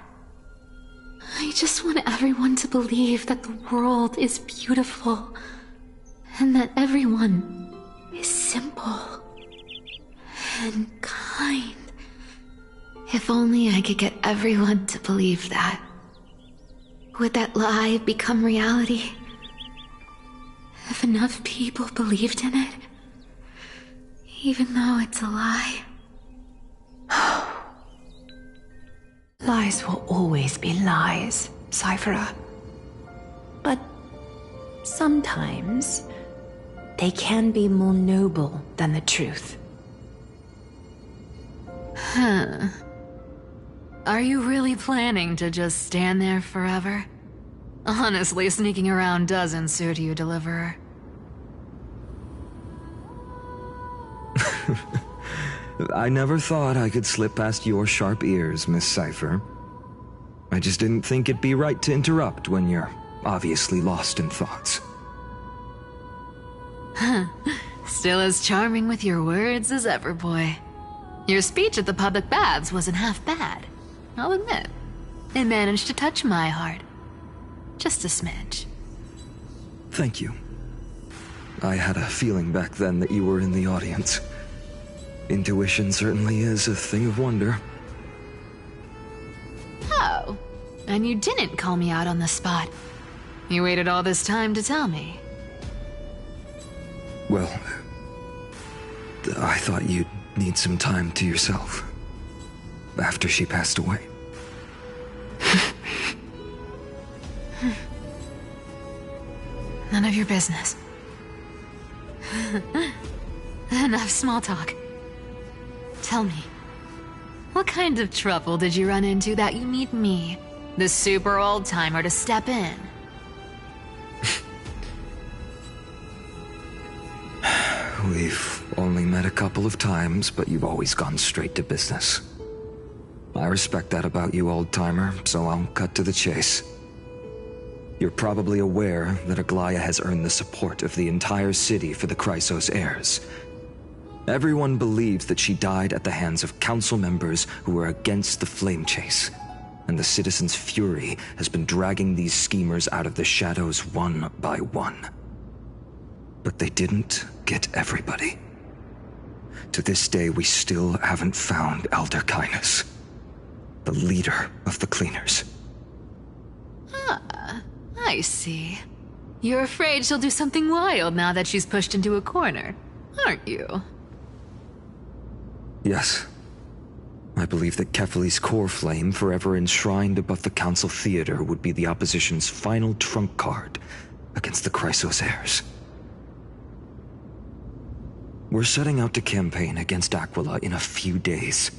[SPEAKER 5] I just want everyone to believe that the world is beautiful, and that everyone is simple and kind. If only I could get everyone to believe that. Would that lie become reality? If enough people believed in it, even though it's a lie.
[SPEAKER 13] Lies will always be lies, Cypherer. But sometimes they can be more noble than the truth.
[SPEAKER 5] Huh. Are you really planning to just stand there forever? Honestly, sneaking around doesn't suit you, Deliverer.
[SPEAKER 6] I never thought I could slip past your sharp ears, Miss Cypher. I just didn't think it'd be right to interrupt when you're obviously lost in thoughts.
[SPEAKER 5] Still as charming with your words as ever, boy. Your speech at the public baths wasn't half bad, I'll admit. It managed to touch my heart. Just a smidge.
[SPEAKER 6] Thank you. I had a feeling back then that you were in the audience. Intuition certainly is a thing of wonder.
[SPEAKER 5] Oh, and you didn't call me out on the spot. You waited all this time to tell me.
[SPEAKER 6] Well, I thought you'd need some time to yourself after she passed away.
[SPEAKER 5] None of your business. Enough small talk. Tell me, What kind of trouble did you run into that you need me, the super old-timer, to step in?
[SPEAKER 6] We've only met a couple of times, but you've always gone straight to business. I respect that about you, old-timer, so I'll cut to the chase. You're probably aware that Aglaya has earned the support of the entire city for the Chrysos heirs. Everyone believes that she died at the hands of council members who were against the flame chase, and the citizens' fury has been dragging these schemers out of the shadows one by one. But they didn't get everybody. To this day, we still haven't found Elder Kynus, the leader of the cleaners.
[SPEAKER 5] Ah, I see. You're afraid she'll do something wild now that she's pushed into a corner, aren't you?
[SPEAKER 6] Yes. I believe that Kefali's core flame, forever enshrined above the council theater, would be the opposition's final trump card against the Chrysos heirs. We're setting out to campaign against Aquila in a few days.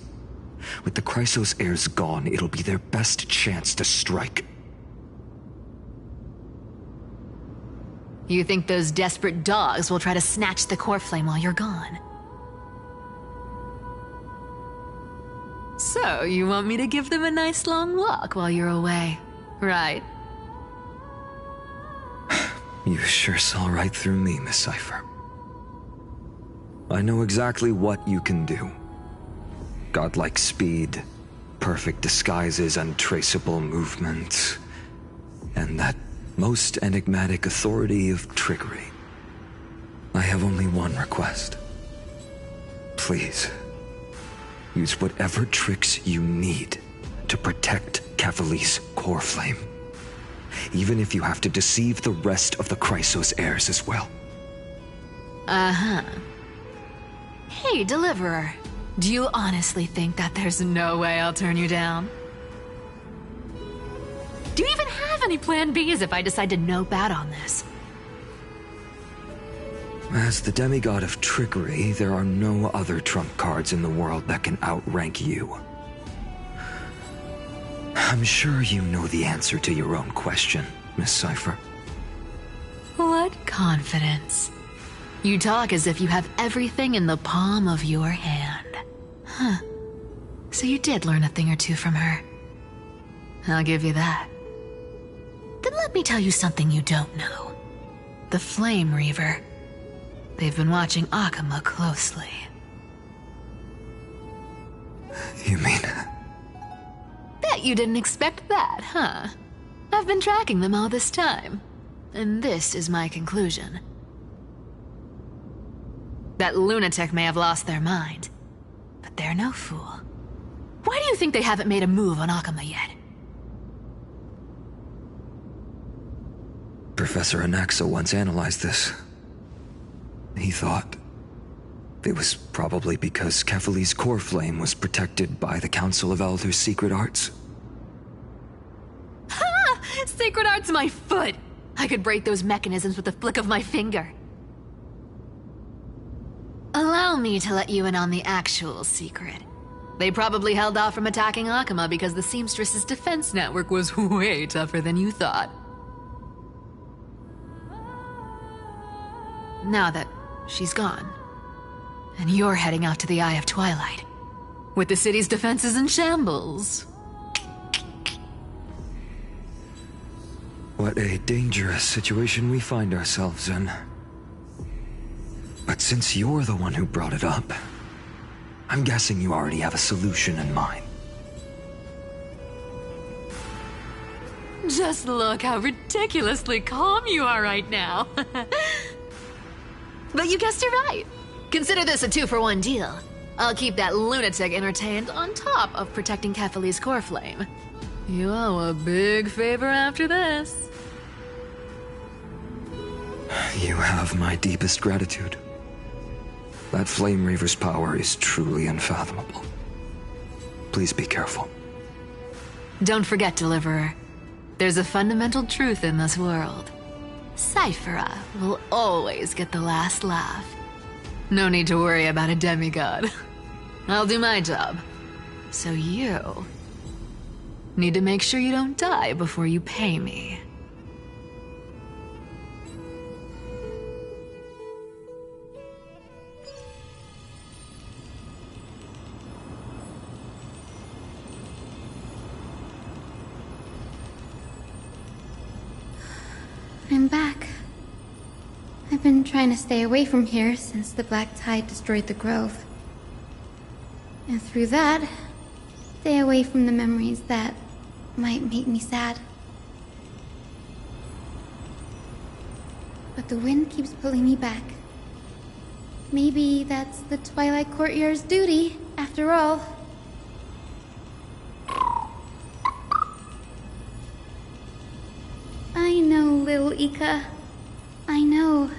[SPEAKER 6] With the Chrysos heirs gone, it'll be their best chance to strike.
[SPEAKER 5] You think those desperate dogs will try to snatch the core flame while you're gone? So, you want me to give them a nice long walk while you're away, right?
[SPEAKER 6] You sure saw right through me, Miss Cypher. I know exactly what you can do. Godlike speed, perfect disguises, untraceable movement, and that most enigmatic authority of trickery. I have only one request. Please, use whatever tricks you need to protect Kefali's core flame. Even if you have to deceive the rest of the Chrysos heirs as well.
[SPEAKER 5] Uh-huh. Hey, Deliverer. Do you honestly think that there's no way I'll turn you down? Do you even have any plan Bs if I decide to nope out on this?
[SPEAKER 6] As the demigod of trickery, there are no other trump cards in the world that can outrank you. I'm sure you know the answer to your own question, Miss Cypher.
[SPEAKER 5] What confidence. You talk as if you have everything in the palm of your hand. Huh. So you did learn a thing or two from her. I'll give you that. Then let me tell you something you don't know. The Flame Reaver. They've been watching Akama closely.
[SPEAKER 6] You mean...
[SPEAKER 5] Bet you didn't expect that, huh? I've been tracking them all this time. And this is my conclusion. That lunatic may have lost their mind, but they're no fool. Why do you think they haven't made a move on Akama yet?
[SPEAKER 6] Professor Anaxa once analyzed this. He thought it was probably because Kefali's core flame was protected by the Council of Elders' secret arts.
[SPEAKER 5] Ha! Secret arts my foot! I could break those mechanisms with the flick of my finger. Allow me to let you in on the actual secret. They probably held off from attacking Akama because the Seamstress's defense network was way tougher than you thought. Now that she's gone, and you're heading out to the Eye of Twilight, with the city's defenses in shambles.
[SPEAKER 6] What a dangerous situation we find ourselves in. But since you're the one who brought it up, I'm guessing you already have a solution in mind.
[SPEAKER 5] Just look how ridiculously calm you are right now. But you guessed it right. Consider this a 2-for-1 deal. I'll keep that lunatic entertained on top of protecting Kefali's core flame. You owe a big favor after this.
[SPEAKER 6] You have my deepest gratitude. That Flame Reaver's power is truly unfathomable. Please be careful.
[SPEAKER 5] Don't forget, Deliverer. There's a fundamental truth in this world. Cyphera will always get the last laugh. No need to worry about a demigod. I'll do my job.
[SPEAKER 10] So you need to make sure you don't die before you pay me.
[SPEAKER 3] I'm back. I've been trying to stay away from here since the Black Tide destroyed the grove. And through that, stay away from the memories that might make me sad. But the wind keeps pulling me back. Maybe that's the Twilight Courtyard's duty, after all. I know, little Ika. I know.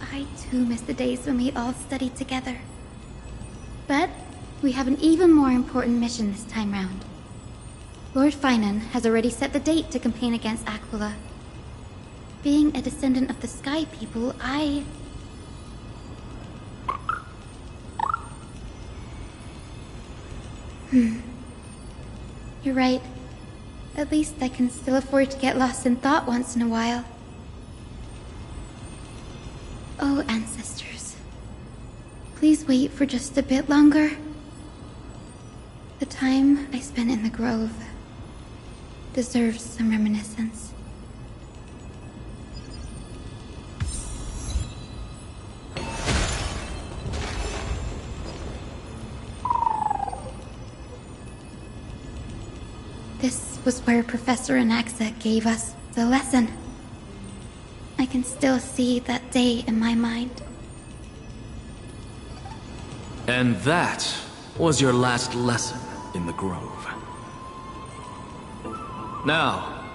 [SPEAKER 3] I too miss the days when we all studied together. But we have an even more important mission this time round. Lord Finan has already set the date to campaign against Aquila. Being a descendant of the Sky People, You're right. At least I can still afford to get lost in thought once in a while. Oh, ancestors. Please wait for just a bit longer. The time I spent in the grove deserves some reminiscence. This was where Professor Anaxa gave us the lesson. I can still see that day in my mind.
[SPEAKER 17] And that was your last lesson in the Grove. Now,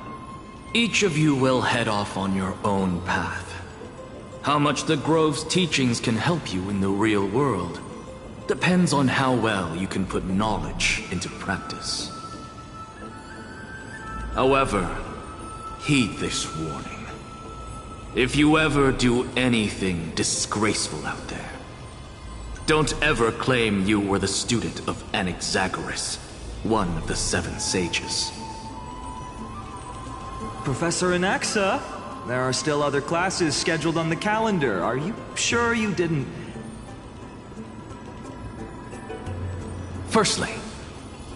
[SPEAKER 17] each of you will head off on your own path. How much the Grove's teachings can help you in the real world depends on how well you can put knowledge into practice. However, heed this warning. If you ever do anything disgraceful out there, don't ever claim you were the student of Anaxagoras, one of the 7 sages.
[SPEAKER 6] Professor Anaxa, there are still other classes scheduled on the calendar. Are you sure you didn't...
[SPEAKER 17] Firstly,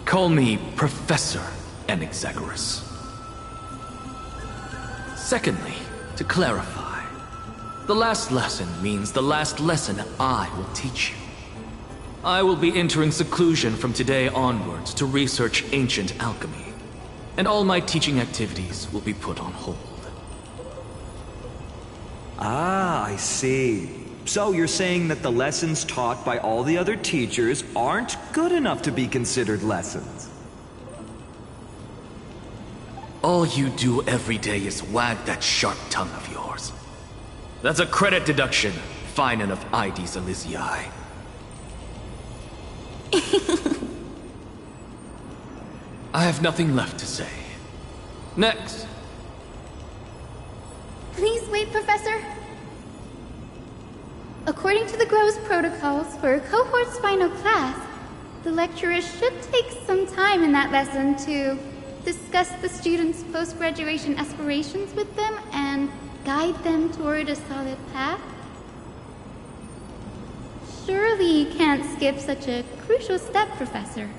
[SPEAKER 17] call me Professor Anaxagoras. Secondly, to clarify, the last lesson means the last lesson I will teach you. I will be entering seclusion from today onwards to research ancient alchemy, and all my teaching activities will be put on hold.
[SPEAKER 6] Ah, I see. So you're saying that the lessons taught by all the other teachers aren't good enough to be considered lessons?
[SPEAKER 17] All you do every day is wag that sharp tongue of yours. That's a credit deduction, Finan of Ides Elysiae. I have nothing left to say. Next.
[SPEAKER 3] Please wait, Professor. According to the Grove's protocols for a cohort's final class, the lecturer should take some time in that lesson to discuss the students' post-graduation aspirations with them and guide them toward a solid path. Surely you can't skip such a crucial step, Professor.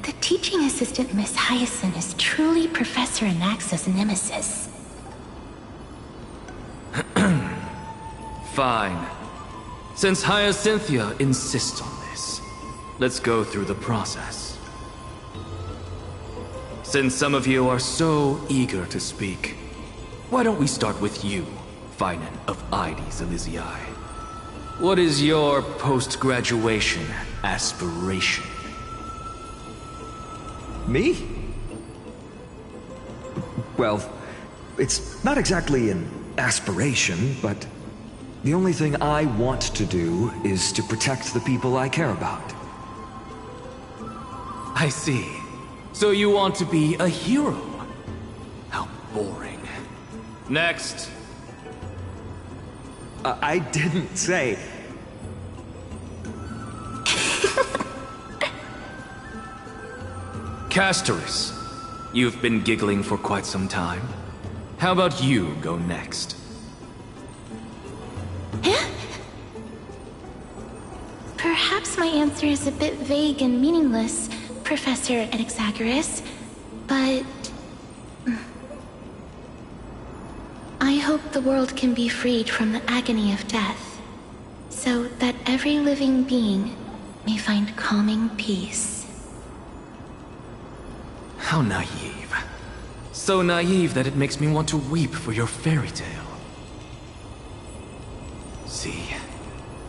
[SPEAKER 4] The teaching assistant, Miss Hyacinth, is truly Professor Anaxa's nemesis.
[SPEAKER 17] Fine. Since Hyacinthia insists on this, let's go through the process. Since some of you are so eager to speak, why don't we start with you, Finan of Ides Elysiae? What is your post-graduation aspiration?
[SPEAKER 6] Me? Well, it's not exactly an aspiration, but the only thing I want to do is to protect the people I care about.
[SPEAKER 17] I see. So you want to be a hero? How boring. Next.
[SPEAKER 6] I didn't say...
[SPEAKER 17] Castoris, you've been giggling for quite some time. How about you go next?
[SPEAKER 4] Perhaps my answer is a bit vague and meaningless, Professor Anaxagoras, but... I hope the world can be freed from the agony of death, so that every living being may find calming peace.
[SPEAKER 17] How naive. So naive that it makes me want to weep for your fairy tale. See,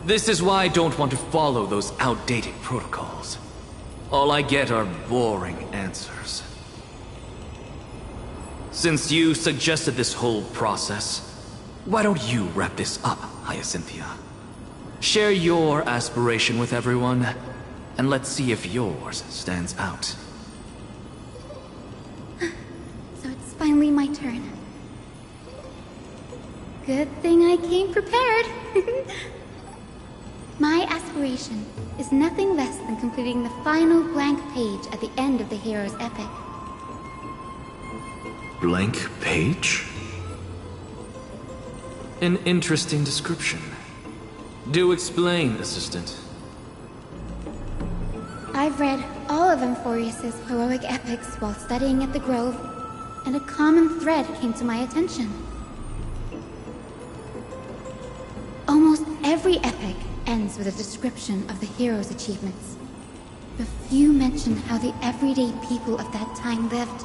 [SPEAKER 17] this is why I don't want to follow those outdated protocols. All I get are boring answers. Since you suggested this whole process, why don't you wrap this up, Hyacinthia? Share your aspiration with everyone, and let's see if yours stands out.
[SPEAKER 3] So it's finally my turn. Good thing I came prepared. My aspiration is nothing less than completing the final blank page at the end of the hero's epic.
[SPEAKER 17] Blank page? An interesting description. Do explain, Assistant.
[SPEAKER 3] I've read all of Amphorius's heroic epics while studying at the Grove, and a common thread came to my attention. Almost every epic ends with a description of the hero's achievements. But few mention how the everyday people of that time lived.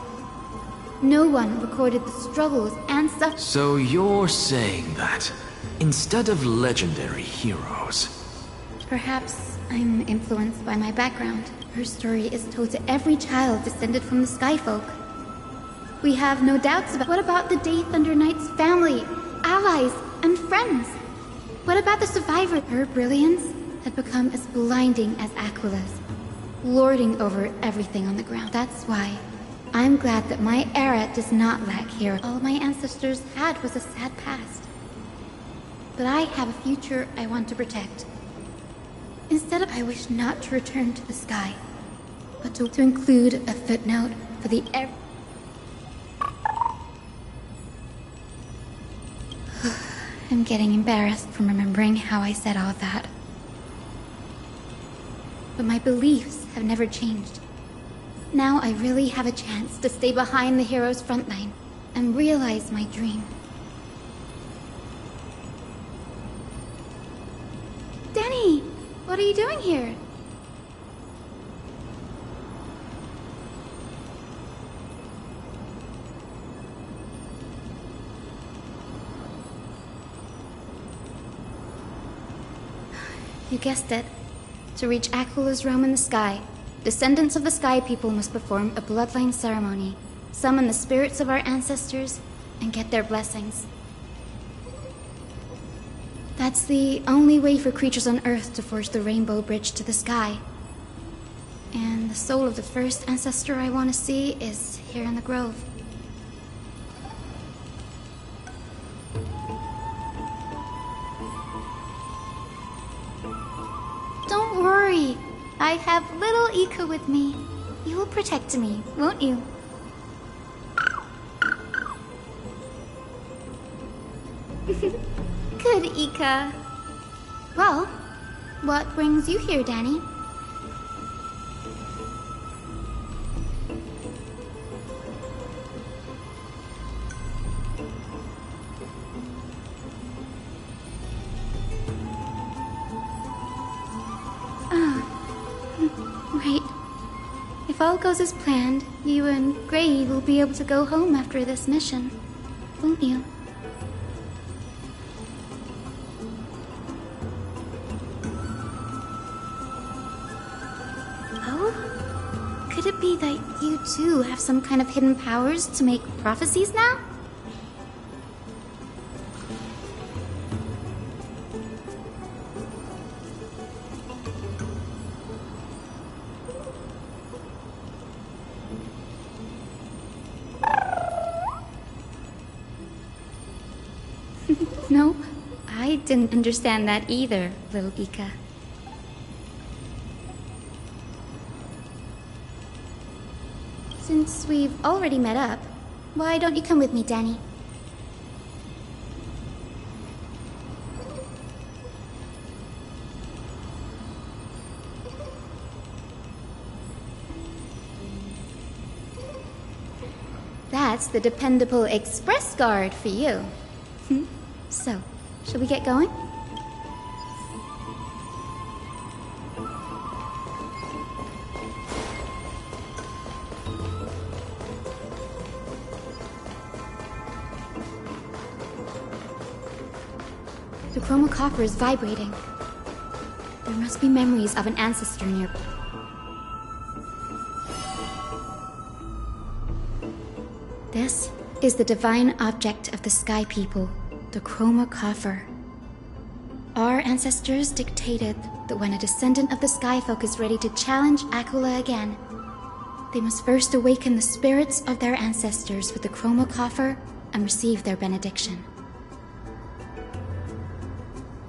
[SPEAKER 3] No one recorded the struggles and suffering.
[SPEAKER 17] So you're saying that, instead of legendary heroes...
[SPEAKER 3] Perhaps I'm influenced by my background. Her story is told to every child descended from the Skyfolk. We have no doubts about... What about the Day Thunder Knight's family, allies, and friends? What about the survivor? Her brilliance had become as blinding as Aquila's, lording over everything on the ground. That's why I'm glad that my era does not lack heroes. All my ancestors had was a sad past. But I have a future I want to protect. Instead of, I wish not to return to the sky, but to include a footnote for the I'm getting embarrassed from remembering how I said all that. But my beliefs have never changed. Now I really have a chance to stay behind the hero's front line and realize my dream. Denny! What are you doing here? You guessed it. To reach Aquila's realm in the sky, descendants of the Sky People must perform a bloodline ceremony, summon the spirits of our ancestors, and get their blessings. That's the only way for creatures on Earth to forge the rainbow bridge to the sky. And the soul of the first ancestor I want to see is here in the Grove. Don't worry. I have little Ika with me. You will protect me, won't you? Good, Ika. Well, what brings you here, Danny? Right. If all goes as planned, you and Gray will be able to go home after this mission, won't you? Oh? Could it be that you too have some kind of hidden powers to make prophecies now? Nope. I I didn't understand that either, little Ika. Since we've already met up, why don't you come with me, Danny? That's the dependable express guard for you. So, shall we get going? The chromocopter is vibrating. There must be memories of an ancestor nearby. This is the divine object of the Sky People, the chromocopter. Our ancestors dictated that when a descendant of the Skyfolk is ready to challenge Aquila again, they must first awaken the spirits of their ancestors with the chromocopter and receive their benediction.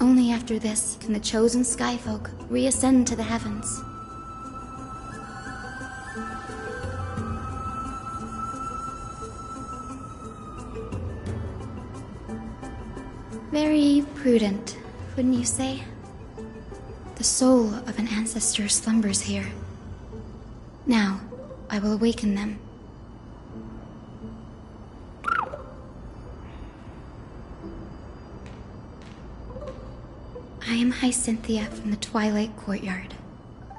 [SPEAKER 3] Only after this can the chosen Skyfolk reascend to the heavens. Very prudent, wouldn't you say? The soul of an ancestor slumbers here. Now, I will awaken them. I am Hyacinthia from the Twilight Courtyard,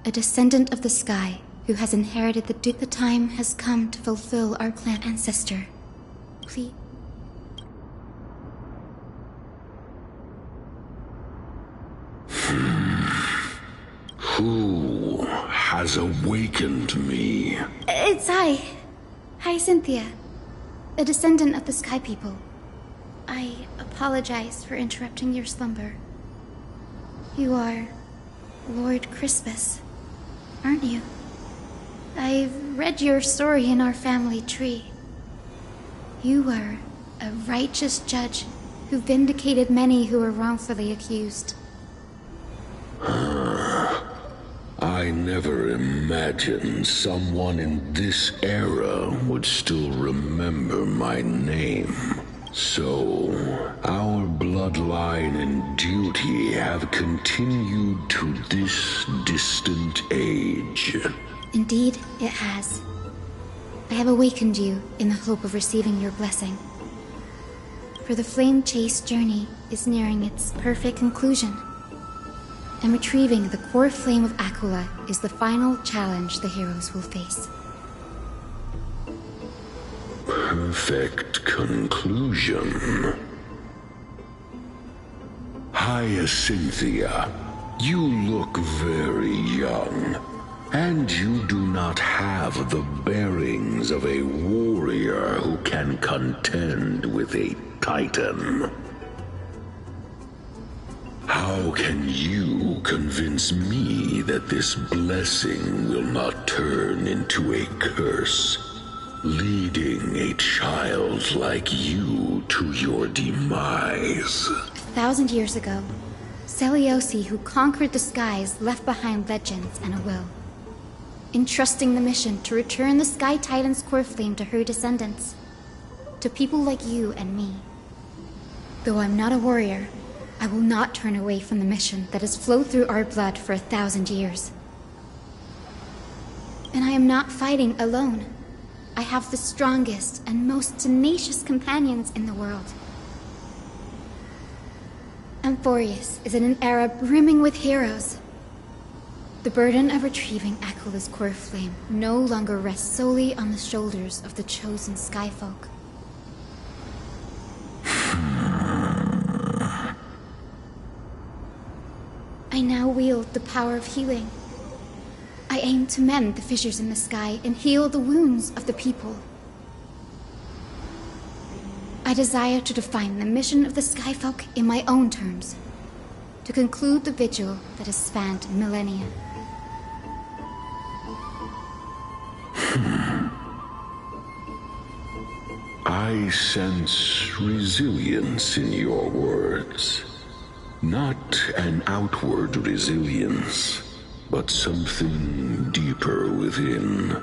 [SPEAKER 3] a descendant of the sky who has inherited the time has come to fulfill our clan ancestor. Please.
[SPEAKER 1] Who has awakened me?
[SPEAKER 3] It's I, Hyacinthia, a descendant of the Sky People. I apologize for interrupting your slumber. You are Lord Crispus, aren't you? I've read your story in our family tree. You were a righteous judge who vindicated many who were wrongfully accused.
[SPEAKER 1] I never imagined someone in this era would still remember my name. So, our bloodline and duty have continued to this distant age.
[SPEAKER 3] Indeed, it has. I have awakened you in the hope of receiving your blessing. For the Flame Chase journey is nearing its perfect conclusion. And retrieving the core flame of Aquila is the final challenge the heroes will face.
[SPEAKER 1] Perfect conclusion. Hyacinthia, you look very young, and you do not have the bearings of a warrior who can contend with a titan. How can you convince me that this blessing will not turn into a curse, leading a child like you to your demise?
[SPEAKER 3] 1,000 years ago, Seliosi, who conquered the skies, left behind legends and a will, entrusting the mission to return the Sky Titan's core flame to her descendants, to people like you and me. Though I'm not a warrior, I will not turn away from the mission that has flowed through our blood for 1,000 years. And I am not fighting alone. I have the strongest and most tenacious companions in the world. Amphorius is in an era brimming with heroes. The burden of retrieving Aquila's core flame no longer rests solely on the shoulders of the chosen Skyfolk. I now wield the power of healing. I aim to mend the fissures in the sky and heal the wounds of the people. I desire to define the mission of the Skyfolk in my own terms, to conclude the vigil that has spanned millennia.
[SPEAKER 1] I sense resilience in your words.
[SPEAKER 19] Not an outward resilience, but something deeper within.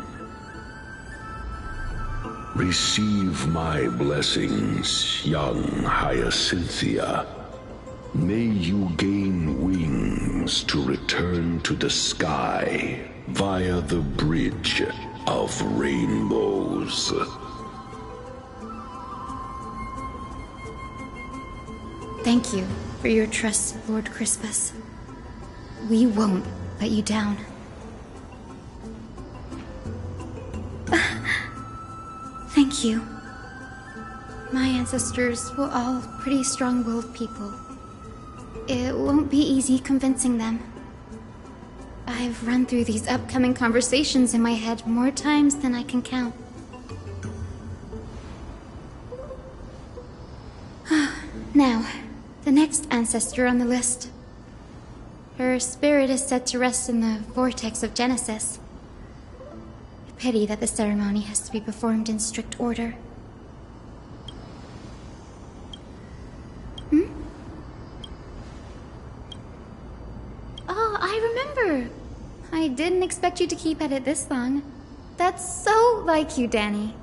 [SPEAKER 19] Receive my blessings, young Hyacinthia. May you gain wings to return to the sky via the Bridge of Rainbows.
[SPEAKER 3] Thank you for your trust, Lord Crispus. We won't let you down. Thank you. My ancestors were all pretty strong-willed people. It won't be easy convincing them. I've run through these upcoming conversations in my head more times than I can count. Now, the next ancestor on the list. Her spirit is set to rest in the vortex of Genesis. A pity that the ceremony has to be performed in strict order. Oh, I remember. I didn't expect you to keep at it this long. That's so like you, Danny.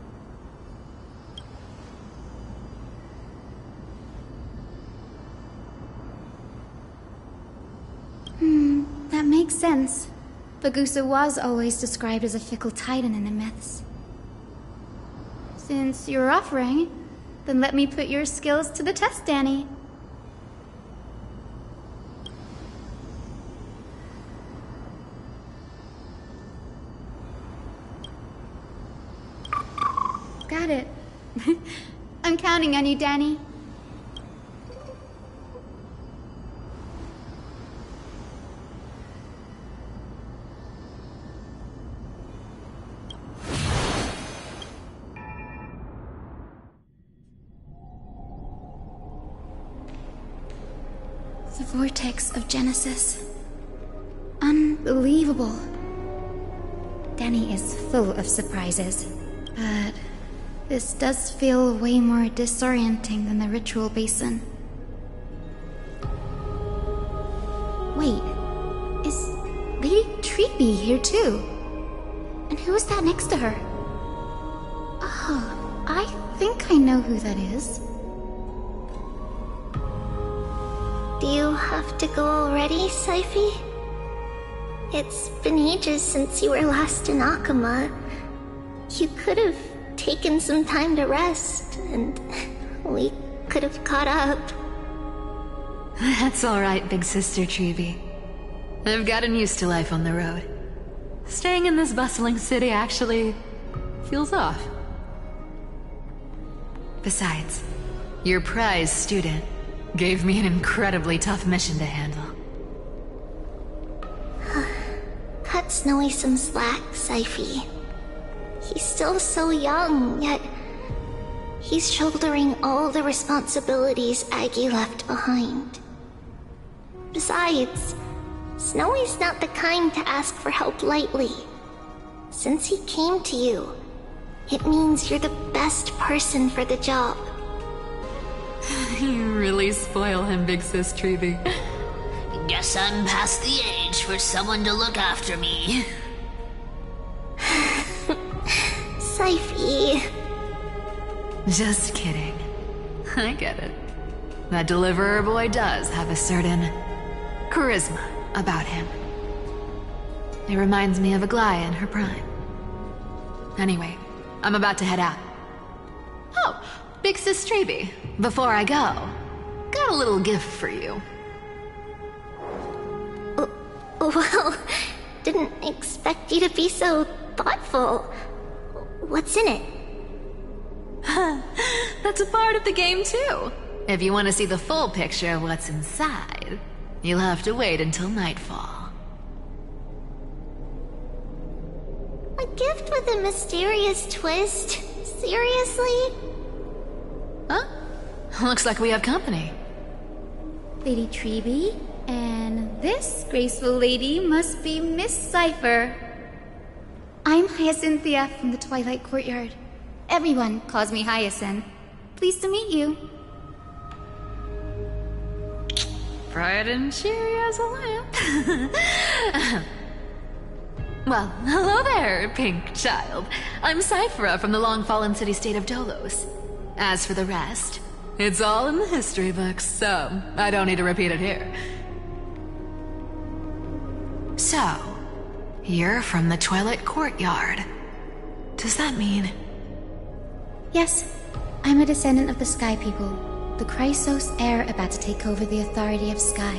[SPEAKER 3] That makes sense. Bagusa was always described as a fickle titan in the myths. Since you're offering, then let me put your skills to the test, Danny. Got it. I'm counting on you, Danny. The vortex of Genesis. Unbelievable. Danny is full of surprises, but this does feel way more disorienting than the ritual basin. Wait, is Lady Treeby here too? And who is that next to her? Oh, I think I know who that is.
[SPEAKER 12] Do you have to go already, Syphi? It's been ages since you were last in Akama. You could have taken some time to rest, and we could have caught up.
[SPEAKER 10] That's alright, big sister Treeby. I've gotten used to life on the road. Staying in this bustling city actually feels off. Besides, your prize student gave me an incredibly tough mission to handle.
[SPEAKER 12] Cut Snowy some slack, Syphi. He's still so young, yet he's shouldering all the responsibilities Aggie left behind. Besides, Snowy's not the kind to ask for help lightly. Since he came to you, it means you're the best person for the job.
[SPEAKER 10] You really spoil him, big sis Treeby.
[SPEAKER 15] Guess I'm past the age for someone to look after me.
[SPEAKER 12] Syphi.
[SPEAKER 10] Just kidding. I get it. That deliverer boy does have a certain charisma about him. It reminds me of Aglaia in her prime. Anyway, I'm about to head out. Oh, big sis Treeby, before I go, got a little gift for you.
[SPEAKER 12] Well, didn't expect you to be so thoughtful. What's in it?
[SPEAKER 10] That's a part of the game too. If you want to see the full picture of what's inside, you'll have to wait until nightfall.
[SPEAKER 12] A gift with a mysterious twist? Seriously?
[SPEAKER 10] Huh? Looks like we have company.
[SPEAKER 3] Lady Treeby, and this graceful lady must be Miss Cypher. I'm Hyacinthia from the Twilight Courtyard. Everyone calls me Hyacinth. Pleased to meet you.
[SPEAKER 5] bright and cheery as a lamp. Well, hello there, pink child. I'm Cyphera from the long-fallen city-state of Dolos. As for the rest, it's all in the history books, so I don't need to repeat it here. So, you're from the Twilight Courtyard. Does that mean...
[SPEAKER 3] Yes, I'm a descendant of the Sky People, the Chrysos heir about to take over the authority of Sky.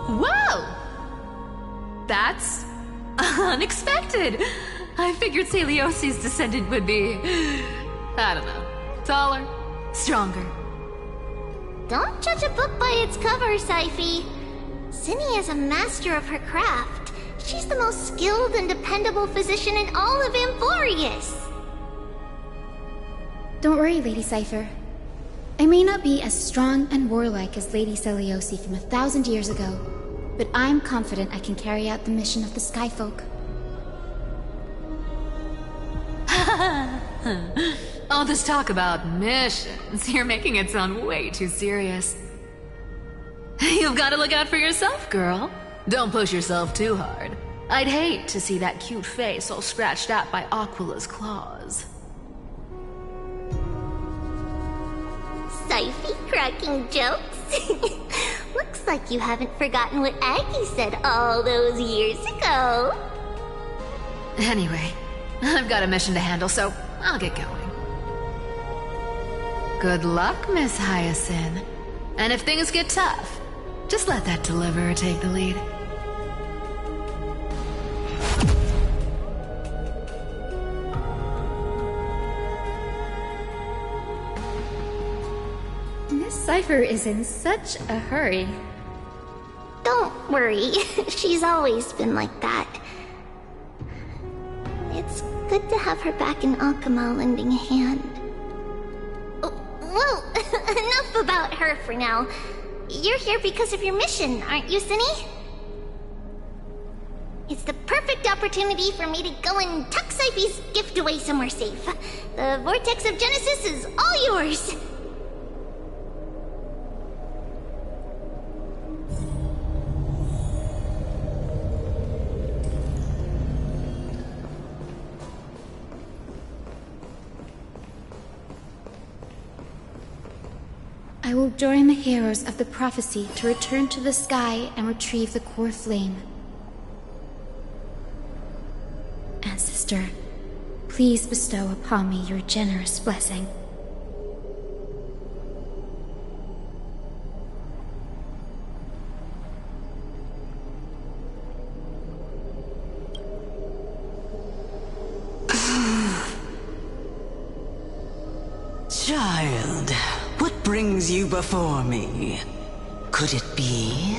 [SPEAKER 5] Whoa! That's unexpected. I figured Celiosi's descendant would be, I don't know, taller, stronger.
[SPEAKER 4] Don't judge a book by its cover, Syphi. Cinny is a master of her craft. She's the most skilled and dependable physician in all of Amphorius.
[SPEAKER 3] Don't worry, Lady Cypher. I may not be as strong and warlike as Lady Celiosi from 1,000 years ago, but I'm confident I can carry out the mission of the Skyfolk.
[SPEAKER 5] All this talk about missions, you're making it sound way too serious. You've got to look out for yourself, girl. Don't push yourself too hard. I'd hate to see that cute face all scratched out by Aquila's claws.
[SPEAKER 4] Syphi cracking jokes? Looks like you haven't forgotten what Aggie said all those years ago.
[SPEAKER 5] Anyway, I've got a mission to handle, so I'll get going. Good luck, Miss Hyacinth. And if things get tough, just let that deliverer take the lead.
[SPEAKER 3] Miss Cypher is in such a hurry.
[SPEAKER 4] Don't worry, she's always been like that. It's good to have her back in Akama lending a hand. Well, enough about her for now. You're here because of your mission, aren't you, Cinny? It's the perfect opportunity for me to go and tuck Syphi's gift away somewhere safe. The Vortex of Genesis is all yours.
[SPEAKER 3] I will join the heroes of the prophecy to return to the sky and retrieve the core flame. Ancestor, please bestow upon me your generous blessing.
[SPEAKER 20] Child, what brings you before me? Could it be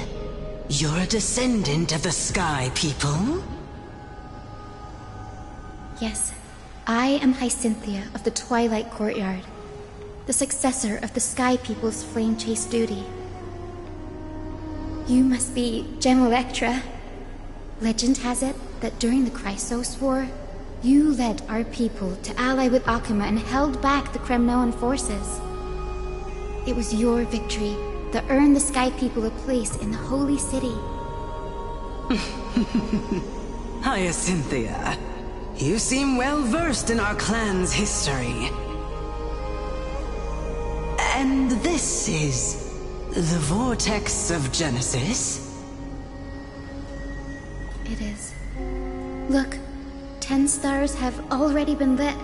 [SPEAKER 20] you're a descendant of the Sky People?
[SPEAKER 3] Yes, I am Hyacinthia of the Twilight Courtyard, the successor of the Sky People's flame chase duty. You must be Gem Electra. Legend has it that during the Chrysos War, you led our people to ally with Akama and held back the Kremnoan forces. It was your victory that earned the Sky People a place in the Holy City.
[SPEAKER 20] Hyacinthia, you seem well versed in our clan's history. And this is the Vortex of Genesis?
[SPEAKER 3] It is. Look, 10 stars have already been lit.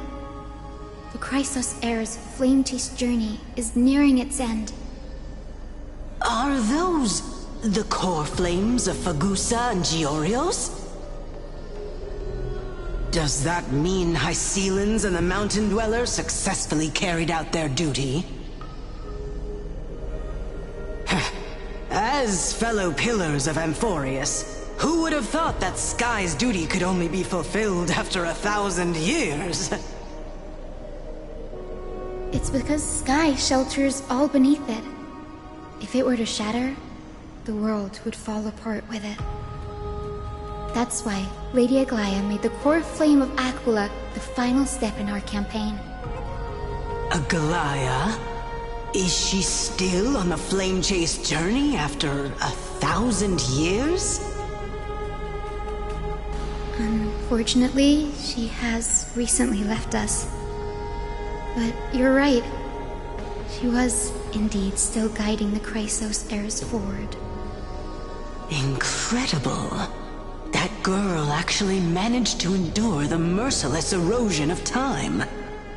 [SPEAKER 3] The Chrysos heir's flame-chased journey is nearing its end.
[SPEAKER 20] Are those the core flames of Fagusa and Giorios? Does that mean Hycelans and the Mountain Dwellers successfully carried out their duty? As fellow pillars of Amphorius, who would have thought that Sky's duty could only be fulfilled after 1,000 years?
[SPEAKER 3] It's because Sky shelters all beneath it. If it were to shatter, the world would fall apart with it. That's why Lady Aglaya made the core flame of Aquila the final step in our campaign.
[SPEAKER 20] Aglaya? Is she still on the flame chase journey after 1,000 years?
[SPEAKER 3] Unfortunately, she has recently left us. But you're right. She was indeed still guiding the Chrysos heirs forward.
[SPEAKER 20] Incredible. That girl actually managed to endure the merciless erosion of time,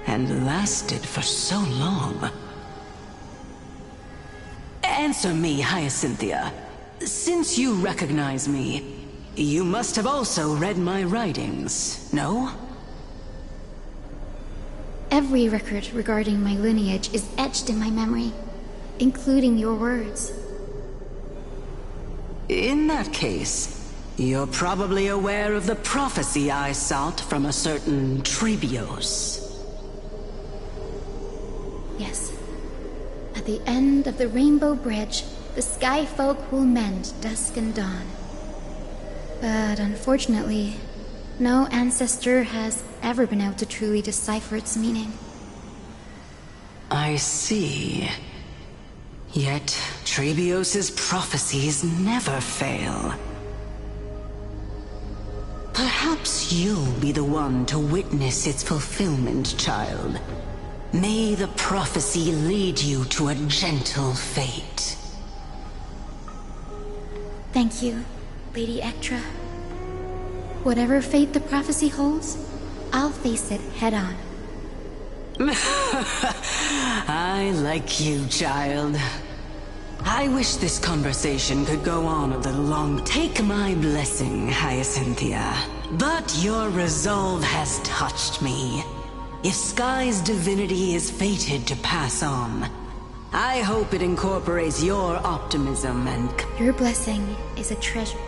[SPEAKER 20] and lasted for so long. Answer me, Hyacinthia. Since you recognize me, you must have also read my writings, no?
[SPEAKER 3] Every record regarding my lineage is etched in my memory, including your words.
[SPEAKER 20] In that case, you're probably aware of the prophecy I sought from a certain Trebios.
[SPEAKER 3] Yes. At the end of the Rainbow Bridge, the Sky Folk will mend dusk and dawn. But unfortunately, no ancestor has ever been able to truly decipher its meaning.
[SPEAKER 20] I see. Yet, Trebios' prophecies never fail. Perhaps you'll be the one to witness its fulfillment, child. May the prophecy lead you to a gentle fate.
[SPEAKER 3] Thank you, Lady Ectra. Whatever fate the prophecy holds, I'll face it head-on.
[SPEAKER 20] I like you, child. I wish this conversation could go on a little long. Take my blessing, Hyacinthia. But your resolve has touched me. If Sky's divinity is fated to pass on, I hope it incorporates your optimism and...
[SPEAKER 3] Your blessing is a treasure.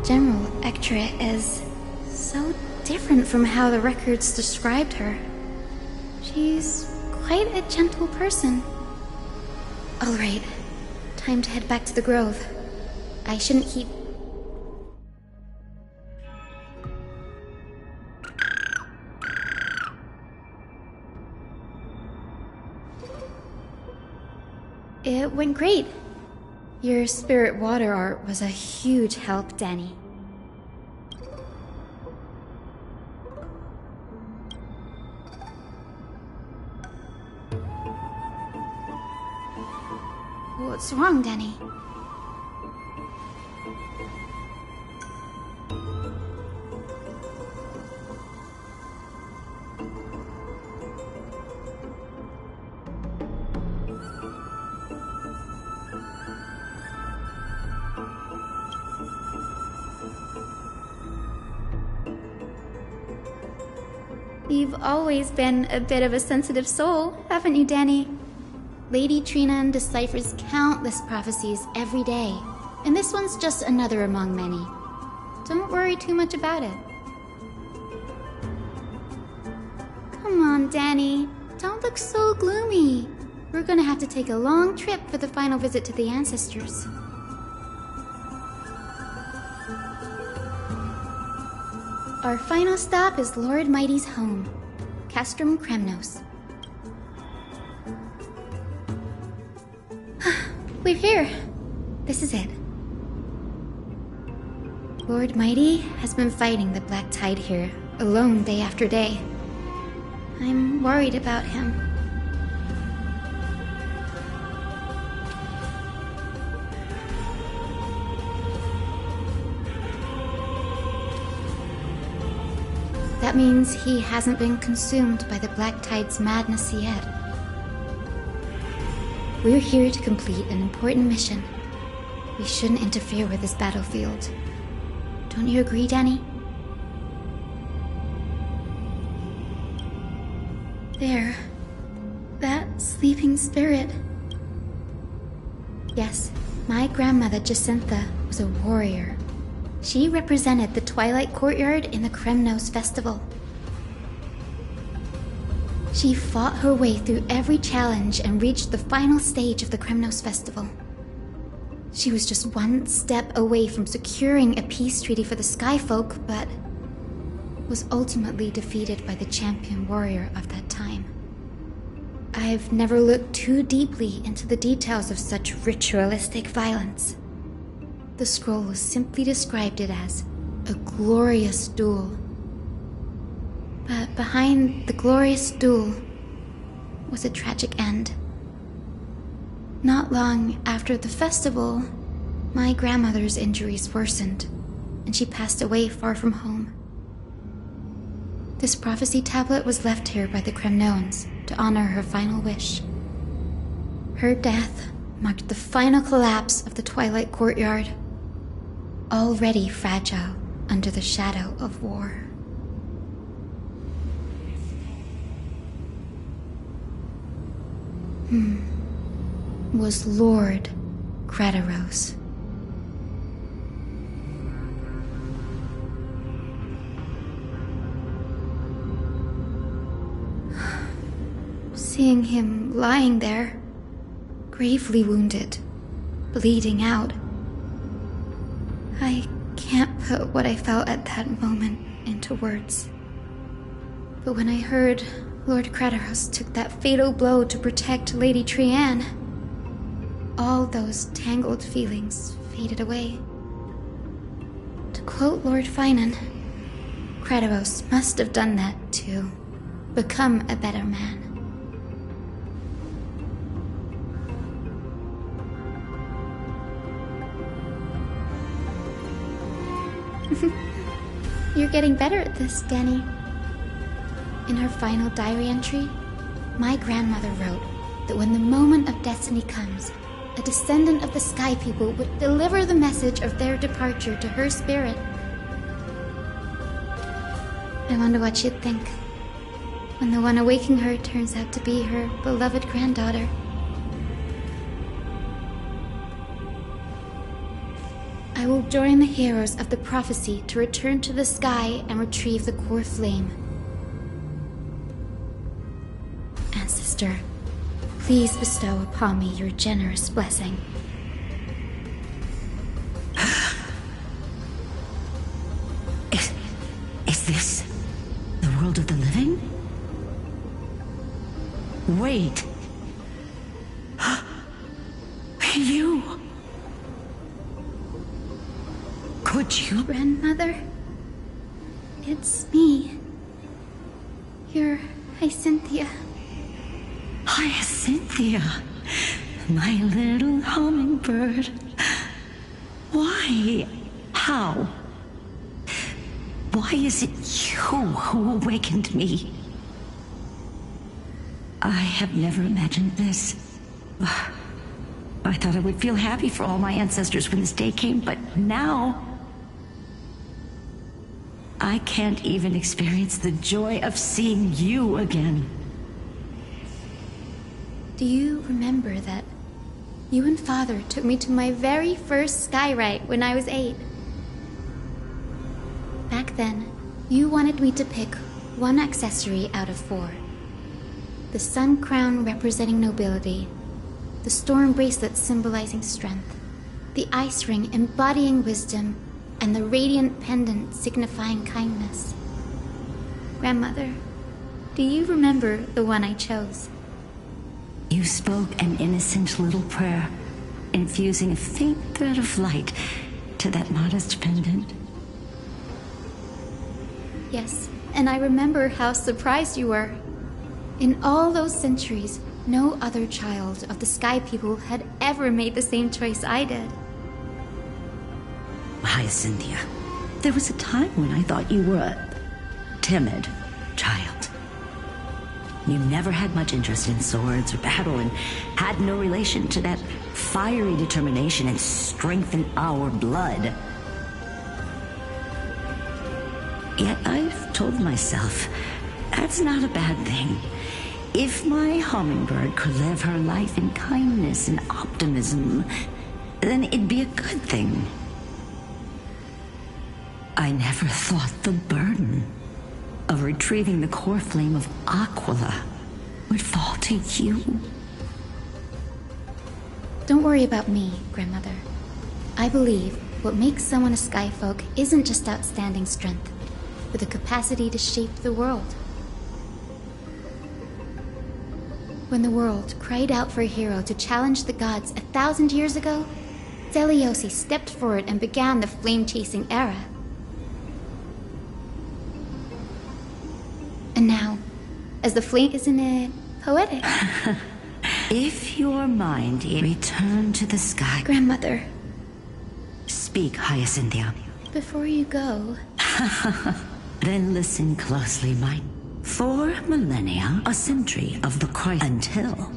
[SPEAKER 3] General Ectra is so different from how the records described her. She's quite a gentle person. All right, time to head back to the Grove. I shouldn't keep... It went great. Your spirit water art was a huge help, Danny. What's wrong, Danny? You've always been a bit of a sensitive soul, haven't you, Danny? Lady Trinan deciphers countless prophecies every day, and this one's just another among many. Don't worry too much about it. Come on, Danny. Don't look so gloomy. We're gonna have to take a long trip for the final visit to the ancestors. Our final stop is Lord Mighty's home, Castrum Kremnos. We're here. This is it. Lord Mighty has been fighting the Black Tide here, alone day after day. I'm worried about him. That means he hasn't been consumed by the Black Tide's madness yet. We're here to complete an important mission. We shouldn't interfere with this battlefield. Don't you agree, Danny? There. That sleeping spirit. Yes, my grandmother Jacintha was a warrior. She represented the Twilight Courtyard in the Kremnos Festival. She fought her way through every challenge and reached the final stage of the Kremnos Festival. She was just one step away from securing a peace treaty for the Skyfolk, but was ultimately defeated by the champion warrior of that time. I've never looked too deeply into the details of such ritualistic violence. The scroll simply described it as a glorious duel. But behind the glorious duel was a tragic end. Not long after the festival, my grandmother's injuries worsened, and she passed away far from home. This prophecy tablet was left here by the Kremnoans to honor her final wish. Her death marked the final collapse of the Twilight Courtyard, already fragile under the shadow of war. Was Lord Kratos. Seeing him lying there, gravely wounded, bleeding out, I can't put what I felt at that moment into words. But when I heard Lord Kratos took that fatal blow to protect Lady Trianne, all those tangled feelings faded away. To quote Lord Finan, Kratos must have done that to become a better man. You're getting better at this, Danny. In her final diary entry, my grandmother wrote that when the moment of destiny comes, a descendant of the Sky People would deliver the message of their departure to her spirit. I wonder what she'd think when the one awaking her turns out to be her beloved granddaughter. I will join the heroes of the prophecy to return to the sky and retrieve the core flame. Ancestor, please bestow upon me your generous blessing.
[SPEAKER 21] Is this the world of the living? Wait. You... Could you?
[SPEAKER 3] Grandmother? It's me. Your Hyacinthia.
[SPEAKER 21] Hyacinthia, my little hummingbird. Why? How? Why is it you who awakened me? I have never imagined this. I thought I would feel happy for all my ancestors when this day came, but now... I can't even experience the joy of seeing you again.
[SPEAKER 3] Do you remember that you and Father took me to my very first sky ride when I was 8? Back then, you wanted me to pick one accessory out of 4. The sun crown representing nobility, the storm bracelet symbolizing strength, the ice ring embodying wisdom, and the radiant pendant signifying kindness. Grandmother, do you remember the one I chose?
[SPEAKER 21] You spoke an innocent little prayer, infusing a faint thread of light to that modest pendant.
[SPEAKER 3] Yes, and I remember how surprised you were. In all those centuries, no other child of the Sky People had ever made the same choice I did.
[SPEAKER 21] Hyacinthia, there was a time when I thought you were a timid child. You never had much interest in swords or battle and had no relation to that fiery determination and strength in our blood. Yet I've told myself, that's not a bad thing. If my hummingbird could live her life in kindness and optimism, then it'd be a good thing. I never thought the burden of retrieving the core flame of Aquila would fall to you.
[SPEAKER 3] Don't worry about me, Grandmother. I believe what makes someone a Skyfolk isn't just outstanding strength, but the capacity to shape the world. When the world cried out for a hero to challenge the gods 1,000 years ago, Zeliosi stepped forward and began the flame-chasing era. And now, as the flame, isn't it poetic?
[SPEAKER 21] If your mind return to the sky...
[SPEAKER 3] Grandmother.
[SPEAKER 21] Speak, Hyacinthia.
[SPEAKER 3] Before you go...
[SPEAKER 21] Then listen closely, my... 4 millennia, a century of the Christ, until...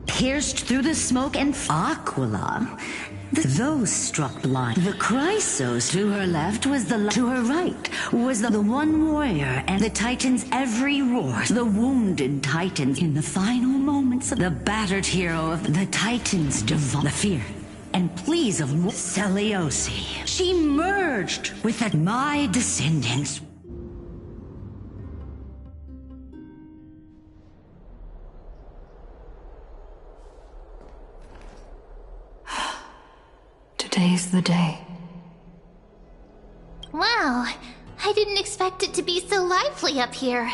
[SPEAKER 21] Pierced through the smoke and Aquila... Those struck blind. The Chrysos to her left was to her right was the one warrior, and the Titans' every roar. The wounded Titans in the final moments of the battered hero of the Titans' the fear and pleas of Zeliosi. She merged with my descendants.
[SPEAKER 2] Today's the day.
[SPEAKER 4] Wow, I didn't expect it to be so lively up here.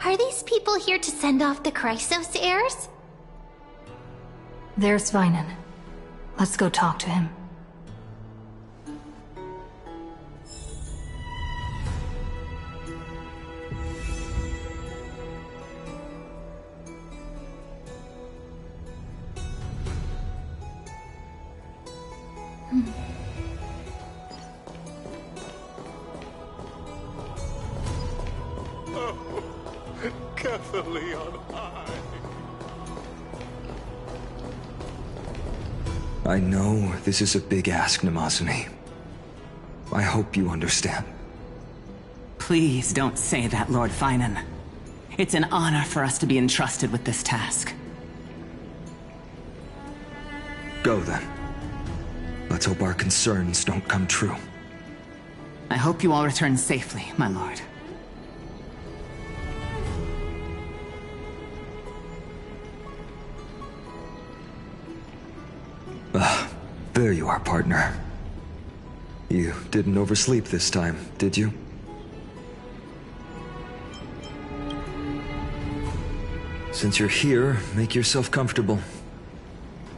[SPEAKER 4] Are these people here to send off the Chrysos heirs?
[SPEAKER 2] There's Svinen. Let's go talk to him.
[SPEAKER 9] Carefully on high.
[SPEAKER 6] I know this is a big ask, Namazani. I hope you understand.
[SPEAKER 20] Please don't say that, Lord Finan. It's an honor for us to be entrusted with this task.
[SPEAKER 6] Go then. Let's hope our concerns don't come true.
[SPEAKER 20] I hope you all return safely, my lord.
[SPEAKER 6] There you are, partner. You didn't oversleep this time, did you? Since you're here, make yourself comfortable.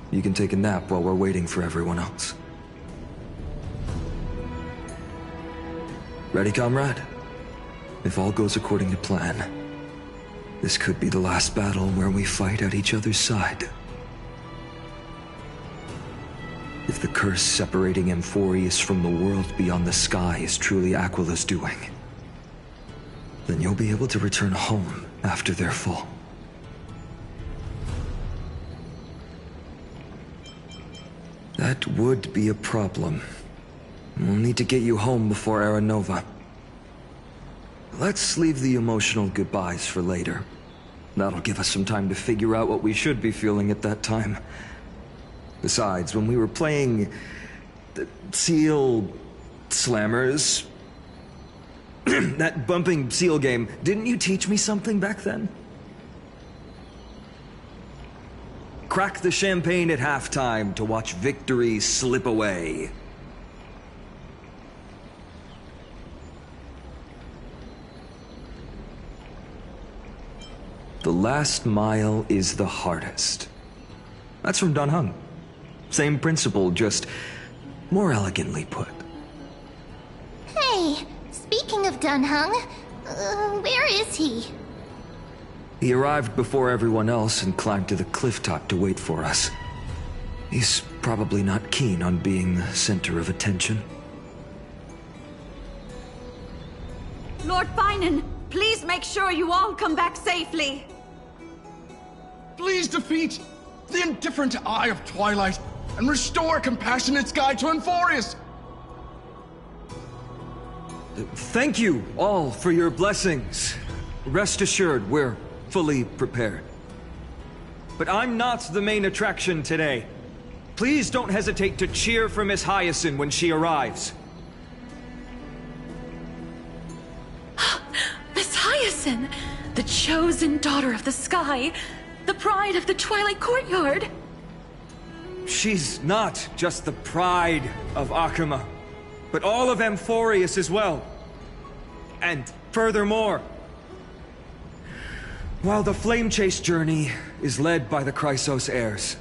[SPEAKER 6] You can take a nap while we're waiting for everyone else. Ready, comrade? If all goes according to plan, this could be the last battle where we fight at each other's side. If the curse separating Amphorius from the world beyond the sky is truly Aquila's doing, then you'll be able to return home after their fall. That would be a problem. We'll need to get you home before Aranova. Let's leave the emotional goodbyes for later. That'll give us some time to figure out what we should be feeling at that time. Besides, when we were playing the Seal Slammers, that bumping seal game, didn't you teach me something back then? Crack the champagne at halftime to watch victory slip away. The last mile is the hardest. That's from Dan Heng. Same principle, just more elegantly put.
[SPEAKER 4] Hey, speaking of Dan Heng, where is he?
[SPEAKER 6] He arrived before everyone else and climbed to the cliff top to wait for us. He's probably not keen on being the center of attention.
[SPEAKER 7] Lord Finan, please make sure you all come back safely.
[SPEAKER 16] Please defeat the indifferent Eye of Twilight and restore compassionate sky to Amphorius.
[SPEAKER 6] Thank you all for your blessings. Rest assured, we're fully prepared. But I'm not the main attraction today. Please don't hesitate to cheer for Miss Hyacinth when she arrives.
[SPEAKER 11] Miss Hyacinth, the chosen daughter of the sky, the pride of the Twilight Courtyard.
[SPEAKER 6] She's not just the pride of Akama, but all of Amphorius as well. And furthermore, While the Flame Chase journey is led by the Chrysos heirs,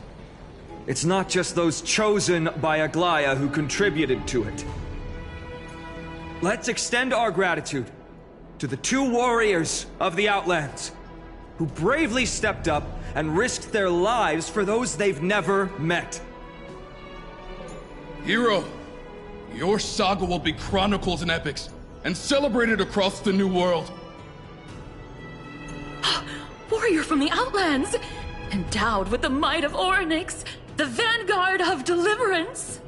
[SPEAKER 6] it's not just those chosen by Aglaya who contributed to it. Let's extend our gratitude to the 2 warriors of the Outlands who bravely stepped up and risked their lives for those they've never met.
[SPEAKER 16] Hero, your saga will be chronicled in epics and celebrated across the New World.
[SPEAKER 8] Warrior from the Outlands! Endowed with the might of Orynyx, the vanguard of deliverance!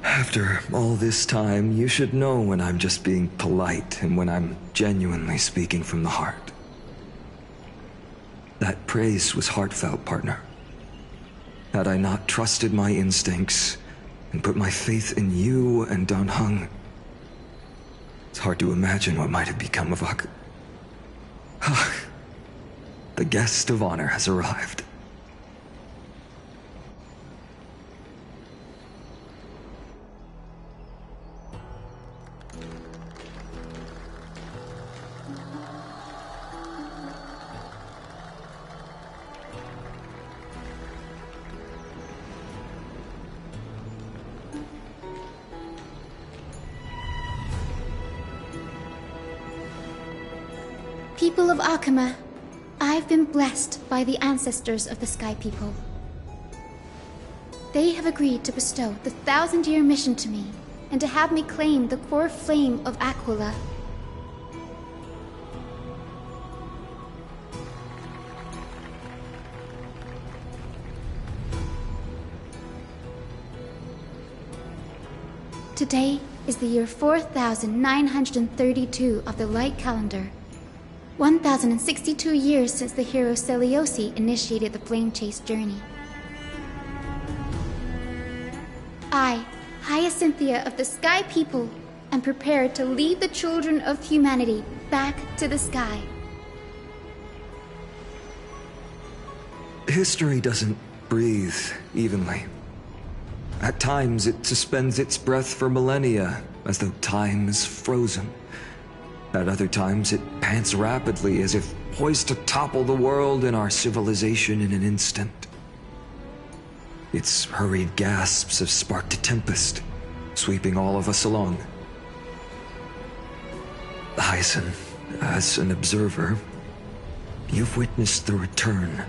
[SPEAKER 6] After all this time, you should know when I'm just being polite and when I'm genuinely speaking from the heart. That praise was heartfelt, partner. Had I not trusted my instincts and put my faith in you and Dan Heng, it's hard to imagine what might have become of Ak. The guest of honor has arrived.
[SPEAKER 3] People of Akama, I've been blessed by the ancestors of the Sky People. They have agreed to bestow the 1,000-year mission to me, and to have me claim the core flame of Aquila. Today is the year 4932 of the Light Calendar. 1,062 years since the hero Seliosi initiated the Flame Chase journey. I, Hyacinthia of the Sky People, am prepared to lead the children of humanity back to the sky.
[SPEAKER 6] History doesn't breathe evenly. At times, it suspends its breath for millennia, as though time is frozen. At other times, it pants rapidly, as if poised to topple the world and our civilization in an instant. Its hurried gasps have sparked a tempest, sweeping all of us along. Hyacinth, as an observer, you've witnessed the return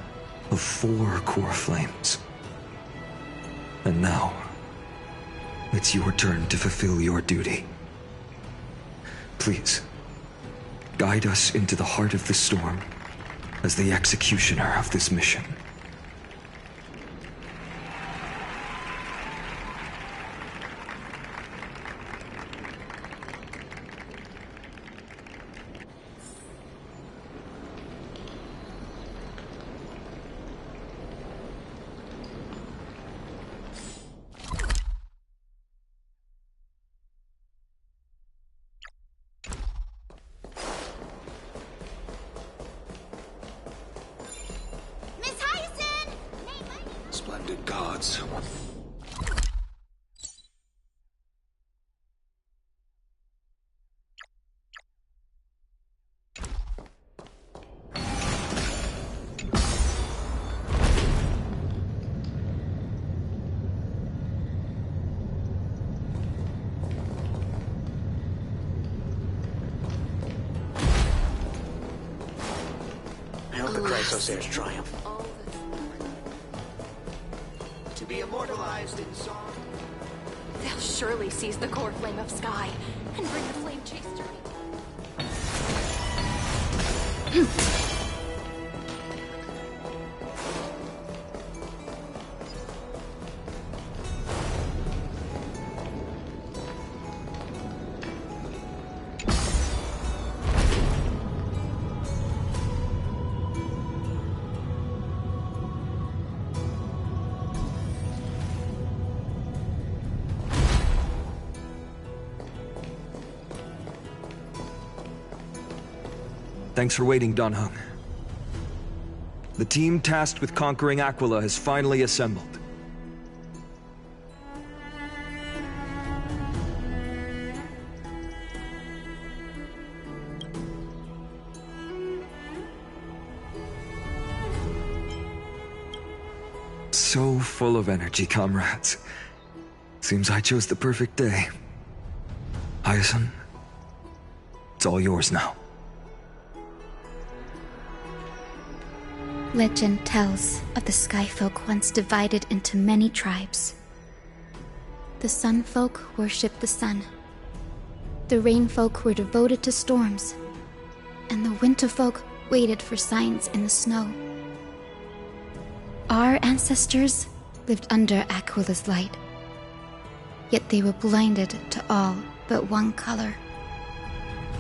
[SPEAKER 6] of 4 core flames. And now, it's your turn to fulfill your duty. Please, guide us into the heart of the storm as the executioner of this mission.
[SPEAKER 1] Splendid gods.
[SPEAKER 22] I hope the Chrysos heirs triumph. To be immortalized in song.
[SPEAKER 5] They'll surely seize the core flame of Sky and bring the flame chase journey.
[SPEAKER 6] Thanks for waiting, Dan Heng. The team tasked with conquering Aquila has finally assembled. so full of energy, comrades. Seems I chose the perfect day. Hyacinth, it's all yours now.
[SPEAKER 3] Legend tells of the Sky Folk once divided into many tribes. The Sun Folk worshipped the sun. The Rain Folk were devoted to storms. And the Winter Folk waited for signs in the snow. Our ancestors lived under Aquila's light. Yet they were blinded to all but one color.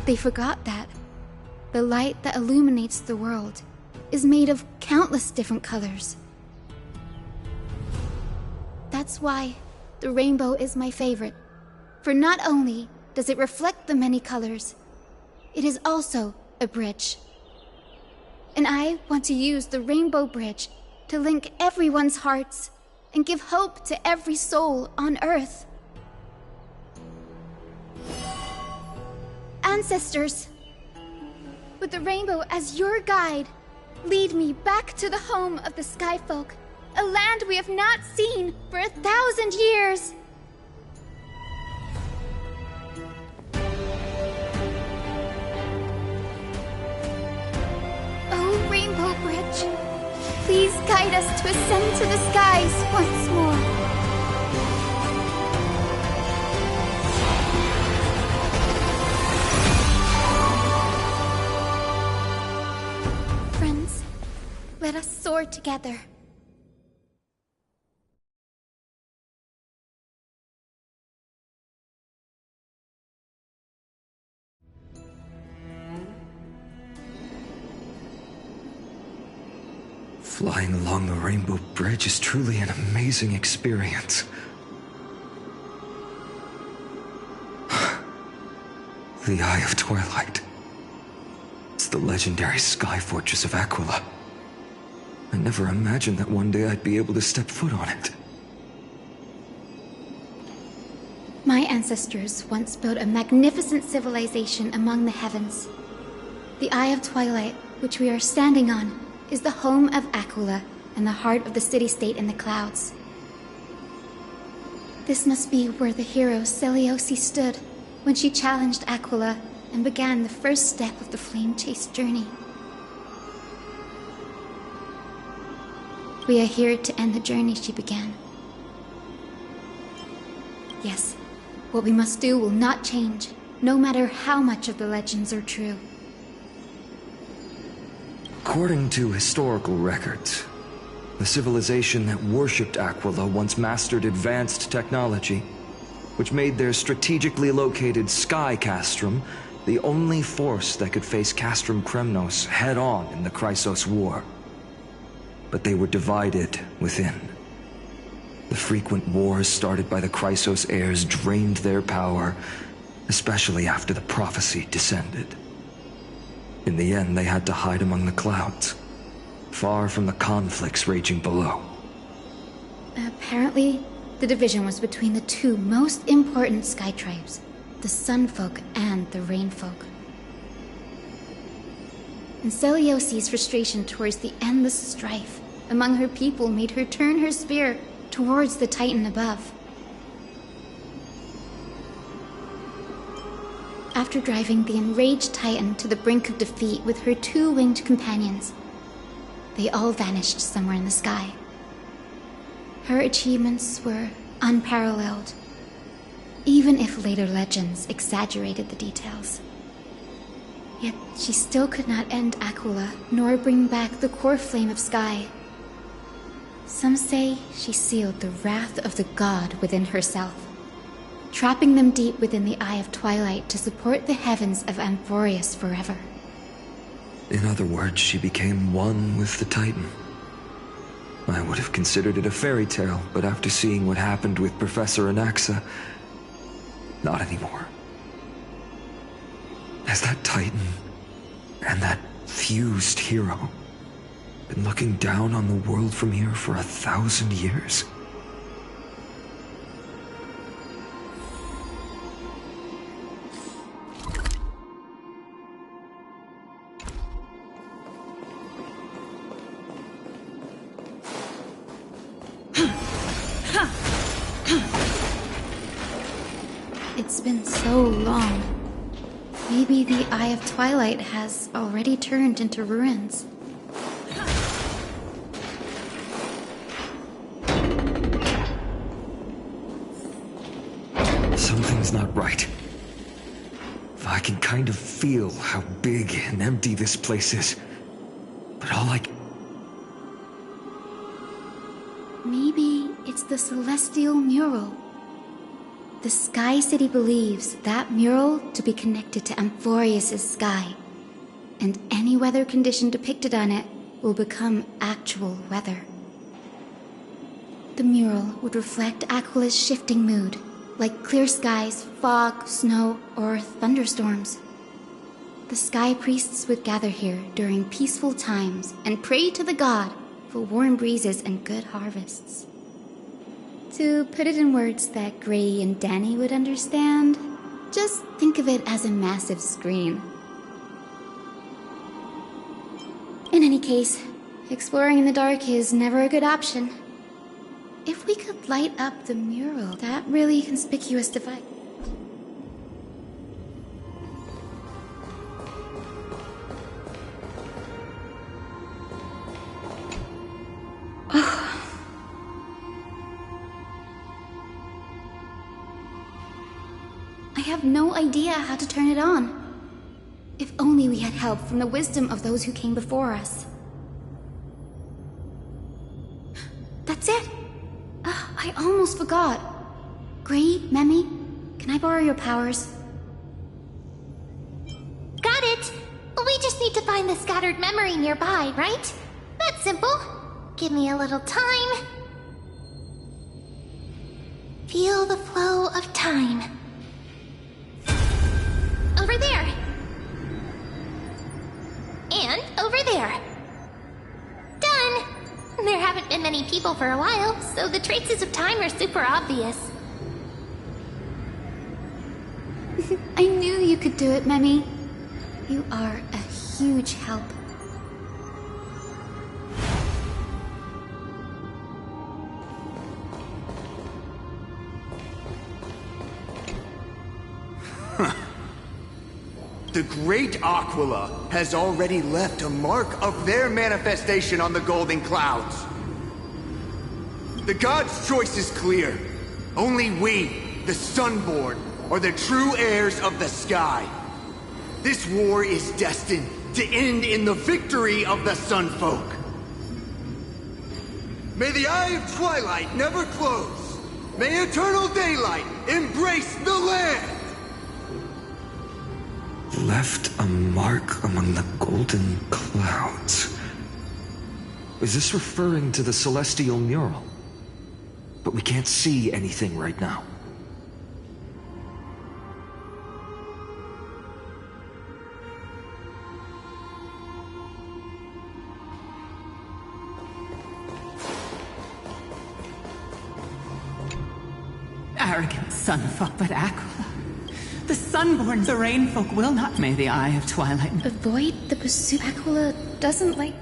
[SPEAKER 3] They forgot that the light that illuminates the world is made of countless different colors. That's why the rainbow is my favorite, for not only does it reflect the many colors, it is also a bridge. And I want to use the Rainbow Bridge to link everyone's hearts and give hope to every soul on Earth. Ancestors, with the rainbow as your guide, lead me back to the home of the Sky Folk, a land we have not seen for 1,000 years. Oh, Rainbow Bridge, please guide us to ascend to the skies once more. Friends, let us soar together.
[SPEAKER 6] Flying along the Rainbow Bridge is truly an amazing experience. The Eye of Twilight. It's the legendary sky fortress of Aquila. I never imagined that one day I'd be able to step foot on it.
[SPEAKER 3] My ancestors once built a magnificent civilization among the heavens. The Eye of Twilight, which we are standing on, is the home of Aquila and the heart of the city-state in the clouds. This must be where the hero Selioce stood when she challenged Aquila and began the first step of the flame chase journey. We are here to end the journey she began. Yes, what we must do will not change, no matter how much of the legends are true.
[SPEAKER 6] According to historical records, the civilization that worshipped Aquila once mastered advanced technology, which made their strategically located Sky Castrum the only force that could face Castrum Kremnos head-on in the Chrysos War. But they were divided within. The frequent wars started by the Chrysos heirs drained their power, especially after the prophecy descended. In the end, they had to hide among the clouds, far from the conflicts raging below.
[SPEAKER 3] Apparently, the division was between the two most important sky tribes, the Sun Folk and the Rain Folk. And Selioce's frustration towards the endless strife among her people made her turn her spear towards the Titan above. After driving the enraged Titan to the brink of defeat with her two-winged companions, they all vanished somewhere in the sky. Her achievements were unparalleled, even if later legends exaggerated the details. Yet she still could not end Aquila, nor bring back the core flame of sky. Some say she sealed the wrath of the god within herself, trapping them deep within the Eye of Twilight to support the heavens of Amphorius forever.
[SPEAKER 6] In other words, she became one with the Titan. I would have considered it a fairy tale, but after seeing what happened with Professor Anaxa, not anymore. Has that Titan and that fused hero been looking down on the world from here for 1,000 years?
[SPEAKER 3] It's been so long. Maybe the Eye of Twilight has already turned into ruins.
[SPEAKER 6] Something's not right. I can kind of feel how big and empty this place is. But all I...
[SPEAKER 3] Maybe it's the Celestial Mural. The Sky City believes that mural to be connected to Amphorius' sky, and any weather condition depicted on it will become actual weather. The mural would reflect Aquila's shifting mood, like clear skies, fog, snow, or thunderstorms. The Sky Priests would gather here during peaceful times and pray to the god for warm breezes and good harvests. To put it in words that Gray and Danny would understand, just think of it as a massive screen. In any case, exploring in the dark is never a good option. If we could light up the mural, that really conspicuous device. I have no idea how to turn it on. If only we had help from the wisdom of those who came before us. That's it! I almost forgot. Gray, Memi, can I borrow your powers?
[SPEAKER 4] Got it! We just need to find the scattered memory nearby, right? That's simple. Give me a little time. Feel the flow of time. Over there. And over there. Done! There haven't been many people for a while, so the traces of time are super obvious.
[SPEAKER 3] I knew you could do it, Memi. You are a huge help.
[SPEAKER 14] The great Aquila has already left a mark of their manifestation on the golden clouds. The gods' choice is clear. Only we, the Sunborn, are the true heirs of the sky. This war is destined to end in the victory of the Sunfolk. May the Eye of Twilight never close. May eternal daylight embrace the land!
[SPEAKER 6] Left a mark among the golden clouds. Is this referring to the celestial mural? But we can't see anything right now.
[SPEAKER 20] Arrogant sunfolk, but Aquila. The Sunborn, the Rainfolk will not. May the Eye of Twilight
[SPEAKER 3] avoid the pursuit. Aquila doesn't like...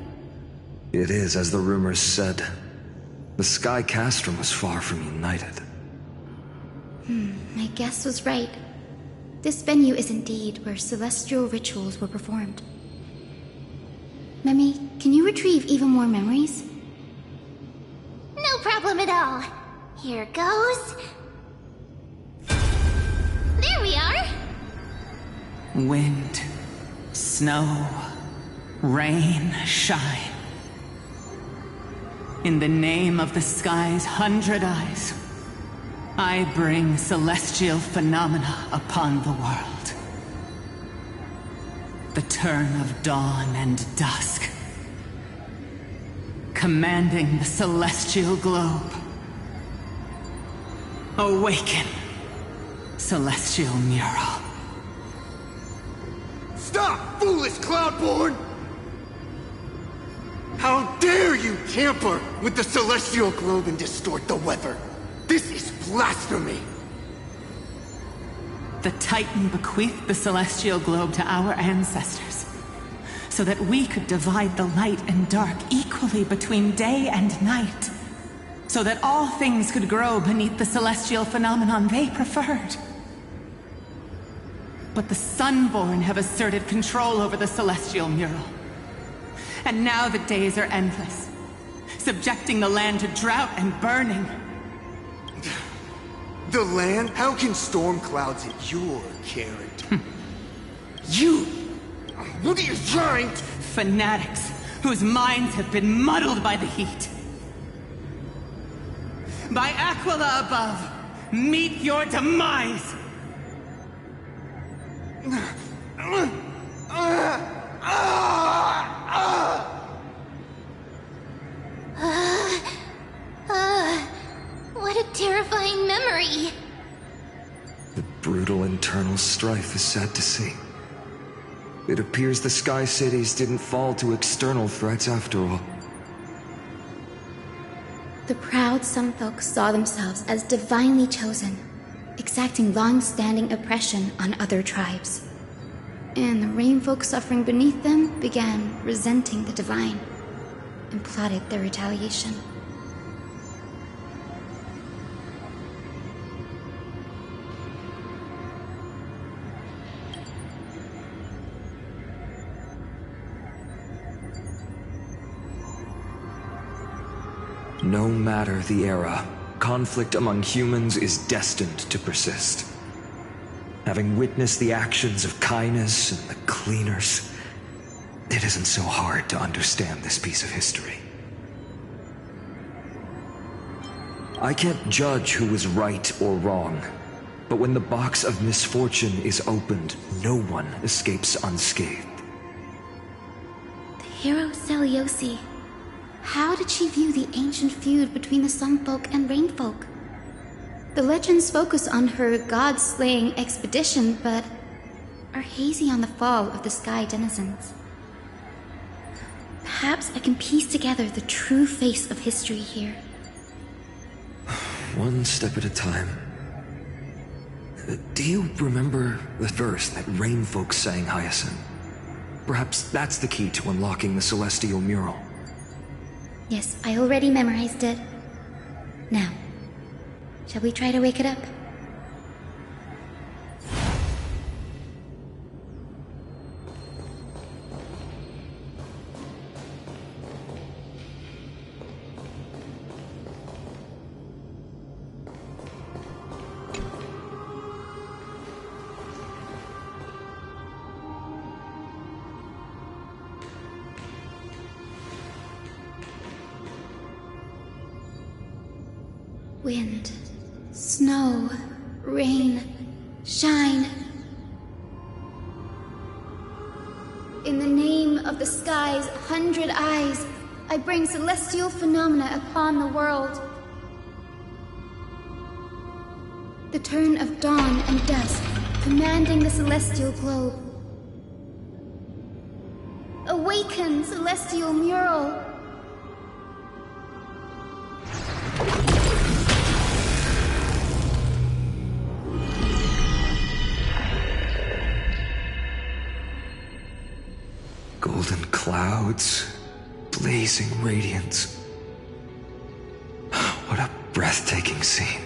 [SPEAKER 6] It is, as the rumors said. The Sky Castrum was far from united.
[SPEAKER 3] My guess was right. This venue is indeed where celestial rituals were performed. Memi, can you retrieve even more memories?
[SPEAKER 4] No problem at all. Here goes. There we are!
[SPEAKER 20] Wind, snow, rain, shine. In the name of the sky's 100 eyes, I bring celestial phenomena upon the world. The turn of dawn and dusk, commanding the celestial globe. Awaken, celestial mural.
[SPEAKER 14] Stop, foolish Cloudborn! How dare you tamper with the celestial globe and distort the weather? This is blasphemy!
[SPEAKER 20] The Titan bequeathed the celestial globe to our ancestors, so that we could divide the light and dark equally between day and night, so that all things could grow beneath the celestial phenomenon they preferred.
[SPEAKER 13] But the Sunborn have asserted control over the celestial mural. And now the days are endless, subjecting the land to drought and burning.
[SPEAKER 14] The land? How can storm clouds hit your character?
[SPEAKER 13] You! What are you trying? Fanatics whose minds have been muddled by the heat. By Aquila above, meet your demise!
[SPEAKER 4] What a terrifying memory.
[SPEAKER 6] The brutal internal strife is sad to see. It appears the Sky Cities didn't fall to external threats after all.
[SPEAKER 3] The proud Sun Folk saw themselves as divinely chosen, exacting long-standing oppression on other tribes. And the Rain Folk suffering beneath them began resenting the divine and plotted their retaliation.
[SPEAKER 6] No matter the era, conflict among humans is destined to persist. Having witnessed the actions of Kindness and the Cleaners, it isn't so hard to understand this piece of history. I can't judge who was right or wrong, but when the box of misfortune is opened, no one escapes unscathed.
[SPEAKER 3] The hero Celiosi. How did she view the ancient feud between the Sun Folk and Rain Folk? The legends focus on her god-slaying expedition, but are hazy on the fall of the Sky Denizens. Perhaps I can piece together the true face of history here.
[SPEAKER 6] One step at a time. Do you remember the verse that Rain Folk sang, Hyacinth? Perhaps that's the key to unlocking the celestial mural.
[SPEAKER 3] Yes, I already memorized it. Now, shall we try to wake it up? Wind, snow, rain, shine. In the name of the sky's 100 eyes, I bring celestial phenomena upon the world. The turn of dawn and dusk, commanding the celestial globe. Awaken, celestial mural!
[SPEAKER 6] Golden clouds, blazing radiance. What a breathtaking scene.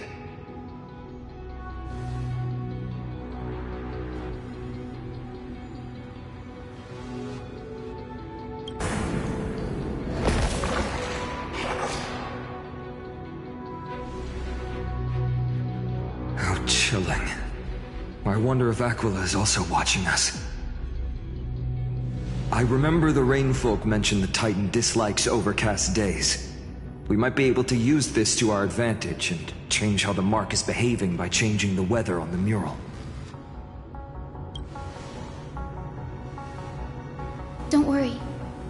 [SPEAKER 6] How chilling. I wonder if Aquila is also watching us. I remember the Rainfolk mentioned the Titan dislikes overcast days. We might be able to use this to our advantage and change how the mark is behaving by changing the weather on the mural.
[SPEAKER 3] Don't worry.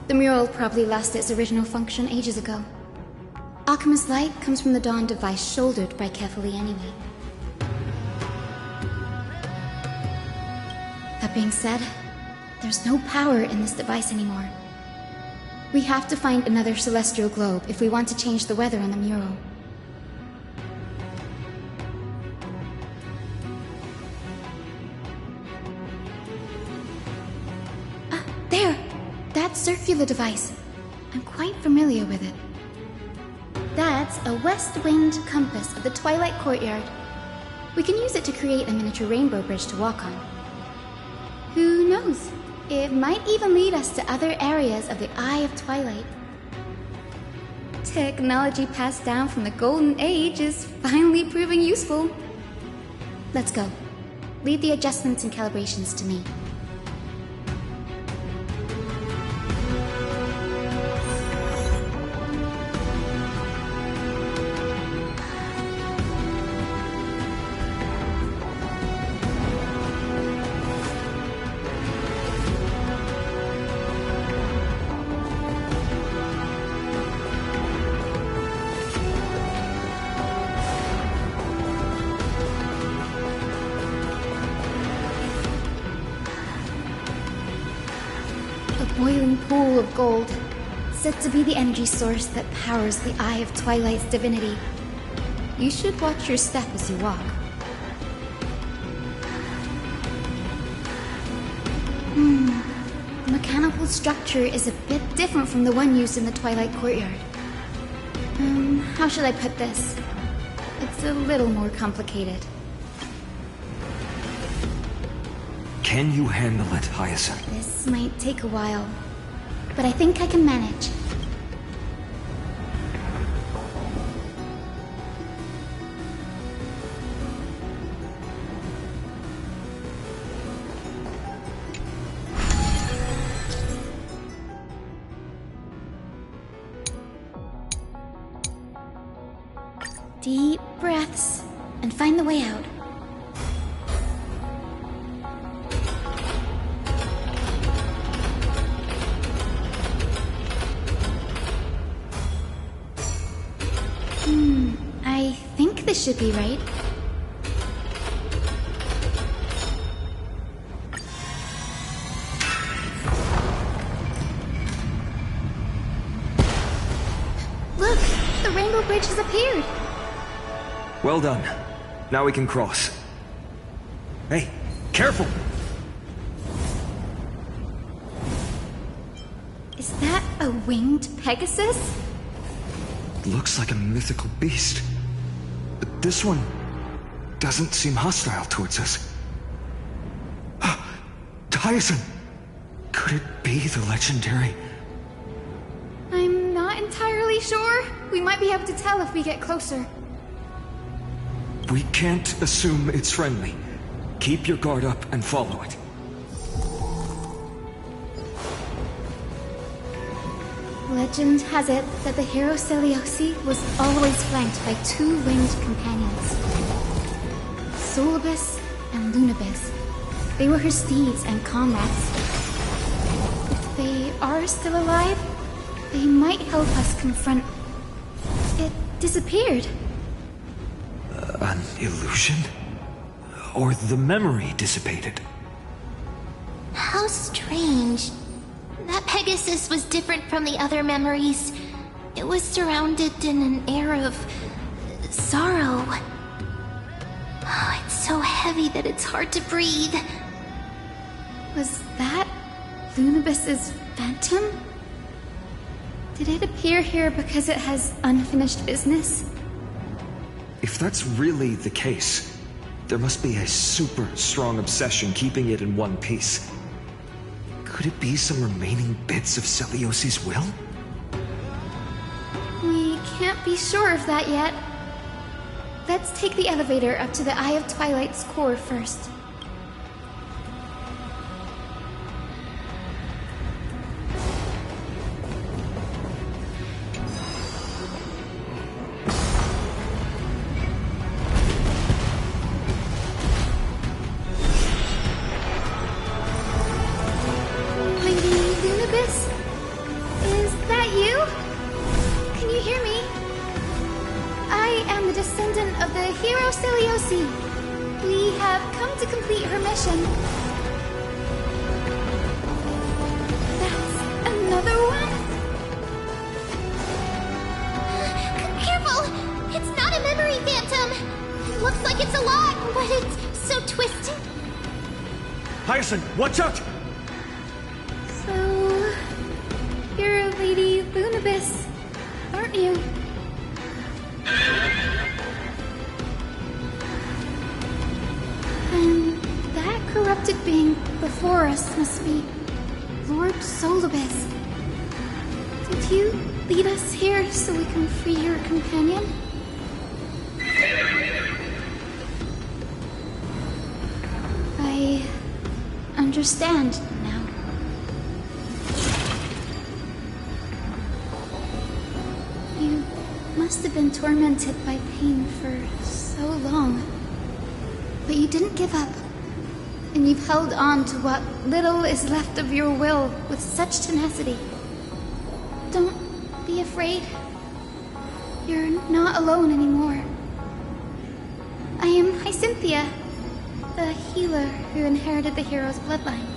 [SPEAKER 3] The mural probably lost its original function ages ago. Alchemist's light comes from the dawn device shouldered by Kefali anyway. That being said, there's no power in this device anymore. We have to find another celestial globe if we want to change the weather on the mural. There! That circular device. I'm quite familiar with it. That's a west-winged compass of the Twilight Courtyard. We can use it to create a miniature rainbow bridge to walk on. Who knows? It might even lead us to other areas of the Eye of Twilight. Technology passed down from the Golden Age is finally proving useful. Let's go. Leave the adjustments and calibrations to me. Boiling pool of gold, said to be the energy source that powers the Eye of Twilight's divinity. You should watch your step as you walk. The mechanical structure is a bit different from the one used in the Twilight Courtyard. How should I put this? It's a little more complicated.
[SPEAKER 6] Can you handle it, Hyacinth?
[SPEAKER 3] This might take a while, but I think I can manage. Deep breaths, and find the way out. I think this should be right. Look, the Rainbow Bridge has appeared.
[SPEAKER 6] Well done. Now we can cross. Hey, careful!
[SPEAKER 3] Is that a winged Pegasus?
[SPEAKER 6] Looks like a mythical beast. But this one doesn't seem hostile towards us. Hyacinth! Could it be the legendary?
[SPEAKER 3] I'm not entirely sure. We might be able to tell if we get closer.
[SPEAKER 6] We can't assume it's friendly. Keep your guard up and follow it.
[SPEAKER 3] Legend has it that the hero Celiosi was always flanked by two winged companions. Solibus and Lunibus. They were her steeds and comrades. If they are still alive, they might help us confront... It disappeared.
[SPEAKER 6] An illusion? Or the memory dissipated?
[SPEAKER 4] How strange. That Pegasus was different from the other memories. It was surrounded in an air of sorrow. Oh, it's so heavy that it's hard to breathe.
[SPEAKER 3] Was that Lunibus's phantom? Did it appear here because it has unfinished business?
[SPEAKER 6] If that's really the case, there must be a super strong obsession keeping it in one piece. Could it be some remaining bits of Celiosi's will?
[SPEAKER 3] We can't be sure of that yet. Let's take the elevator up to the Eye of Twilight's core first. We have come to complete her mission. That's another one?
[SPEAKER 4] Careful! It's not a memory phantom! It looks like it's alive, but it's so twisted.
[SPEAKER 6] Hyacinth, watch out!
[SPEAKER 3] So... you're Lady Lunibus, aren't you? And that corrupted corrupted being before us must be Lord Solobus. Did you lead us here so we can free your companion? I understand now. You must have been tormented by pain for so long. But you didn't give up. And you've held on to what little is left of your will with such tenacity. Don't be afraid. You're not alone anymore. I am Hyacinthia, the healer who inherited the hero's bloodline.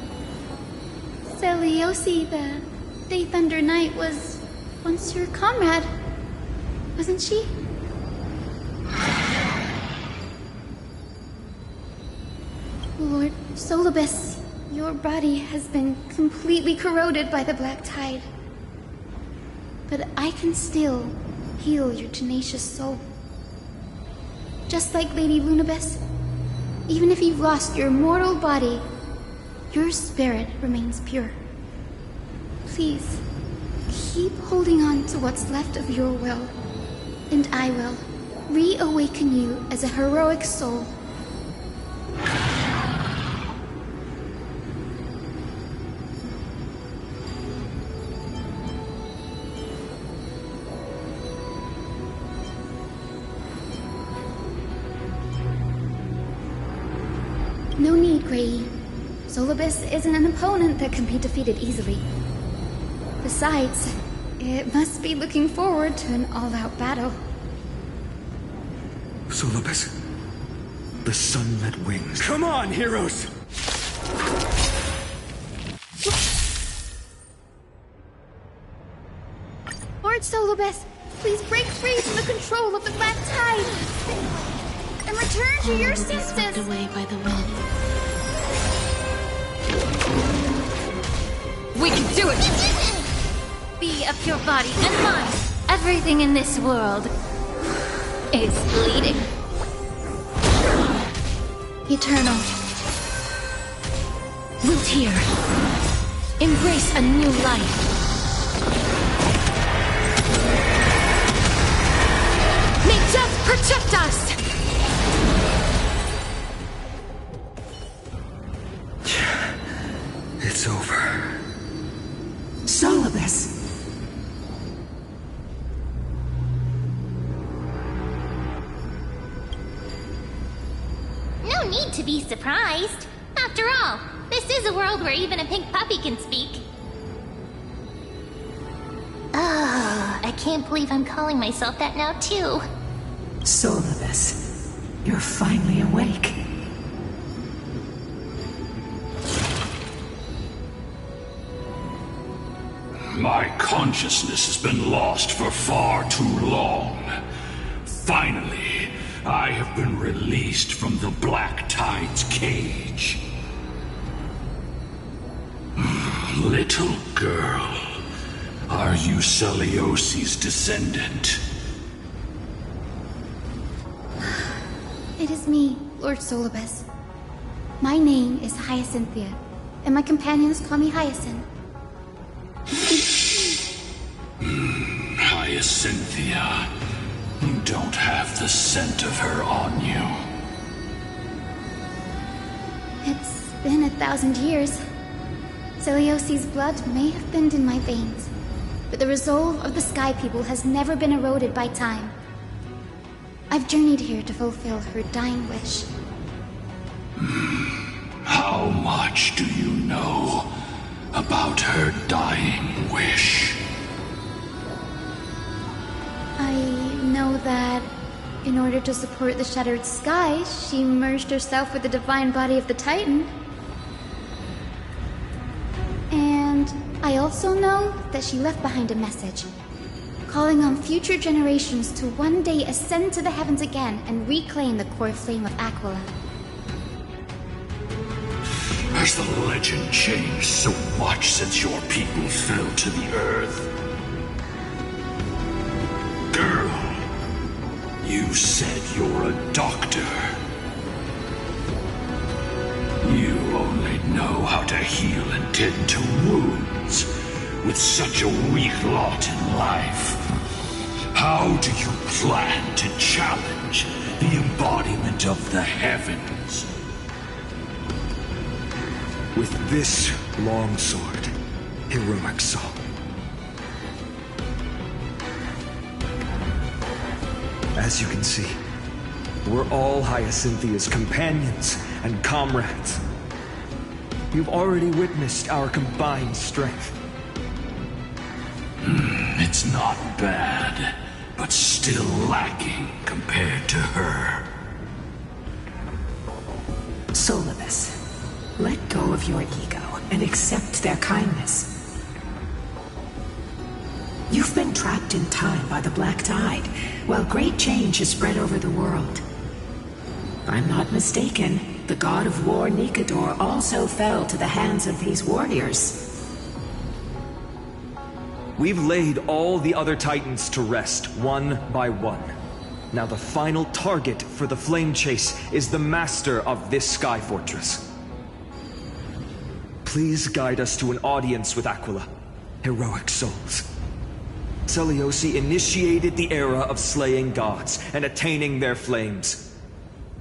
[SPEAKER 3] Seliosi, the Day Thunder Knight, was once your comrade, wasn't she? Lord Solobus, your body has been completely corroded by the Black Tide. But I can still heal your tenacious soul. Just like Lady Lunabis, even if you've lost your mortal body, your spirit remains pure. Please, keep holding on to what's left of your will, and I will reawaken you as a heroic soul. No need, Grey. Solobus isn't an opponent that can be defeated easily. Besides, it must be looking forward to an all-out battle.
[SPEAKER 6] Solobus, the sun met wings.
[SPEAKER 17] Come on, heroes!
[SPEAKER 3] Lord Solobus, please break free from the control of the Black Tide and return to your senses.
[SPEAKER 4] Swept away by the wind.
[SPEAKER 5] We can do it!
[SPEAKER 2] Be of your body and mind. Everything in this world is bleeding. Eternal. Root here. Embrace a new life. May death protect us!
[SPEAKER 6] It's over.
[SPEAKER 21] Solobus!
[SPEAKER 4] No need to be surprised. After all, this is a world where even a pink puppy can speak. Oh, I can't believe I'm calling myself that now, too.
[SPEAKER 21] Solobus, you're finally awake.
[SPEAKER 18] My consciousness has been lost for far too long. Finally, I have been released from the Black Tide's cage. Little girl, are you Celiosi's descendant?
[SPEAKER 3] It is me, Lord Solobus. My name is Hyacinthia, and my companions call me Hyacinth.
[SPEAKER 18] Hyacinthia, you don't have the scent of her on you.
[SPEAKER 3] It's been 1,000 years. Celiosi's blood may have thinned in my veins, but the resolve of the Sky People has never been eroded by time. I've journeyed here to fulfill her dying wish.
[SPEAKER 18] How much do you know about her dying wish?
[SPEAKER 3] I know that in order to support the shattered sky, she merged herself with the divine body of the Titan. And I also know that she left behind a message, calling on future generations to one day ascend to the heavens again and reclaim the core flame of Aquila.
[SPEAKER 18] Has the legend changed so much since your people fell to the earth? Girl, you said you're a doctor. You know how to heal and tend to wounds with such a weak lot in life? How do you plan to challenge the embodiment of the heavens?
[SPEAKER 6] With this long sword, heroic soul. As you can see, we're all Hyacinthia's companions and comrades. You've already witnessed our combined strength.
[SPEAKER 18] It's not bad, but still lacking compared to her.
[SPEAKER 17] Solibus, let go of your ego and accept their kindness. You've been trapped in time by the Black Tide, while great change has spread over the world. If I'm not mistaken, the god of war Nikador also fell to the hands of these warriors.
[SPEAKER 6] We've laid all the other titans to rest, one by one. Now the final target for the flame chase is the master of this sky fortress. Please guide us to an audience with Aquila, heroic souls. Celiosi initiated the era of slaying gods and attaining their flames.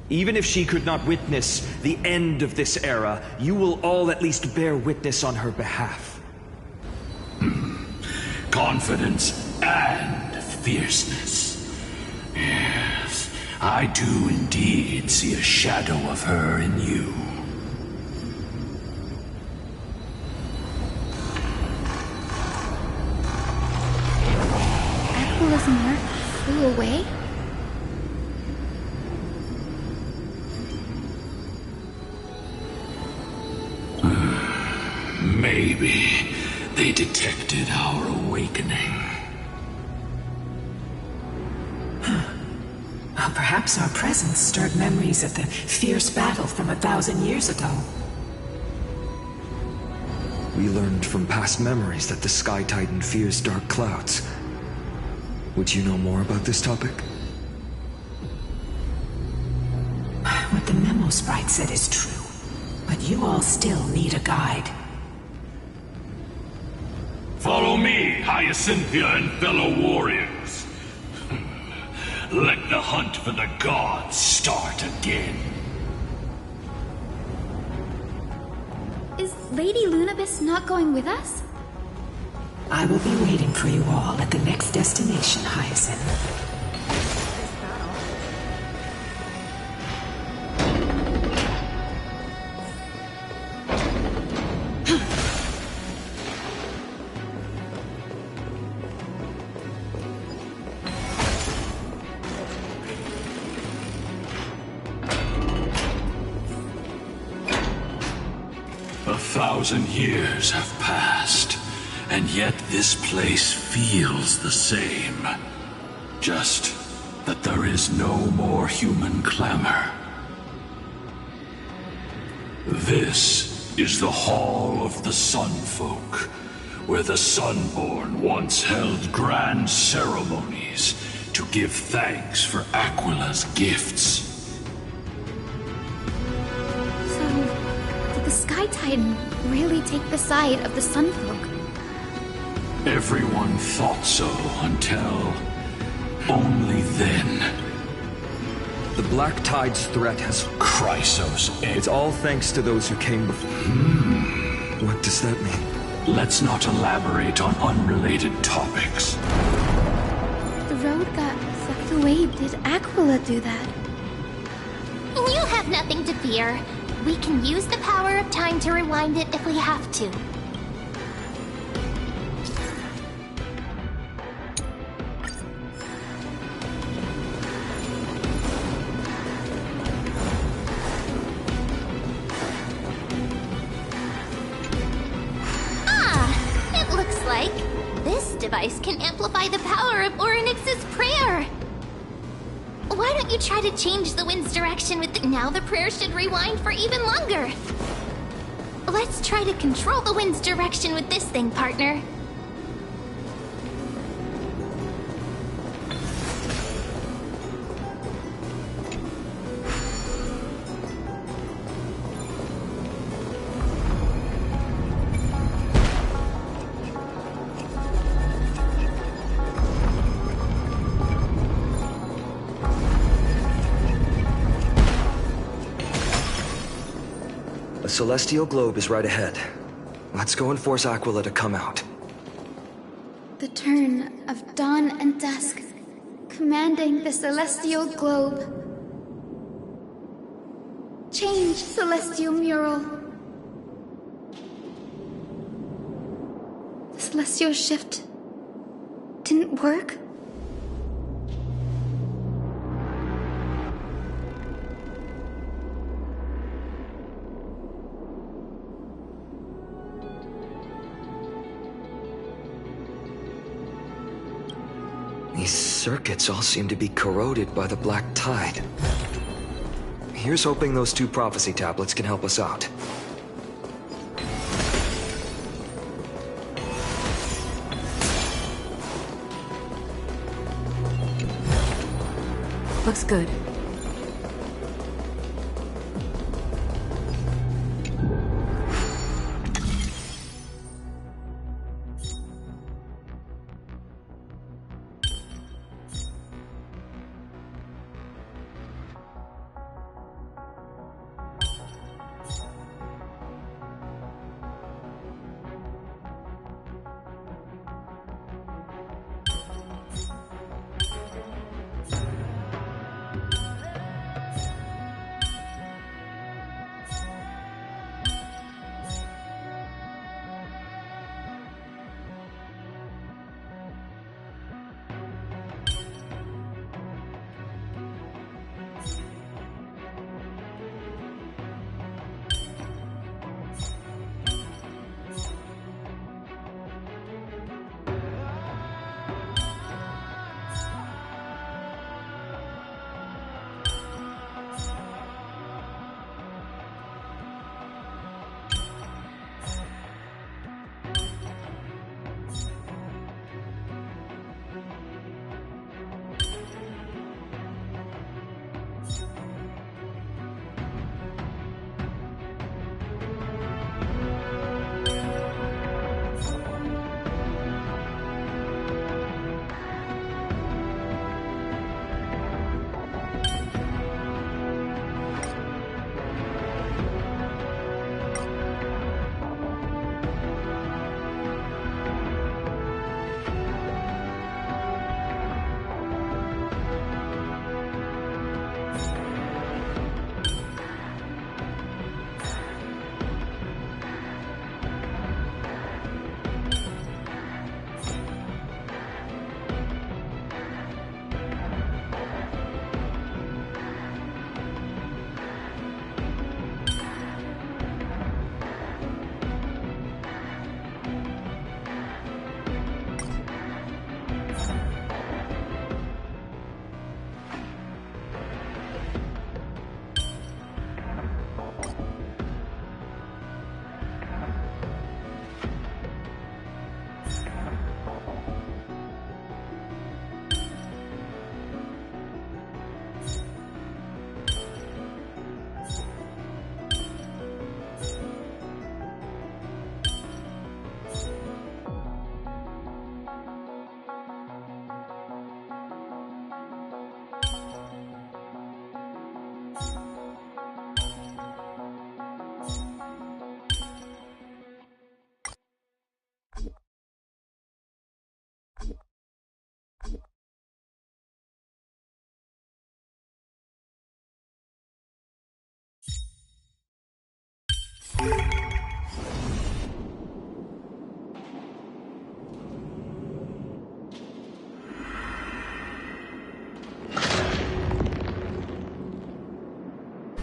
[SPEAKER 6] Even if she could not witness the end of this era, you will all at least bear witness on her behalf.
[SPEAKER 18] Confidence and fierceness. Yes, I do indeed see a shadow of her in you.
[SPEAKER 3] Aquila's mark flew away?
[SPEAKER 18] Maybe they detected our awakening.
[SPEAKER 17] Well, perhaps our presence stirred memories of the fierce battle from 1,000 years ago.
[SPEAKER 6] We learned from past memories that the Sky Titan fears dark clouds. Would you know more about this topic?
[SPEAKER 17] What the memo sprite said is true, but you all still need a guide.
[SPEAKER 18] Follow me, Hyacinthia and fellow warriors. Let the hunt for the gods start again.
[SPEAKER 3] Is Lady Lunabis not going with us?
[SPEAKER 17] I will be waiting for you all at the next destination, Hyacinth.
[SPEAKER 18] 1,000 years have passed, and yet this place feels the same. Just that there is no more human clamor. This is the Hall of the Sunfolk, where the Sunborn once held grand ceremonies to give thanks for Aquila's gifts.
[SPEAKER 3] Did the Sky Titan really take the side of the Sunfolk?
[SPEAKER 18] Everyone thought so until only then.
[SPEAKER 6] The Black Tide's threat has
[SPEAKER 18] Chrysos.
[SPEAKER 6] It's all thanks to those who came before. What does that mean?
[SPEAKER 18] Let's not elaborate on unrelated topics.
[SPEAKER 3] The road got sucked away. Did Aquila do that?
[SPEAKER 4] You have nothing to fear. We can use the power of time to rewind it if we have to. It looks like this device can amplify the power of Orynyx's prayer. Why don't you try to change the wind's direction with now the prayer should rewind for even longer. Let's try to control the wind's direction with this thing, partner.
[SPEAKER 6] The celestial globe is right ahead. Let's go and force Aquila to come out.
[SPEAKER 3] The turn of dawn and dusk, commanding the celestial globe. Change, celestial mural. The celestial shift didn't work?
[SPEAKER 6] These circuits all seem to be corroded by the black tide. Here's hoping those 2 prophecy tablets can help us out.
[SPEAKER 2] Looks good.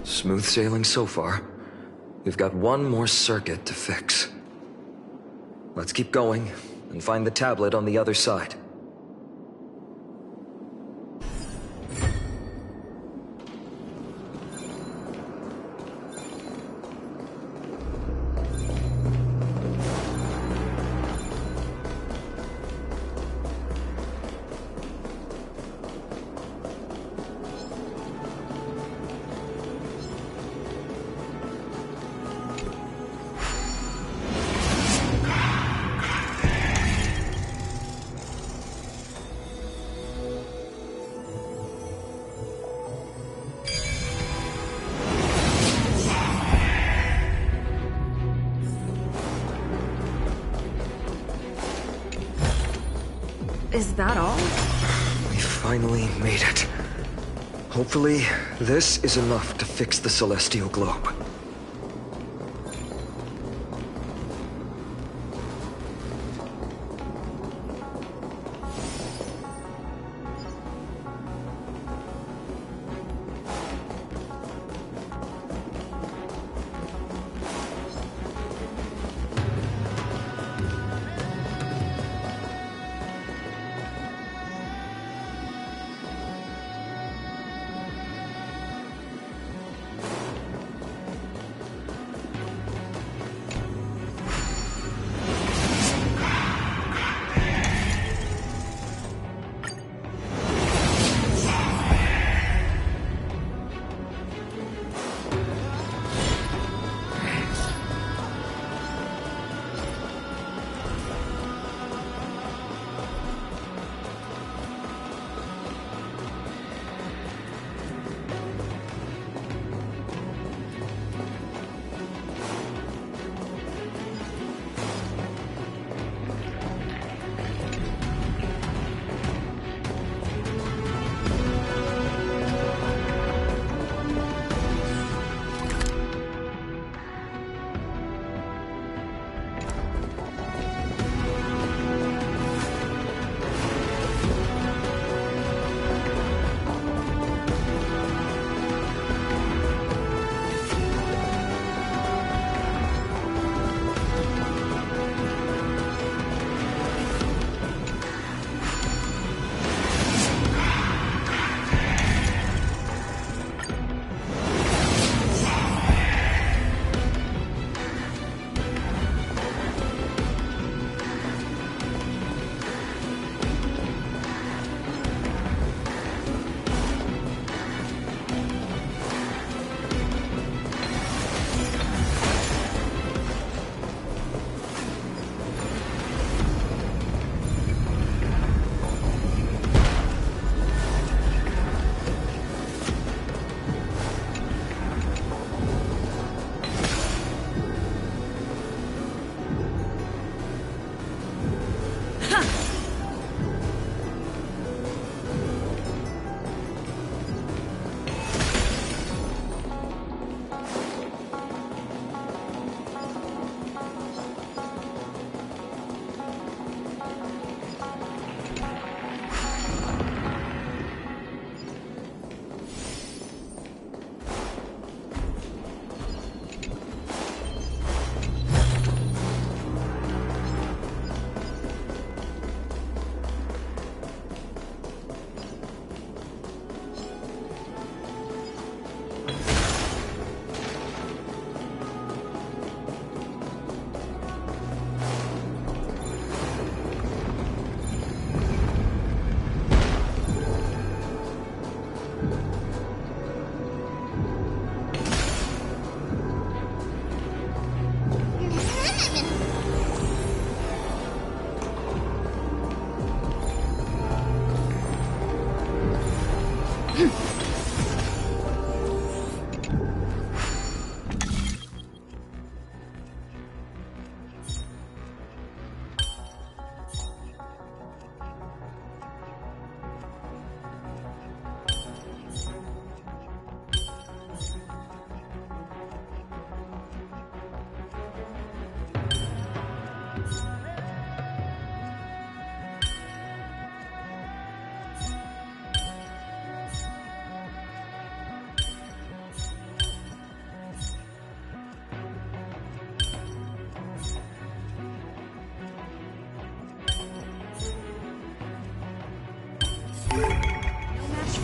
[SPEAKER 6] Smooth sailing so far. We've got one more circuit to fix. Let's keep going and find the tablet on the other side.
[SPEAKER 15] Is that all?
[SPEAKER 6] We finally made it. Hopefully, this is enough to fix the celestial globe.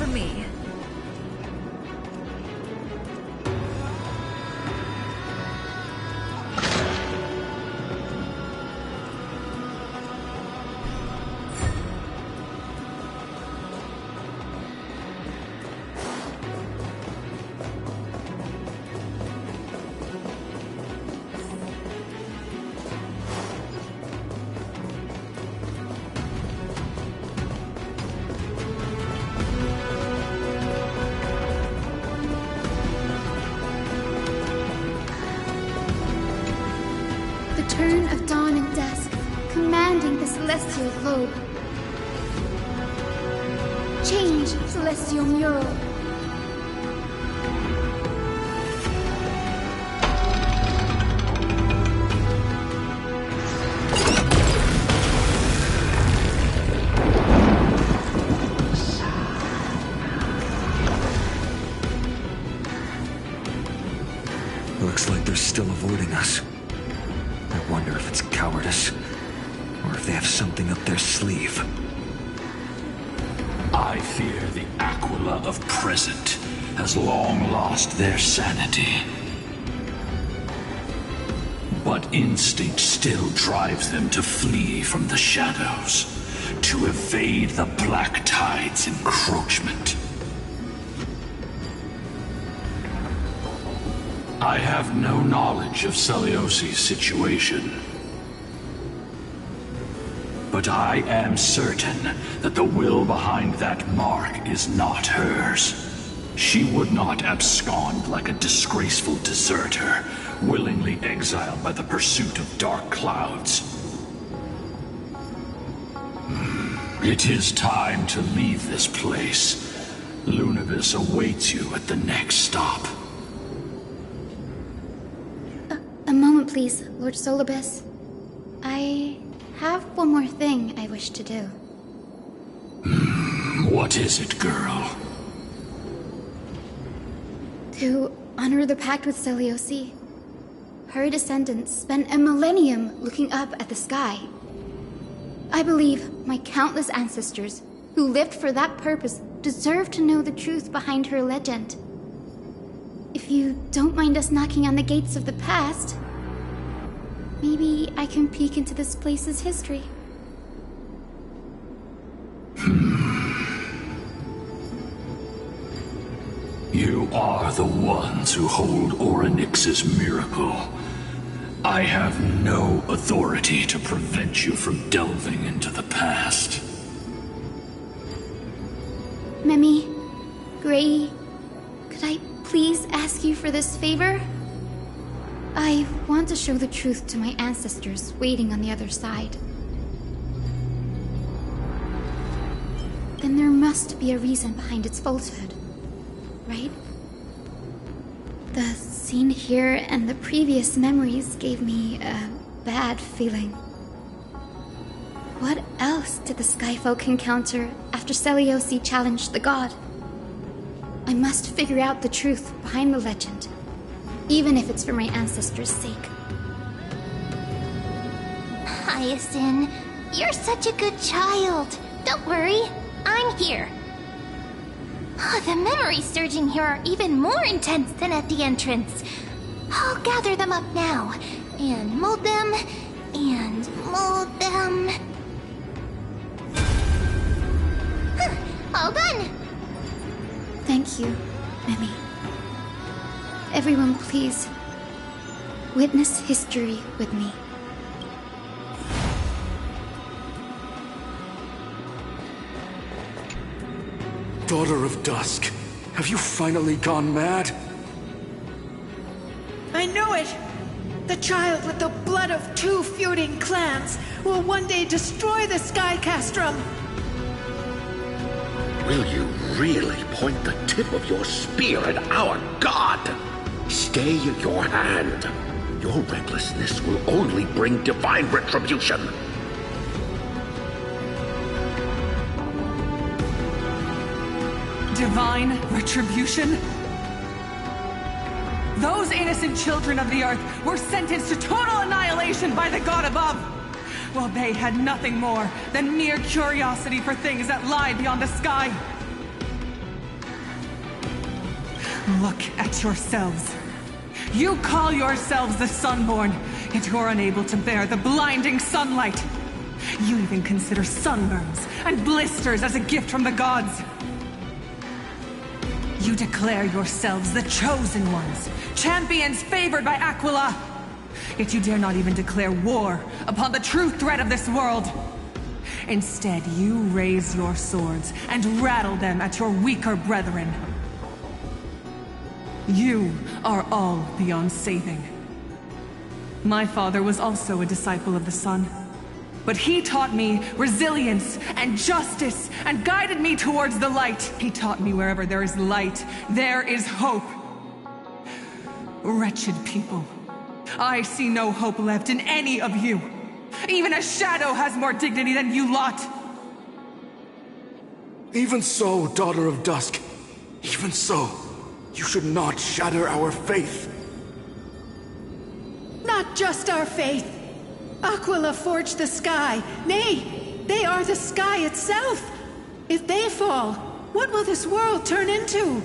[SPEAKER 15] For me.
[SPEAKER 3] Turn of dawn and dusk, commanding the celestial globe. change, celestial mural.
[SPEAKER 6] Looks like they're still avoiding us. I wonder if it's cowardice, or if they have something up their sleeve.
[SPEAKER 18] I fear the Aquila of present has long lost their sanity. But instinct still drives them to flee from the shadows, to evade the Black Tide's encroachment. I have no knowledge of Celiosi's situation. But I am certain that the will behind that mark is not hers. She would not abscond like a disgraceful deserter, willingly exiled by the pursuit of dark clouds. It is time to leave this place. Lunavis awaits you at the next stop.
[SPEAKER 3] A moment, please, Lord Solibus. I have one more thing I wish to do.
[SPEAKER 18] What is it, girl?
[SPEAKER 3] To honor the pact with Celiosi. Her descendants spent a millennium looking up at the sky. I believe my countless ancestors who lived for that purpose deserve to know the truth behind her legend. If you don't mind us knocking on the gates of the past, maybe I can peek into this place's history.
[SPEAKER 18] You are the ones who hold Orynyx's miracle. I have no authority to prevent you from delving into the past.
[SPEAKER 3] Memi, Gray, could I please ask you for this favor? I want to show the truth to my ancestors waiting on the other side. Then there must be a reason behind its falsehood, right? The scene here and the previous memories gave me a bad feeling. What else did the Skyfolk encounter after Celiosi challenged the god? I must figure out the truth behind the legend, even if it's for my ancestors' sake.
[SPEAKER 4] Hyacinth, you're such a good child. Don't worry, I'm here. The memories surging here are even more intense than at the entrance. I'll gather them up now, and mold them, and mold them. All done!
[SPEAKER 3] Thank you, Memi. Everyone, please, witness history with me.
[SPEAKER 16] Daughter of Dusk, have you finally gone mad?
[SPEAKER 15] I know it! The child with the blood of 2 feuding clans will one day destroy the Sky Castrum!
[SPEAKER 19] Will you really point the tip of your spear at our god? Stay your hand. Your recklessness will only bring divine retribution.
[SPEAKER 13] Divine retribution? Those innocent children of the Earth were sentenced to total annihilation by the god above, while they had nothing more than mere curiosity for things that lie beyond the sky. Look at yourselves. You call yourselves the Sunborn, yet you're unable to bear the blinding sunlight. You even consider sunburns and blisters as a gift from the gods. You declare yourselves the chosen ones, champions favored by Aquila. Yet you dare not even declare war upon the true threat of this world. Instead, you raise your swords and rattle them at your weaker brethren. You are all beyond saving. My father was also a disciple of the sun. But he taught me resilience and justice and guided me towards the light. He taught me wherever there is light, there is hope. Wretched people, I see no hope left in any of you. Even a shadow has more dignity than you lot.
[SPEAKER 16] Even so, Daughter of Dusk, even so, you should not shatter our faith.
[SPEAKER 15] Not just our faith. Aquila forged the sky. Nay, they are the sky itself. If they fall, what will this world turn into?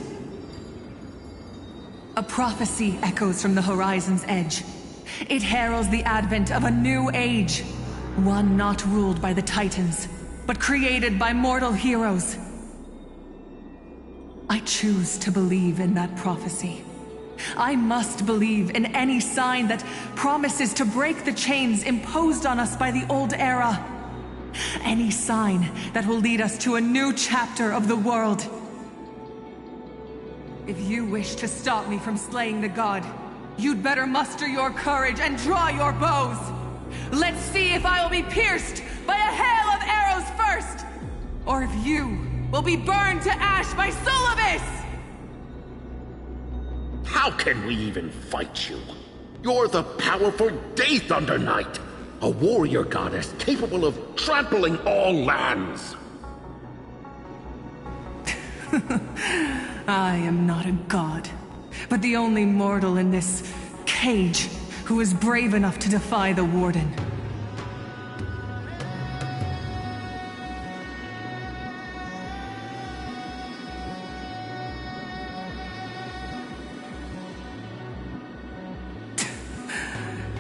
[SPEAKER 13] A prophecy echoes from the horizon's edge. It heralds the advent of a new age. One not ruled by the Titans, but created by mortal heroes. I choose to believe in that prophecy. I must believe in any sign that promises to break the chains imposed on us by the old era. Any sign that will lead us to a new chapter of the world. If you wish to stop me from slaying the god, you'd better muster your courage and draw your bows. Let's see if I will be pierced by a hail of arrows first, or if you will be burned to ash by Solobis!
[SPEAKER 19] How can we even fight you? You're the powerful Day Thunder Knight, a warrior goddess capable of trampling all lands.
[SPEAKER 13] I am not a god, but the only mortal in this cage who is brave enough to defy the Warden.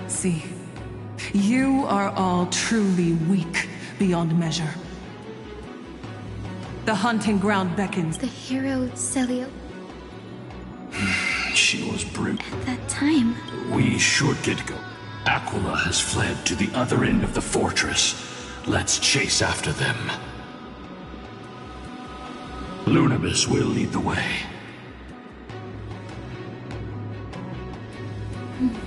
[SPEAKER 13] See, you are all truly weak beyond measure. The hunting ground beckons.
[SPEAKER 3] The hero Celio.
[SPEAKER 18] She was brute.
[SPEAKER 3] At that time.
[SPEAKER 18] We should get go. Aquila has fled to the other end of the fortress. Let's chase after them. Lunabis will lead the way.
[SPEAKER 3] Hmm.